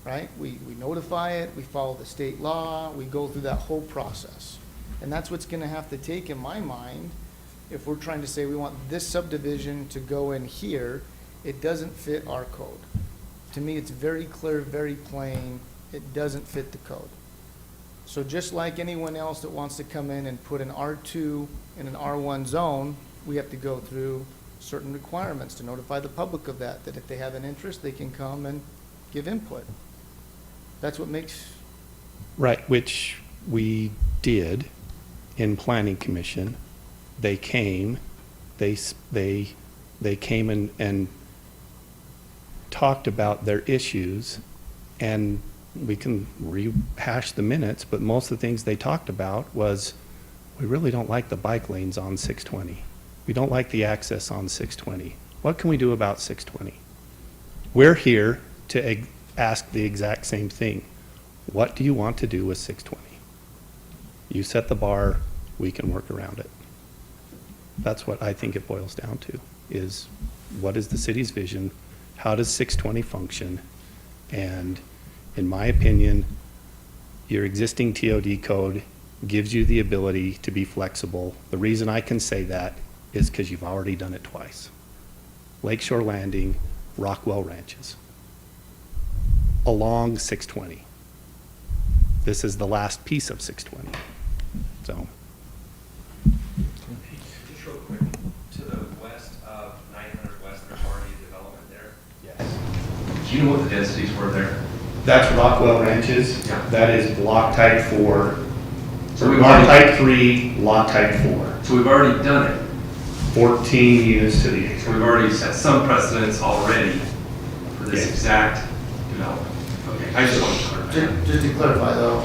Speaker 16: Right? We notify it, we follow the state law, we go through that whole process. And that's what's gonna have to take, in my mind, if we're trying to say we want this subdivision to go in here, it doesn't fit our code. To me, it's very clear, very plain, it doesn't fit the code. So just like anyone else that wants to come in and put an R2 in an R1 zone, we have to go through certain requirements to notify the public of that, that if they have an interest, they can come and give input. That's what makes,
Speaker 4: Right, which we did in planning commission. They came, they came and talked about their issues, and we can rehash the minutes, but most of the things they talked about was, we really don't like the bike lanes on 620. We don't like the access on 620. What can we do about 620? We're here to ask the exact same thing. What do you want to do with 620? You set the bar, we can work around it. That's what I think it boils down to, is what is the city's vision? How does 620 function? And in my opinion, your existing TOD code gives you the ability to be flexible. The reason I can say that is because you've already done it twice. Lakeshore Landing, Rockwell Ranches, along 620. This is the last piece of 620. So,
Speaker 19: Just real quick, to the west of 900 West, there's already a development there.
Speaker 4: yes.
Speaker 19: Do you know what the densities were there?
Speaker 4: That's Rockwell Ranches.
Speaker 19: Yeah.
Speaker 4: That is block type 4.
Speaker 19: So we've
Speaker 4: Lot
Speaker 19: already-
Speaker 4: type 3, lot type 4.
Speaker 19: So we've already done it.
Speaker 4: 14 units to the acre.
Speaker 19: So we've already set some precedents already for this
Speaker 4: Yes.
Speaker 19: exact development. Okay, I just wanted to clarify.
Speaker 16: just to clarify though,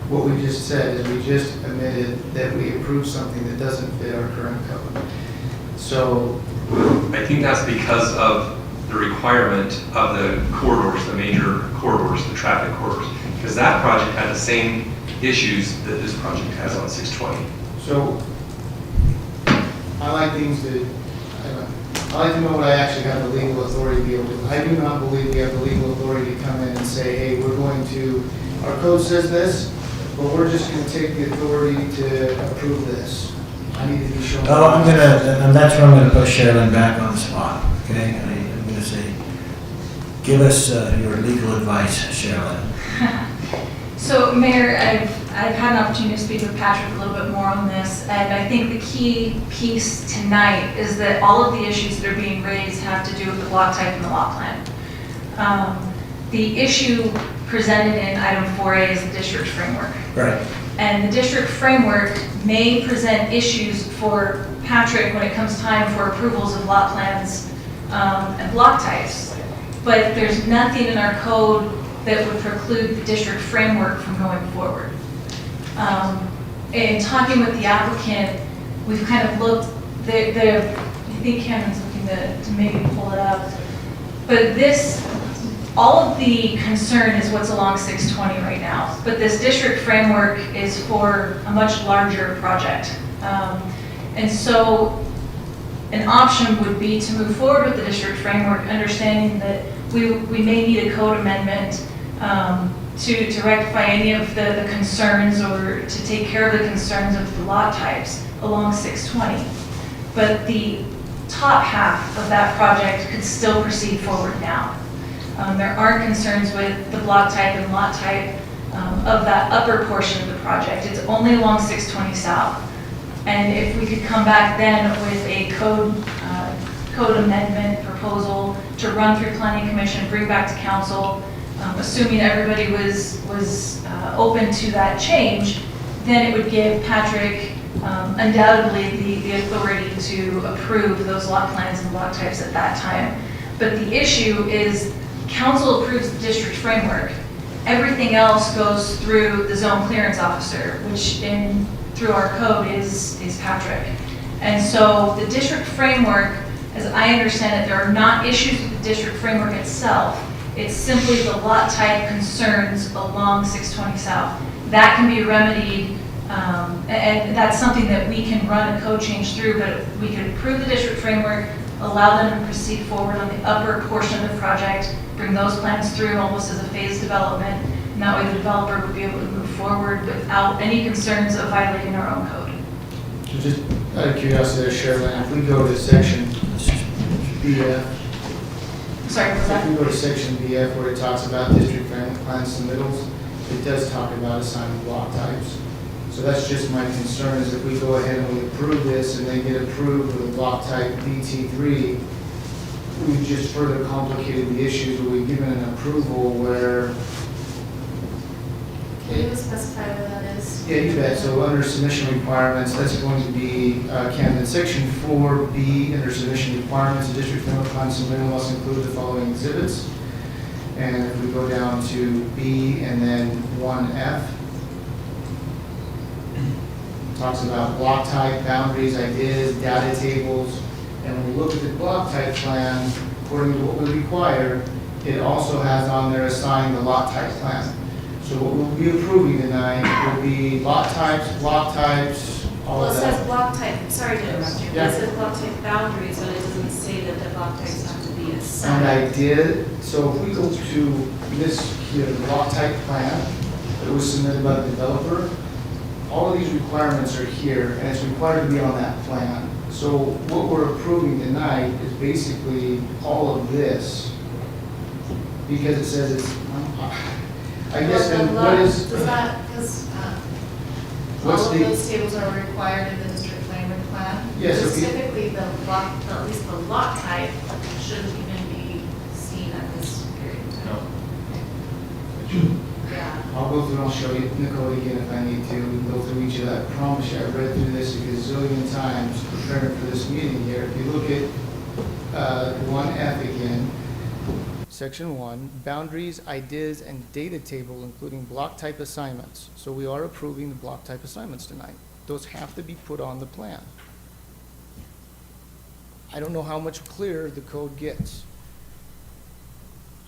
Speaker 16: what we just said is we just admitted that we approved something that doesn't fit our current code. So,
Speaker 19: I think that's because of the requirement of the corridors, the major corridors, the traffic corridors. Because that project had the same issues that this project has on 620.
Speaker 16: so I like things to, I like to know what I actually have the legal authority to be able to. I do not believe we have the legal authority to come in and say, hey, we're going to, our code says this, but we're just going to take the authority to approve this. I need to be shown.
Speaker 1: Oh, I'm gonna, and that's where I'm gonna put Sherilyn back on the spot, okay? I'm gonna say, give us your legal advice, Sherilyn.
Speaker 17: So, Mayor, I've had an opportunity to speak with Patrick a little bit more on this, and I think the key piece tonight is that all of the issues that are being raised have to do with the block type and the lot plan. The issue presented in item 4A is the district framework.
Speaker 1: Right.
Speaker 17: And the district framework may present issues for Patrick when it comes time for approvals of lot plans and block types. But there's nothing in our code that would preclude the district framework from going forward. In talking with the applicant, we've kind of looked, I think Cameron's looking to maybe pull it up, but this, all of the concern is what's along 620 right now, but this district framework is for a much larger project. And so an option would be to move forward with the district framework, understanding that we may need a code amendment to rectify any of the concerns or to take care of the concerns of the lot types along 620. But the top half of that project could still proceed forward now. There aren't concerns with the block type and lot type of that upper portion of the project. It's only along 620 South. And if we could come back then with a code amendment proposal to run through Planning Commission, bring back to council, assuming everybody was open to that change, then it would give Patrick undoubtedly the authority to approve those lot plans and lot types at that time. But the issue is council approves the district framework. Everything else goes through the zone clearance officer, which through our code is Patrick. And so the district framework, as I understand it, there are not issues with the district framework itself. It's simply the lot type concerns along 620 South. That can be remedied, and that's something that we can run a code change through, but we can approve the district framework, allow them to proceed forward on the upper portion of the project, bring those plans through almost as a phased development, and that way the developer would be able to move forward without any concerns of violating our own code.
Speaker 6: So just out of curiosity, Sherilyn, if we go to section BF,
Speaker 17: Sorry, what's that?
Speaker 6: if we go to section BF where it talks about district framework plan submittals, it does talk about assigning block types. So that's just my concern is if we go ahead and we approve this and they get approved with a block type BT3, we've just further complicated the issues where we've given an approval where.
Speaker 21: Can you specify what that is?
Speaker 6: Yeah, you bet. So under submission requirements, that's going to be, Camden, section 4B, under submission requirements, the district framework plan submittal must include the following exhibits. And if we go down to B and then 1F, talks about block type, boundaries, ideas, data tables. And when we look at the block type plan, according to what we require, it also has on there assigned the lot type plan. So what we'll be approving tonight will be lot types, block types, all
Speaker 21: Well,
Speaker 6: of
Speaker 21: it
Speaker 6: that.
Speaker 21: says block type, sorry to interrupt you,
Speaker 6: Yeah.
Speaker 21: it says block type boundaries, but it doesn't say that the block types have to be assigned.
Speaker 6: And I did, so if we go to this here, the block type plan that was submitted by the developer, all of these requirements are here, and it's required to be on that plan. So what we're approving tonight is basically all of this, because it says it's, I guess then what is?
Speaker 21: Does that, because all
Speaker 6: What's
Speaker 21: of
Speaker 6: the-
Speaker 21: those tables are required in the district framework plan?
Speaker 6: Yes,
Speaker 21: Because
Speaker 6: okay.
Speaker 21: typically the block, at least the lot type, shouldn't even be seen at this period of time. Yeah.
Speaker 6: I'll go through and I'll show you Nicole again if I need to. We can go through each of that. I promise you, I've read through this a gazillion times preparing for this meeting here. If you look at 1F again, Section 1, boundaries, ideas, and data table, including block type assignments. So we are approving the block type assignments tonight. Those have to be put on the plan. I don't know how much clearer the code gets.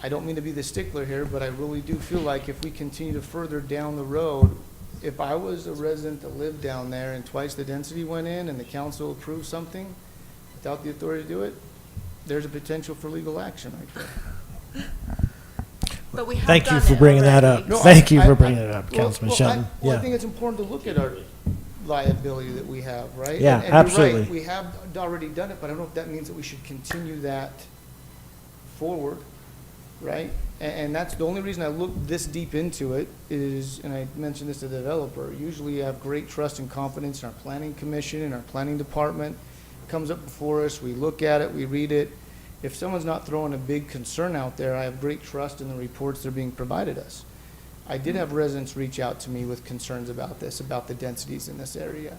Speaker 6: I don't mean to be the stickler here, but I really do feel like if we continue to further down the road, if I was a resident that lived down there and twice the density went in and the council approved something without the authority to do it, there's a potential for legal action right there.
Speaker 21: But we have
Speaker 1: Thank you
Speaker 21: done
Speaker 1: for
Speaker 21: it
Speaker 1: bringing that
Speaker 21: already.
Speaker 1: up.
Speaker 6: No,
Speaker 1: Thank you
Speaker 6: I-
Speaker 1: for bringing it up,
Speaker 6: well,
Speaker 1: Councilman
Speaker 6: well,
Speaker 1: Shelton.
Speaker 6: I
Speaker 1: Yeah.
Speaker 6: think it's important to look at our liability that we have, right?
Speaker 1: Yeah,
Speaker 6: And you're right,
Speaker 1: absolutely.
Speaker 6: we have already done it, but I don't know if that means that we should continue that forward, right? And that's the only reason I looked this deep into it is, and I mentioned this to the developer, usually you have great trust and confidence in our planning commission and our planning department. It comes up before us, we look at it, we read it. If someone's not throwing a big concern out there, I have great trust in the reports that are being provided us. I did have residents reach out to me with concerns about this, about the densities in this area,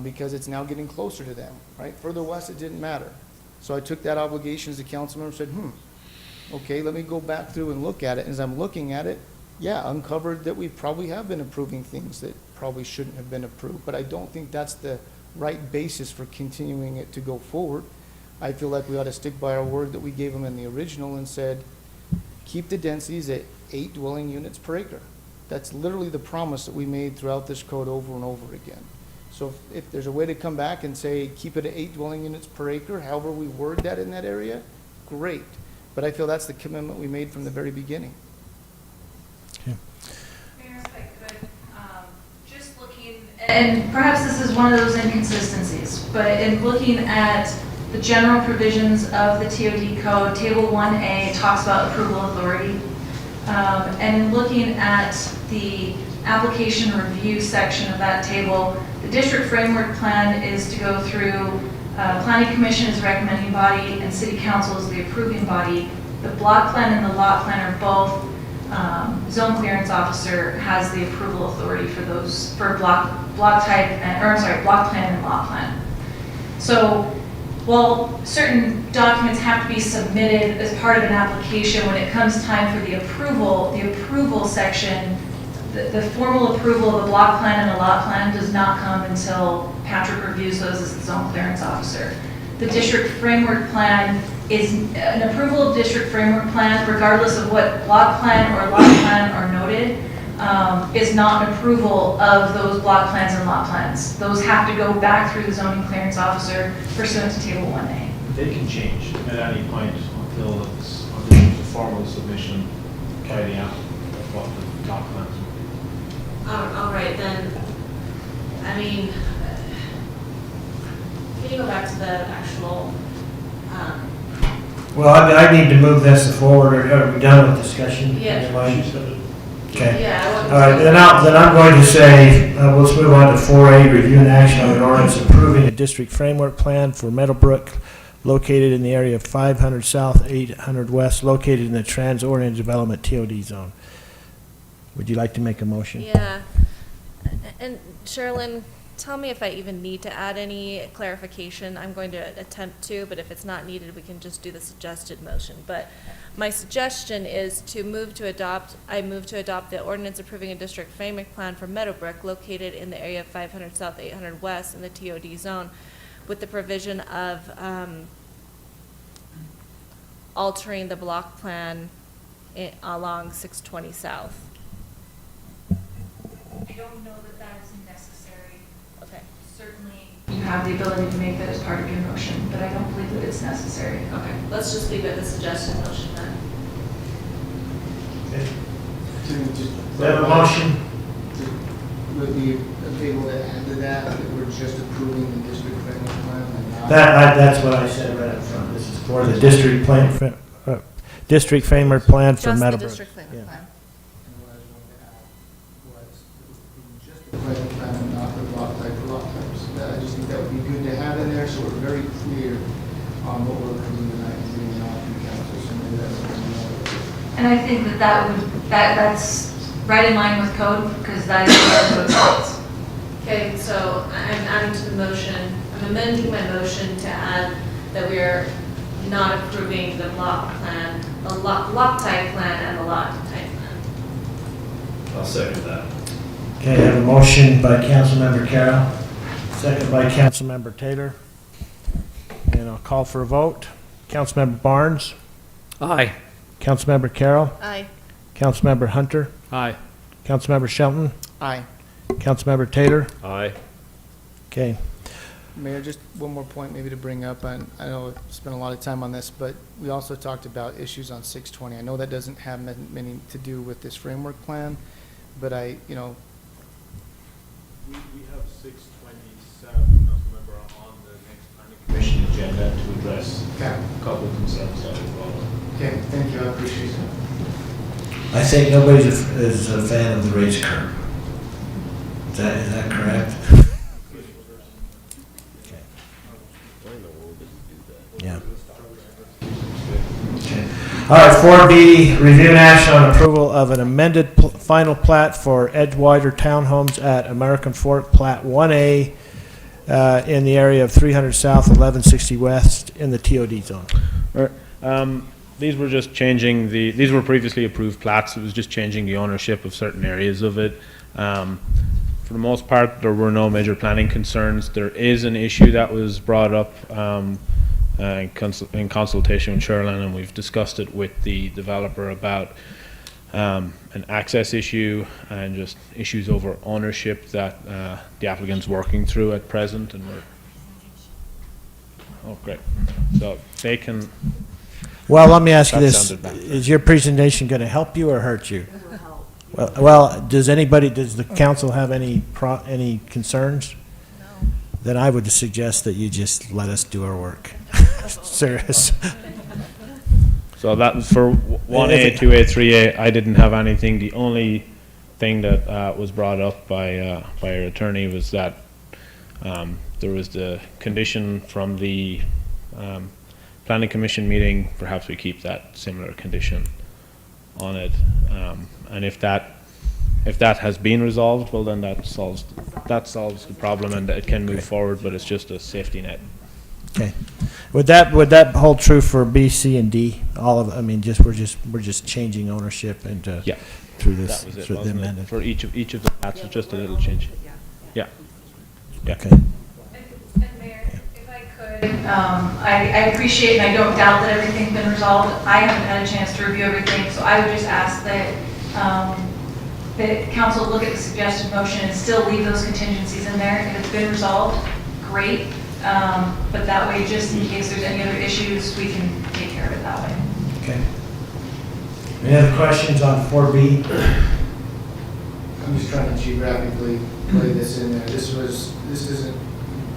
Speaker 6: because it's now getting closer to them, right? Further west, it didn't matter. So I took that obligation as a council member, said, okay, let me go back through and look at it. As I'm looking at it, yeah, uncovered that we probably have been approving things that probably shouldn't have been approved, but I don't think that's the right basis for continuing it to go forward. I feel like we ought to stick by our word that we gave them in the original and said, keep the densities at 8 dwelling units per acre. That's literally the promise that we made throughout this code over and over again. So if there's a way to come back and say, keep it at 8 dwelling units per acre, however we word that in that area, great. But I feel that's the commitment we made from the very beginning.
Speaker 17: Mayor, if I could, just looking, and perhaps this is one of those inconsistencies, but in looking at the general provisions of the TOD code, Table 1A talks about approval authority. And in looking at the application review section of that table, the district framework plan is to go through planning commission is the recommending body and city council is the approving body. The block plan and the lot plan are both zone clearance officer has the approval authority for those, for block type, block plan and lot plan. So while certain documents have to be submitted as part of an application, when it comes time for the approval section, the formal approval of the block plan and the lot plan does not come until Patrick reviews those as the zone clearance officer. The district framework plan is an approval of district framework plan, regardless of what block plan or lot plan are noted, is not an approval of those block plans and lot plans. Those have to go back through the zoning clearance officer pursuant to Table 1A.
Speaker 8: They can change at any point until there's a formal submission by the applicant of what the block plans will be.
Speaker 21: All right, then, I mean, can you go back to the actual,
Speaker 1: Well, I need to move this forward, or are we done with discussion?
Speaker 21: Yeah.
Speaker 1: Okay.
Speaker 21: Yeah.
Speaker 1: All right, then I'm going to say, let's move on to 4A, review and action on an ordinance approving a district framework plan for Meadowbrook, located in the area of 500 South, 800 West, located in the Trans-Oriented Development TOD zone. Would you like to make a motion?
Speaker 22: Yeah. And Sherilyn, tell me if I even need to add any clarification. I'm going to attempt to, but if it's not needed, we can just do the suggested motion. But my suggestion is to move to adopt the ordinance approving a district framework plan for Meadowbrook, located in the area of 500 South, 800 West in the TOD zone, with the provision of altering the block plan along 620 South.
Speaker 17: I don't know that that is necessary.
Speaker 22: Okay.
Speaker 17: Certainly, you have the ability to make that as part of your motion, but I don't believe that it's necessary.
Speaker 21: okay, let's just leave it the suggested motion then.
Speaker 1: We have a motion.
Speaker 6: Would be able to add to that we're just approving the district framework plan and not?
Speaker 1: That's what I said right up front. This is for the district framework plan for
Speaker 22: Just the
Speaker 1: Meadowbrook.
Speaker 22: district framework plan.
Speaker 6: Framework plan and not the block type for lot types. I just think that would be good to have in there, so we're very clear on what we're approving tonight and doing not through council, so maybe that's what
Speaker 17: And I think that's right in line with code, because that is what code states.
Speaker 21: Okay, so I'm adding to the motion, I'm amending my motion to add that we are not approving the block plan, the block type plan and the lot type plan.
Speaker 3: I'll second that.
Speaker 1: Okay, I have a motion by Councilmember Carroll, second by Councilmember Taylor. And I'll call for a vote. Councilmember Barnes?
Speaker 12: Aye.
Speaker 1: Councilmember Carroll?
Speaker 22: Aye.
Speaker 1: Councilmember Hunter?
Speaker 12: Aye.
Speaker 1: Councilmember Shelton?
Speaker 6: Aye.
Speaker 1: Councilmember Taylor?
Speaker 3: Aye.
Speaker 1: Okay.
Speaker 6: Mayor, just one more point maybe to bring up, and I know I've spent a lot of time on this, but we also talked about issues on 620. I know that doesn't have many to do with this framework plan, but
Speaker 8: We have 627, Councilmember, on the next planning commission agenda to address a couple of concerns that we brought up.
Speaker 6: Okay, thank you, I appreciate it.
Speaker 1: I think nobody is a fan of the race curve. Is that correct? Yeah. Okay. All right, 4B, review and action on approval of an amended final plat for Edgewater Townhomes at American Fork, Plat 1A, in the area of 300 South, 1160 West, in the TOD zone.
Speaker 2: All right. These were just changing these were previously approved plats. It was just changing the ownership of certain areas of it. For the most part, there were no major planning concerns. There is an issue that was brought up in consultation with Sherilyn, and we've discussed it with the developer about an access issue and just issues over ownership that the applicant's working through at present. And great. So they can.
Speaker 1: Well, let me ask you
Speaker 2: That
Speaker 1: this.
Speaker 2: sounded bad.
Speaker 1: Is your presentation going to help you or hurt you? Well, does the council have any concerns? No. Then I would suggest that you just let us do our work. Serious.
Speaker 2: So that for 1A, 2A, 3A, I didn't have anything. The only thing that was brought up by our attorney was that there was the condition from the planning commission meeting. Perhaps we keep that similar condition on it. And if that has been resolved, well, then that solves the problem and it can move forward, but it's just a safety net.
Speaker 1: Okay. Would that hold true for B, C, and D? All of, I mean, we're just changing ownership and through this,
Speaker 2: That was it,
Speaker 1: through the
Speaker 2: wasn't it?
Speaker 1: amendment.
Speaker 2: For each of the plats, it's just a little change. Yeah.
Speaker 1: Okay.
Speaker 17: I appreciate and I don't doubt that everything's been resolved. I haven't had a chance to review everything, so I would just ask that, that council look at the suggested motion and still leave those contingencies in there. If it's been resolved, great. But that way, just in case there's any other issues, we can take care of it that way.
Speaker 1: Okay. Any other questions on 4B?
Speaker 6: I'm just trying to geographically play this in there. This isn't,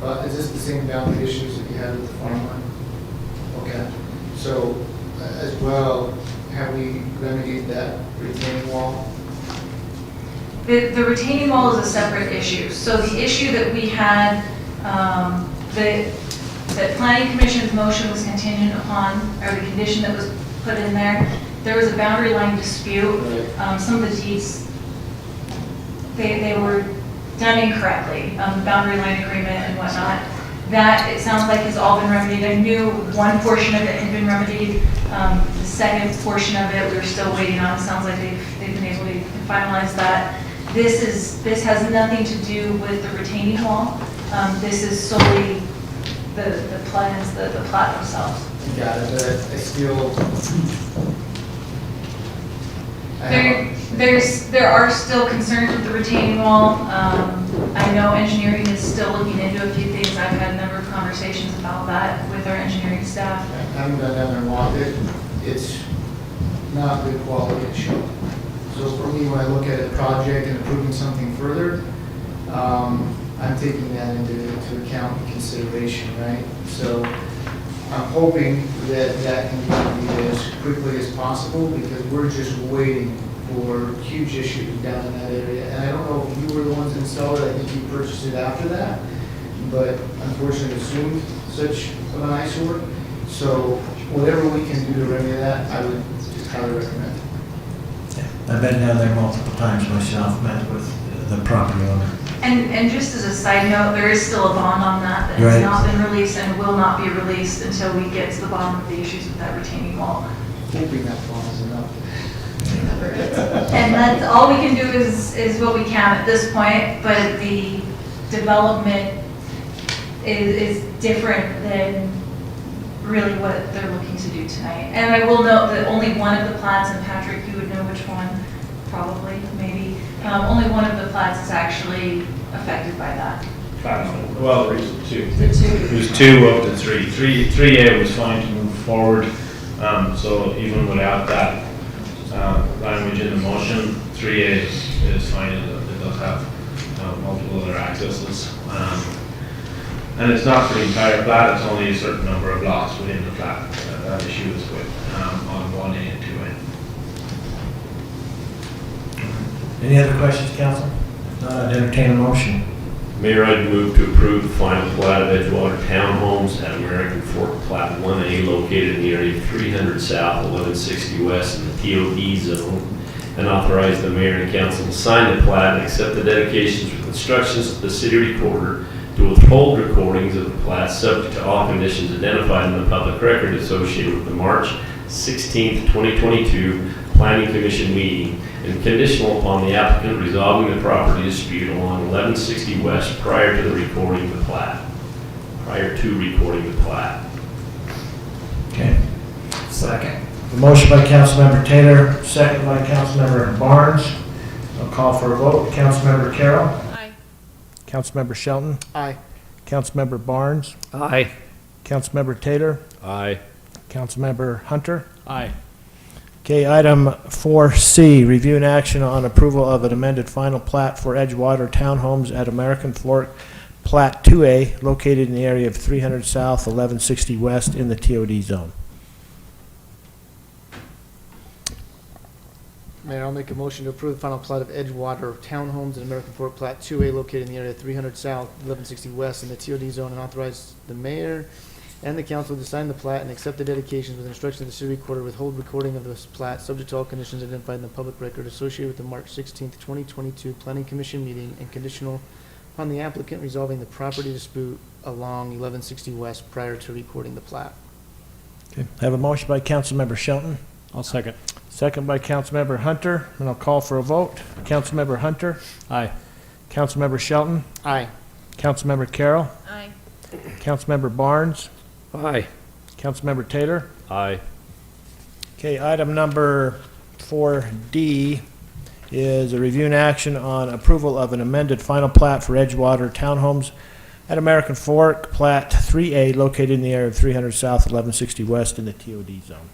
Speaker 6: is this the same boundary issues that you had with the farmland? Okay. So, as well, have we remedied that retaining wall?
Speaker 17: The retaining wall is a separate issue. So the issue that we had, that planning commission's motion was contingent upon, or the condition that was put in there was a boundary line dispute. Some of the deeds, they were done incorrectly, the boundary line agreement and whatnot. That, it sounds like, has all been remedied. I knew one portion of it had been remedied. The second portion of it, we were still waiting on. It sounds like they've been able to finalize that. This has nothing to do with the retaining wall. This is solely the plans, the plat themselves.
Speaker 6: Got it, but I still.
Speaker 17: There are still concerns with the retaining wall. I know engineering is still looking into a few things. I've had a number of conversations about that with our engineering staff.
Speaker 6: I haven't gone down there and walked it. It's not good quality to show. So for me, when I look at a project and approving something further, I'm taking that into account and consideration, right? So I'm hoping that that can be remedied as quickly as possible because we're just waiting for huge issues down in that area. And I don't know if you were the ones that installed it. I think you purchased it after that, but unfortunately assumed such an eyesore. So whatever we can do to remedy that, I would highly recommend.
Speaker 1: I've been down there multiple times myself, met with the property owner.
Speaker 17: And just as a side note, there is still a bond on that that
Speaker 1: Right.
Speaker 17: has not been released and will not be released until we get to the bottom of the issues with that retaining wall.
Speaker 6: Hoping that bond is enough.
Speaker 17: And that's all we can do is what we can at this point, but the development is different than really what they're looking to do tonight. And I will note that only one of the plats, and Patrick, you would know which one, probably, maybe, only one of the plats is actually affected by that.
Speaker 2: Well, there's two.
Speaker 17: The two.
Speaker 2: There's 2 up to 3. 3A was fine to move forward. So even without that language in the motion, 3A is fine. It does have multiple other accesses. And it's not for the entire plat, it's only a certain number of lots within the plat that issue is with on 1A and 2A.
Speaker 1: Any other questions, council? If not, I'd entertain a motion.
Speaker 3: Mayor, I'd move to approve the final plat of Edgewater Townhomes at American Fork Plat 1A located in the area of 300 South, 1160 West in the TOD zone, and authorize the mayor and council to sign the plat and accept the dedications with instructions to the city recorder to withhold recordings of the plat subject to all conditions identified in the public record associated with the March 16th, 2022 Planning Commission meeting, and conditional upon the applicant resolving the property dispute along 1160 West prior to the recording of the plat. Prior to recording the plat.
Speaker 1: Okay. Second. A motion by Councilmember Taylor, second by Councilmember Barnes. I'll call for a vote. Councilmember Carroll.
Speaker 22: Aye.
Speaker 1: Councilmember Shelton.
Speaker 16: Aye.
Speaker 1: Councilmember Barnes.
Speaker 12: Aye.
Speaker 1: Councilmember Taylor.
Speaker 3: Aye.
Speaker 1: Councilmember Hunter.
Speaker 20: Aye.
Speaker 1: Okay, item 4C, review and action on approval of an amended final plat for Edgewater Townhomes at American Fork, Plat 2A, located in the area of 300 South, 1160 West in the TOD zone.
Speaker 16: Mayor, I'll make a motion to approve the final plat of Edgewater Townhomes in American Fork Plat 2A located in the area of 300 South, 1160 West in the TOD zone and authorize the mayor
Speaker 6: and the council to sign the plat and accept the dedications with instruction of the city recorder withhold recording of this plat subject to all conditions identified in the public record associated with the March 16th, 2022 Planning Commission meeting and conditional upon the applicant resolving the property dispute along 1160 West prior to recording the plat.
Speaker 1: Okay. I have a motion by Councilmember Shelton.
Speaker 20: I'll second.
Speaker 1: Second by Councilmember Hunter, and I'll call for a vote. Councilmember Hunter.
Speaker 20: Aye.
Speaker 1: Councilmember Shelton.
Speaker 6: Aye.
Speaker 1: Councilmember Carroll.
Speaker 22: Aye.
Speaker 1: Councilmember Barnes.
Speaker 3: Aye.
Speaker 1: Councilmember Taylor.
Speaker 3: Aye.
Speaker 1: Okay, item number 4D is a review and action on approval of an amended final plat for Edgewater Townhomes at American Fork, Plat 3A, located in the area of 300 South, 1160 West in the TOD zone.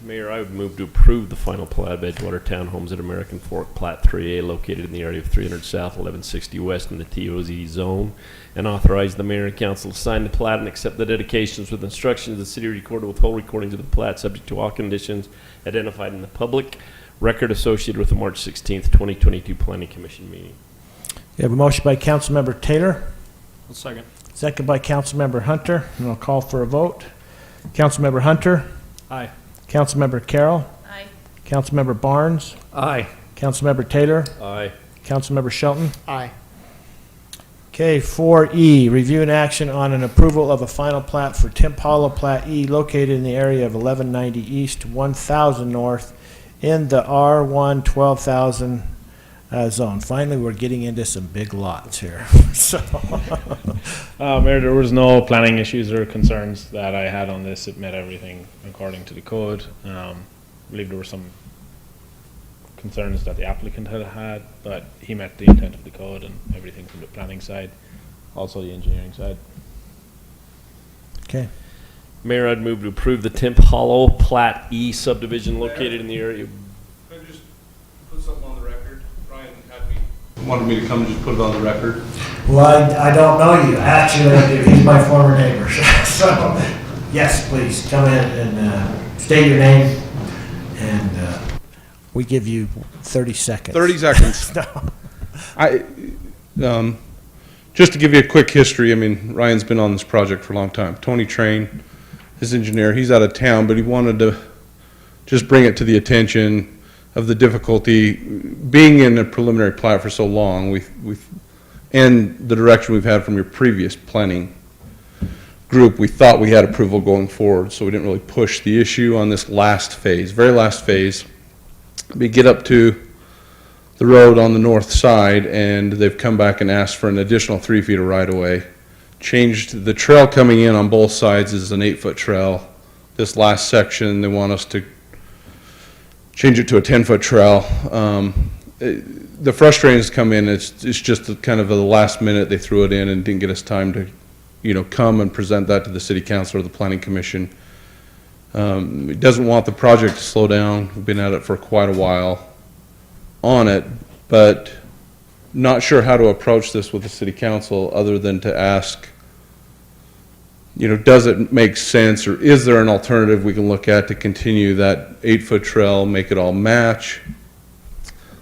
Speaker 3: Mayor, I would move to approve the final plat of Edgewater Townhomes at American Fork, Plat 3A, located in the area of 300 South, 1160 West in the TOZ zone, and authorize the mayor and council to sign the plat and accept the dedications with instructions of the city recorder with whole recordings of the plat subject to all conditions identified in the public record associated with the March 16th, 2022 Planning Commission meeting.
Speaker 1: You have a motion by Councilmember Taylor,
Speaker 20: I'll second.
Speaker 1: second by Councilmember Hunter, and I'll call for a vote. Councilmember Hunter.
Speaker 20: Aye.
Speaker 1: Councilmember Carroll.
Speaker 22: Aye.
Speaker 1: Councilmember Barnes.
Speaker 12: Aye.
Speaker 1: Councilmember Taylor.
Speaker 3: Aye.
Speaker 1: Councilmember Shelton.
Speaker 6: Aye.
Speaker 1: Okay, 4E, review and action on an approval of a final plat for Timp Hollow Plat E located in the area of 1190 East, 1000 North in the R1 12,000 zone. Finally, we're getting into some big lots here. So,
Speaker 2: Mayor, there was no planning issues or concerns that I had on this. It met everything according to the code. I believe there were some concerns that the applicant had, but he met the intent of the code and everything from the planning side, also the engineering side.
Speaker 1: okay.
Speaker 3: Mayor, I'd move to approve the Timp Hollow Plat E subdivision located in the area.
Speaker 14: Can I just put something on the record? Ryan wanted me to come and just put it on the record.
Speaker 1: Well, I don't know you. Actually, I do. He's my former neighbor. So, yes, please come in and state your name, and we give you 30 seconds.
Speaker 14: 30 seconds.
Speaker 1: No.
Speaker 14: Just to give you a quick history, I mean, Ryan's been on this project for a long time. Tony Train, his engineer, he's out of town, but he wanted to just bring it to the attention of the difficulty being in a preliminary plat for so long, and the direction we've had from your previous planning group, we thought we had approval going forward, so we didn't really push the issue on this last phase, very last phase. We get up to the road on the north side, and they've come back and asked for an additional 3 feet of right-of-way. Changed the trail coming in on both sides is an 8-foot trail. This last section, they want us to change it to a 10-foot trail. The frustrations come in, it's just kind of the last minute they threw it in and didn't get us time to, come and present that to the city council or the planning commission. It doesn't want the project to slow down. We've been at it for quite a while on it, but not sure how to approach this with the city council other than to ask, does it make sense, or is there an alternative we can look at to continue that 8-foot trail, make it all match?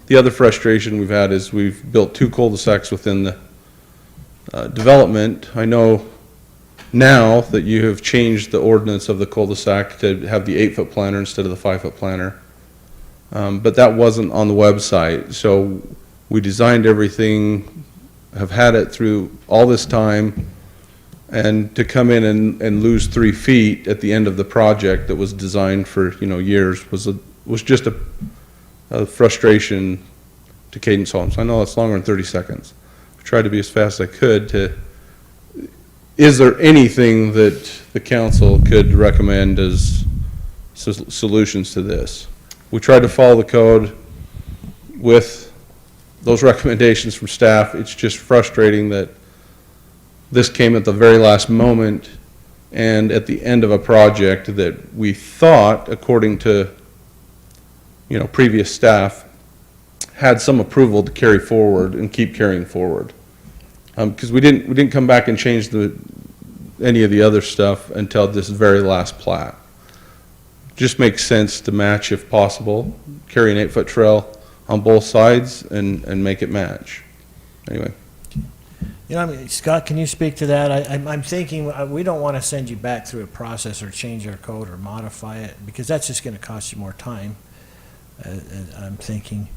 Speaker 14: The other frustration we've had is we've built 2 cul-de-sacs within the development. I know now that you have changed the ordinance of the cul-de-sac to have the 8-foot planter instead of the 5-foot planter, but that wasn't on the website. So we designed everything, have had it through all this time, and to come in and lose 3 feet at the end of the project that was designed for years was just a frustration to Cadence Homes. I know it's longer than 30 seconds. I tried to be as fast as I could. Is there anything that the council could recommend as solutions to this? We tried to follow the code with those recommendations from staff. It's just frustrating that this came at the very last moment and at the end of a project that we thought, according to previous staff, had some approval to carry forward and keep carrying forward. Because we didn't come back and change any of the other stuff until this very last plat. Just makes sense to match if possible, carry an 8-foot trail on both sides and make it match. Anyway.
Speaker 1: You know, I mean, Scott, can you speak to that? I'm thinking, we don't want to send you back through a process or change our code or modify it, because that's just going to cost you more time, I'm thinking.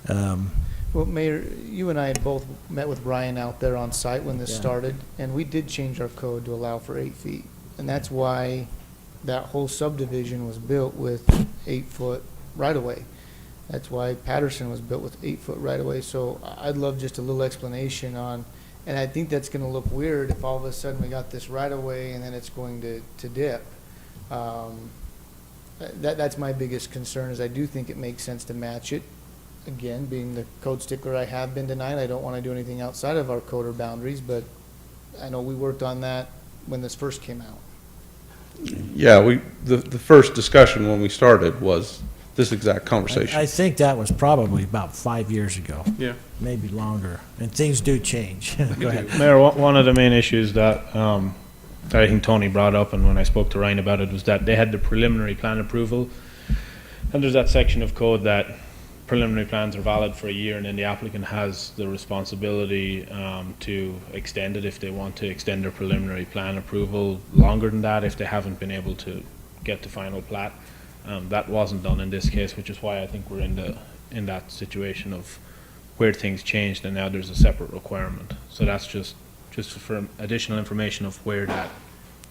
Speaker 6: Well, Mayor, you and I had both met with Brian out there on site when this
Speaker 1: Yeah.
Speaker 6: started, and we did change our code to allow for 8 feet. And that's why that whole subdivision was built with 8-foot right-of-way. That's why Patterson was built with 8-foot right-of-way. So I'd love just a little explanation on, and I think that's gonna look weird if all of a sudden we got this right-of-way and then it's going to dip. That's my biggest concern, is I do think it makes sense to match it. Again, being the code stickler I have been tonight, I don't want to do anything outside of our code or boundaries, but I know we worked on that when this first came out.
Speaker 7: Yeah, the first discussion when we started was this exact conversation.
Speaker 1: I think that was probably about 5 years ago.
Speaker 7: Yeah.
Speaker 1: Maybe longer, and things do change. Go ahead.
Speaker 2: Mayor, one of the main issues that I think Tony brought up, and when I spoke to Ryan about it, was that they had the preliminary plan approval, and there's that section of code that preliminary plans are valid for a year, and then the applicant has the responsibility to extend it if they want to extend their preliminary plan approval longer than that if they haven't been able to get the final plat. That wasn't done in this case, which is why I think we're in that situation of where things changed and now there's a separate requirement. So that's just for additional information of where that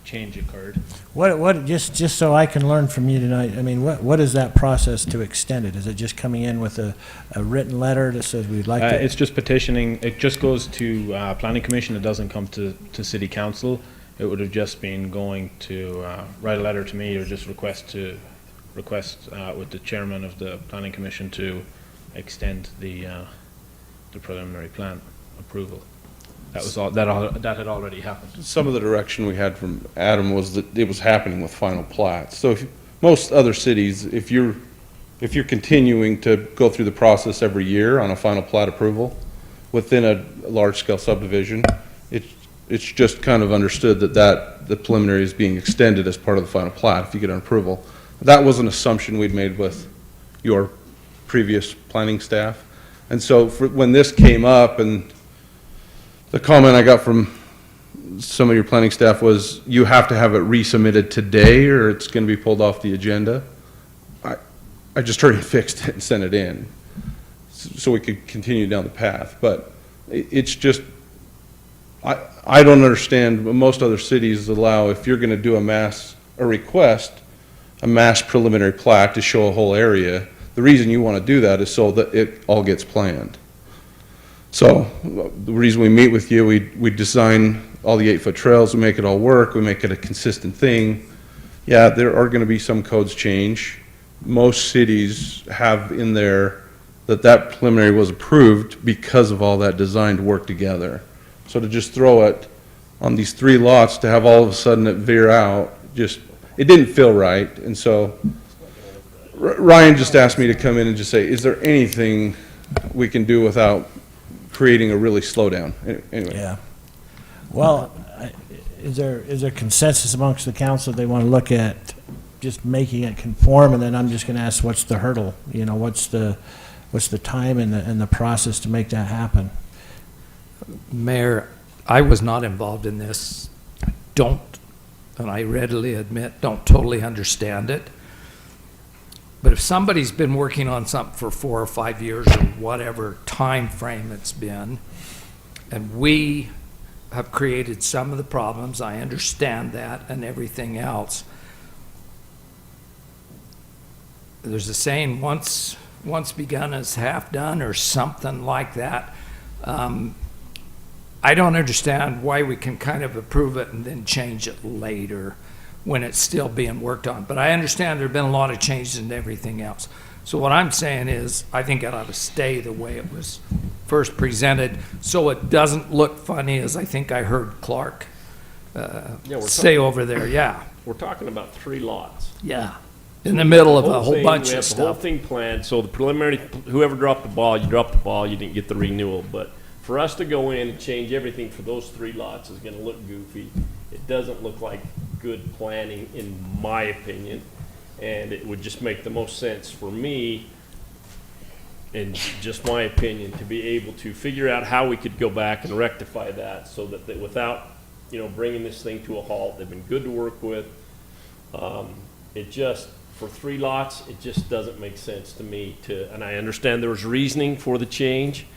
Speaker 2: change occurred.
Speaker 1: What, just so I can learn from you tonight, I mean, what is that process to extend it? Is it just coming in with a written letter that says we'd like to?
Speaker 2: It's just petitioning. It just goes to planning commission. It doesn't come to city council. It would have just been going to write a letter to me or just request with the chairman of the planning commission to extend the preliminary plan approval. That was all. That had already happened.
Speaker 7: Some of the direction we had from Adam was that it was happening with final plats. So most other cities, if you're continuing to go through the process every year on a final plat approval within a large-scale subdivision, it's just kind of understood that the preliminary is being extended as part of the final plat if you get an approval. That was an assumption we'd made with your previous planning staff. And so when this came up, and the comment I got from some of your planning staff was, you have to have it resubmitted today or it's going to be pulled off the agenda. I just hurried and fixed it and sent it in so we could continue down the path. But it's just, I don't understand, but most other cities allow, if you're going to do a mass preliminary plat to show a whole area, the reason you want to do that is so that it all gets planned. So the reason we meet with you, we design all the 8-foot trails, we make it all work, we make it a consistent thing. Yeah, there are going to be some codes change. Most cities have in there that preliminary was approved because of all that design to work together. So to just throw it on these 3 lots, to have all of a sudden it veer out, it didn't feel right. And so Ryan just asked me to come in and just say, is there anything we can do without creating a really slowdown? Anyway.
Speaker 1: Yeah. Well, is there consensus amongst the council they want to look at just making it conform, and then I'm just going to ask, what's the hurdle? You know, what's the time and the process to make that happen?
Speaker 12: Mayor, I was not involved in this. Don't, and I readily admit, don't totally understand it. But if somebody's been working on something for 4 or 5 years or whatever time frame it's been, and we have created some of the problems, I understand that, and everything else. There's a saying, once begun is half done, or something like that. I don't understand why we can kind of approve it and then change it later when it's still being worked on. But I understand there have been a lot of changes and everything else. So what I'm saying is, I think it ought to stay the way it was first presented, so it doesn't look funny, as I think I heard Clark say over there. Yeah.
Speaker 3: We're talking about 3 lots.
Speaker 12: Yeah. In the middle of a whole bunch of
Speaker 3: The whole
Speaker 12: stuff.
Speaker 3: thing planned, so the preliminary, whoever dropped the ball, you dropped the ball, you didn't get the renewal. But for us to go in and change everything for those 3 lots is gonna look goofy. It doesn't look like good planning, in my opinion, and it would just make the most sense for me in just my opinion, to be able to figure out how we could go back and rectify that so that without, bringing this thing to a halt. They've been good to work with. It just, for 3 lots, it just doesn't make sense to me and I understand there was reasoning for the change,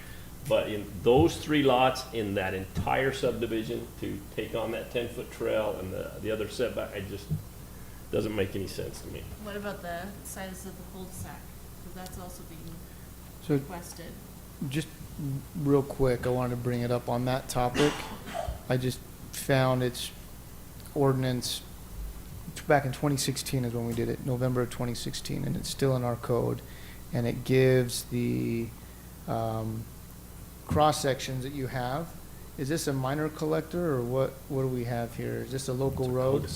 Speaker 3: but in those 3 lots in that entire subdivision to take on that 10-foot trail and the other setback, it just doesn't make any sense to me.
Speaker 22: What about the size of the cul-de-sac? Because that's also being
Speaker 6: So-
Speaker 22: requested.
Speaker 6: Just real quick, I wanted to bring it up on that topic. I just found its ordinance back in 2016 is when we did it, November of 2016, and it's still in our code. And it gives the cross sections that you have. Is this a minor collector or what do we have here? Is this a local road?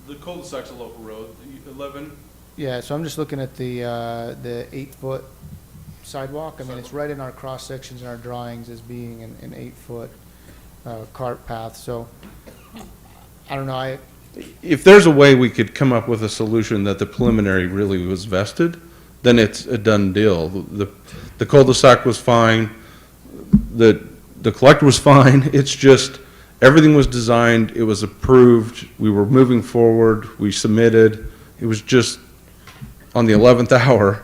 Speaker 7: The cul-de-sac's a local road, 11.
Speaker 6: Yeah, so I'm just looking at the 8-foot sidewalk. I mean, it's right in our cross sections and our drawings as being an 8-foot cart path. So I don't know.
Speaker 7: If there's a way we could come up with a solution that the preliminary really was vested, then it's a done deal. The cul-de-sac was fine, the collector was fine, it's just, everything was designed, it was approved, we were moving forward, we submitted, it was just on the 11th hour.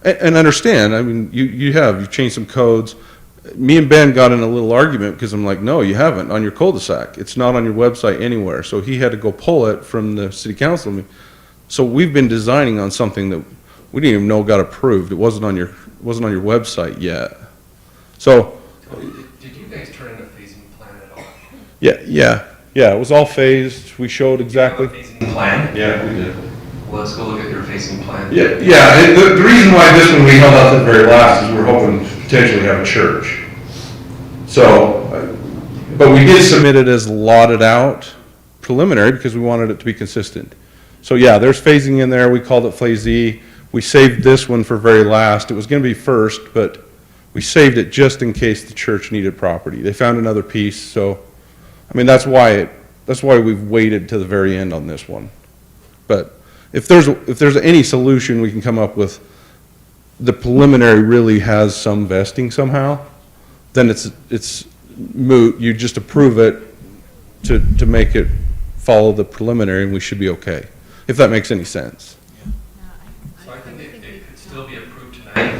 Speaker 7: And understand, I mean, you've changed some codes. Me and Ben got in a little argument because I'm like, no, you haven't on your cul-de-sac. It's not on your website anywhere. So he had to go pull it from the city council meeting. So we've been designing on something that we didn't even know got approved. It wasn't on your website yet. So.
Speaker 19: Did you guys turn in a phasing plan at all?
Speaker 7: Yeah. It was all phased. We showed exactly.
Speaker 19: Phasing plan?
Speaker 7: Yeah, we did.
Speaker 19: Well, let's go look at your phasing plan.
Speaker 7: Yeah. The reason why this one we held out to the very last is we're hoping to potentially have a church. So, but we did submit it as lotted out preliminary because we wanted it to be consistent. So yeah, there's phasing in there. We called it Phase E. We saved this one for very last. It was going to be first, but we saved it just in case the church needed property. They found another piece, so I mean that's why we've waited to the very end on this one. But if there's any solution we can come up with, the preliminary really has some vesting somehow, then it's moot. You just approve it to make it follow the preliminary, and we should be okay, if that makes any sense.
Speaker 19: So I think it could still be approved tonight,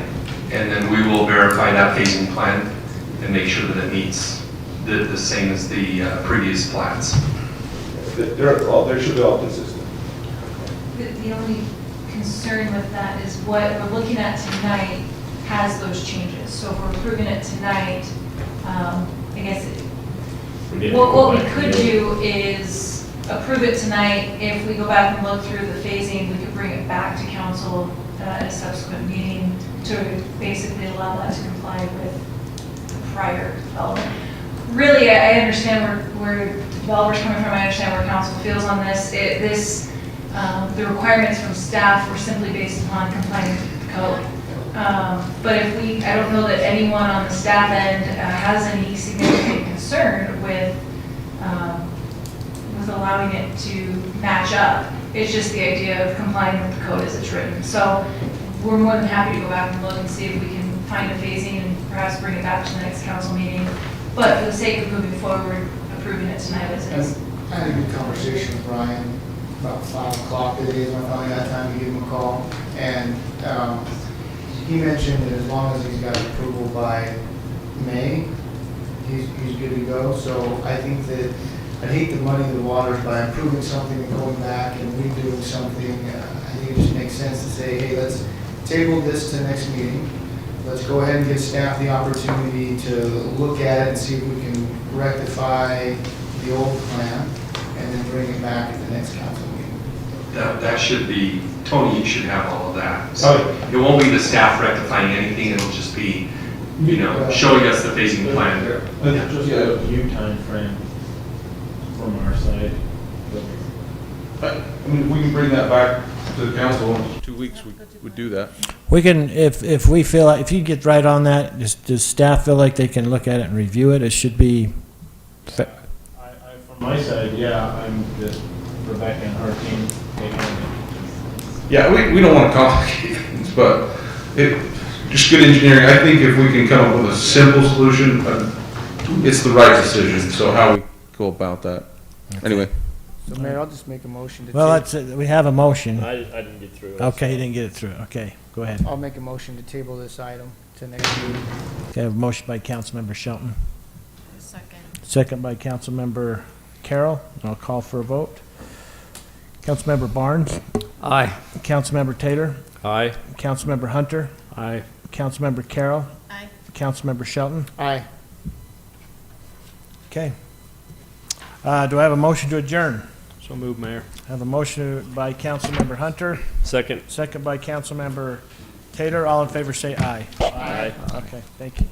Speaker 19: and then we will verify that phasing plan and make sure that it meets the same as the previous plans.
Speaker 7: They should be all consistent.
Speaker 17: The only concern with that is what we're looking at tonight has those changes. So if we're approving it tonight, I guess what we could do is approve it tonight. If we go back and look through the phasing, we could bring it back to council at a subsequent meeting to basically allow that to comply with the prior development. Really, I understand where developers coming from. I understand where council feels on this. The requirements from staff were simply based upon complying with the code. But I don't know that anyone on the staff end has any significant concern with allowing it to match up. It's just the idea of complying with the code as it's written. So we're more than happy to go back and look and see if we can find a phasing and perhaps bring it back to the next council meeting. But for the sake of moving forward, approving it tonight as is.
Speaker 6: I had a good conversation with Brian about 5 o'clock today when I finally got time to give him a call. And he mentioned that as long as he's got approval by May, he's good to go. So I think that I'd hate to muddy the waters by approving something and going back and redoing something. I think it just makes sense to say, hey, let's table this to next meeting. Let's go ahead and give staff the opportunity to look at it and see if we can rectify the old plan and then bring it back at the next council meeting.
Speaker 19: That should be, Tony, you should have all of that. So it won't be the staff rectifying anything, it'll just be, showing us the phasing plan.
Speaker 8: Just a due time frame from our side.
Speaker 7: I mean, if we can bring that back to the council in 2 weeks, we would do that.
Speaker 1: We can, if we feel like, if you get right on that, does staff feel like they can look at it and review it? It should be.
Speaker 8: From my side, yeah, I'm just Rebecca and her team taking it.
Speaker 7: Yeah, we don't want to complicate things, but just good engineering. I think if we can come up with a simple solution, it's the right decision, so how we go about that. Anyway.
Speaker 6: So Mayor, I'll just make a motion to.
Speaker 1: Well,
Speaker 6: ta-
Speaker 1: that's, we have a motion.
Speaker 3: I didn't get through it.
Speaker 1: Okay, you didn't get it through. Okay, go ahead.
Speaker 6: I'll make a motion to table this item to next meeting.
Speaker 1: Okay, I have a motion by Councilmember Shelton,
Speaker 22: Second.
Speaker 1: second by Councilmember Carroll. I'll call for a vote. Councilmember Barnes,
Speaker 12: Aye.
Speaker 1: Councilmember Taylor,
Speaker 3: Aye.
Speaker 1: Councilmember Hunter,
Speaker 12: Aye.
Speaker 1: Councilmember Carroll,
Speaker 22: Aye.
Speaker 1: Councilmember Shelton.
Speaker 6: Aye.
Speaker 1: Okay. Do I have a motion to adjourn?
Speaker 20: So move, Mayor.
Speaker 1: I have a motion by Councilmember Hunter,
Speaker 3: Second.
Speaker 1: second by Councilmember Taylor. All in favor say aye.
Speaker 3: Aye.
Speaker 1: Okay, thank you.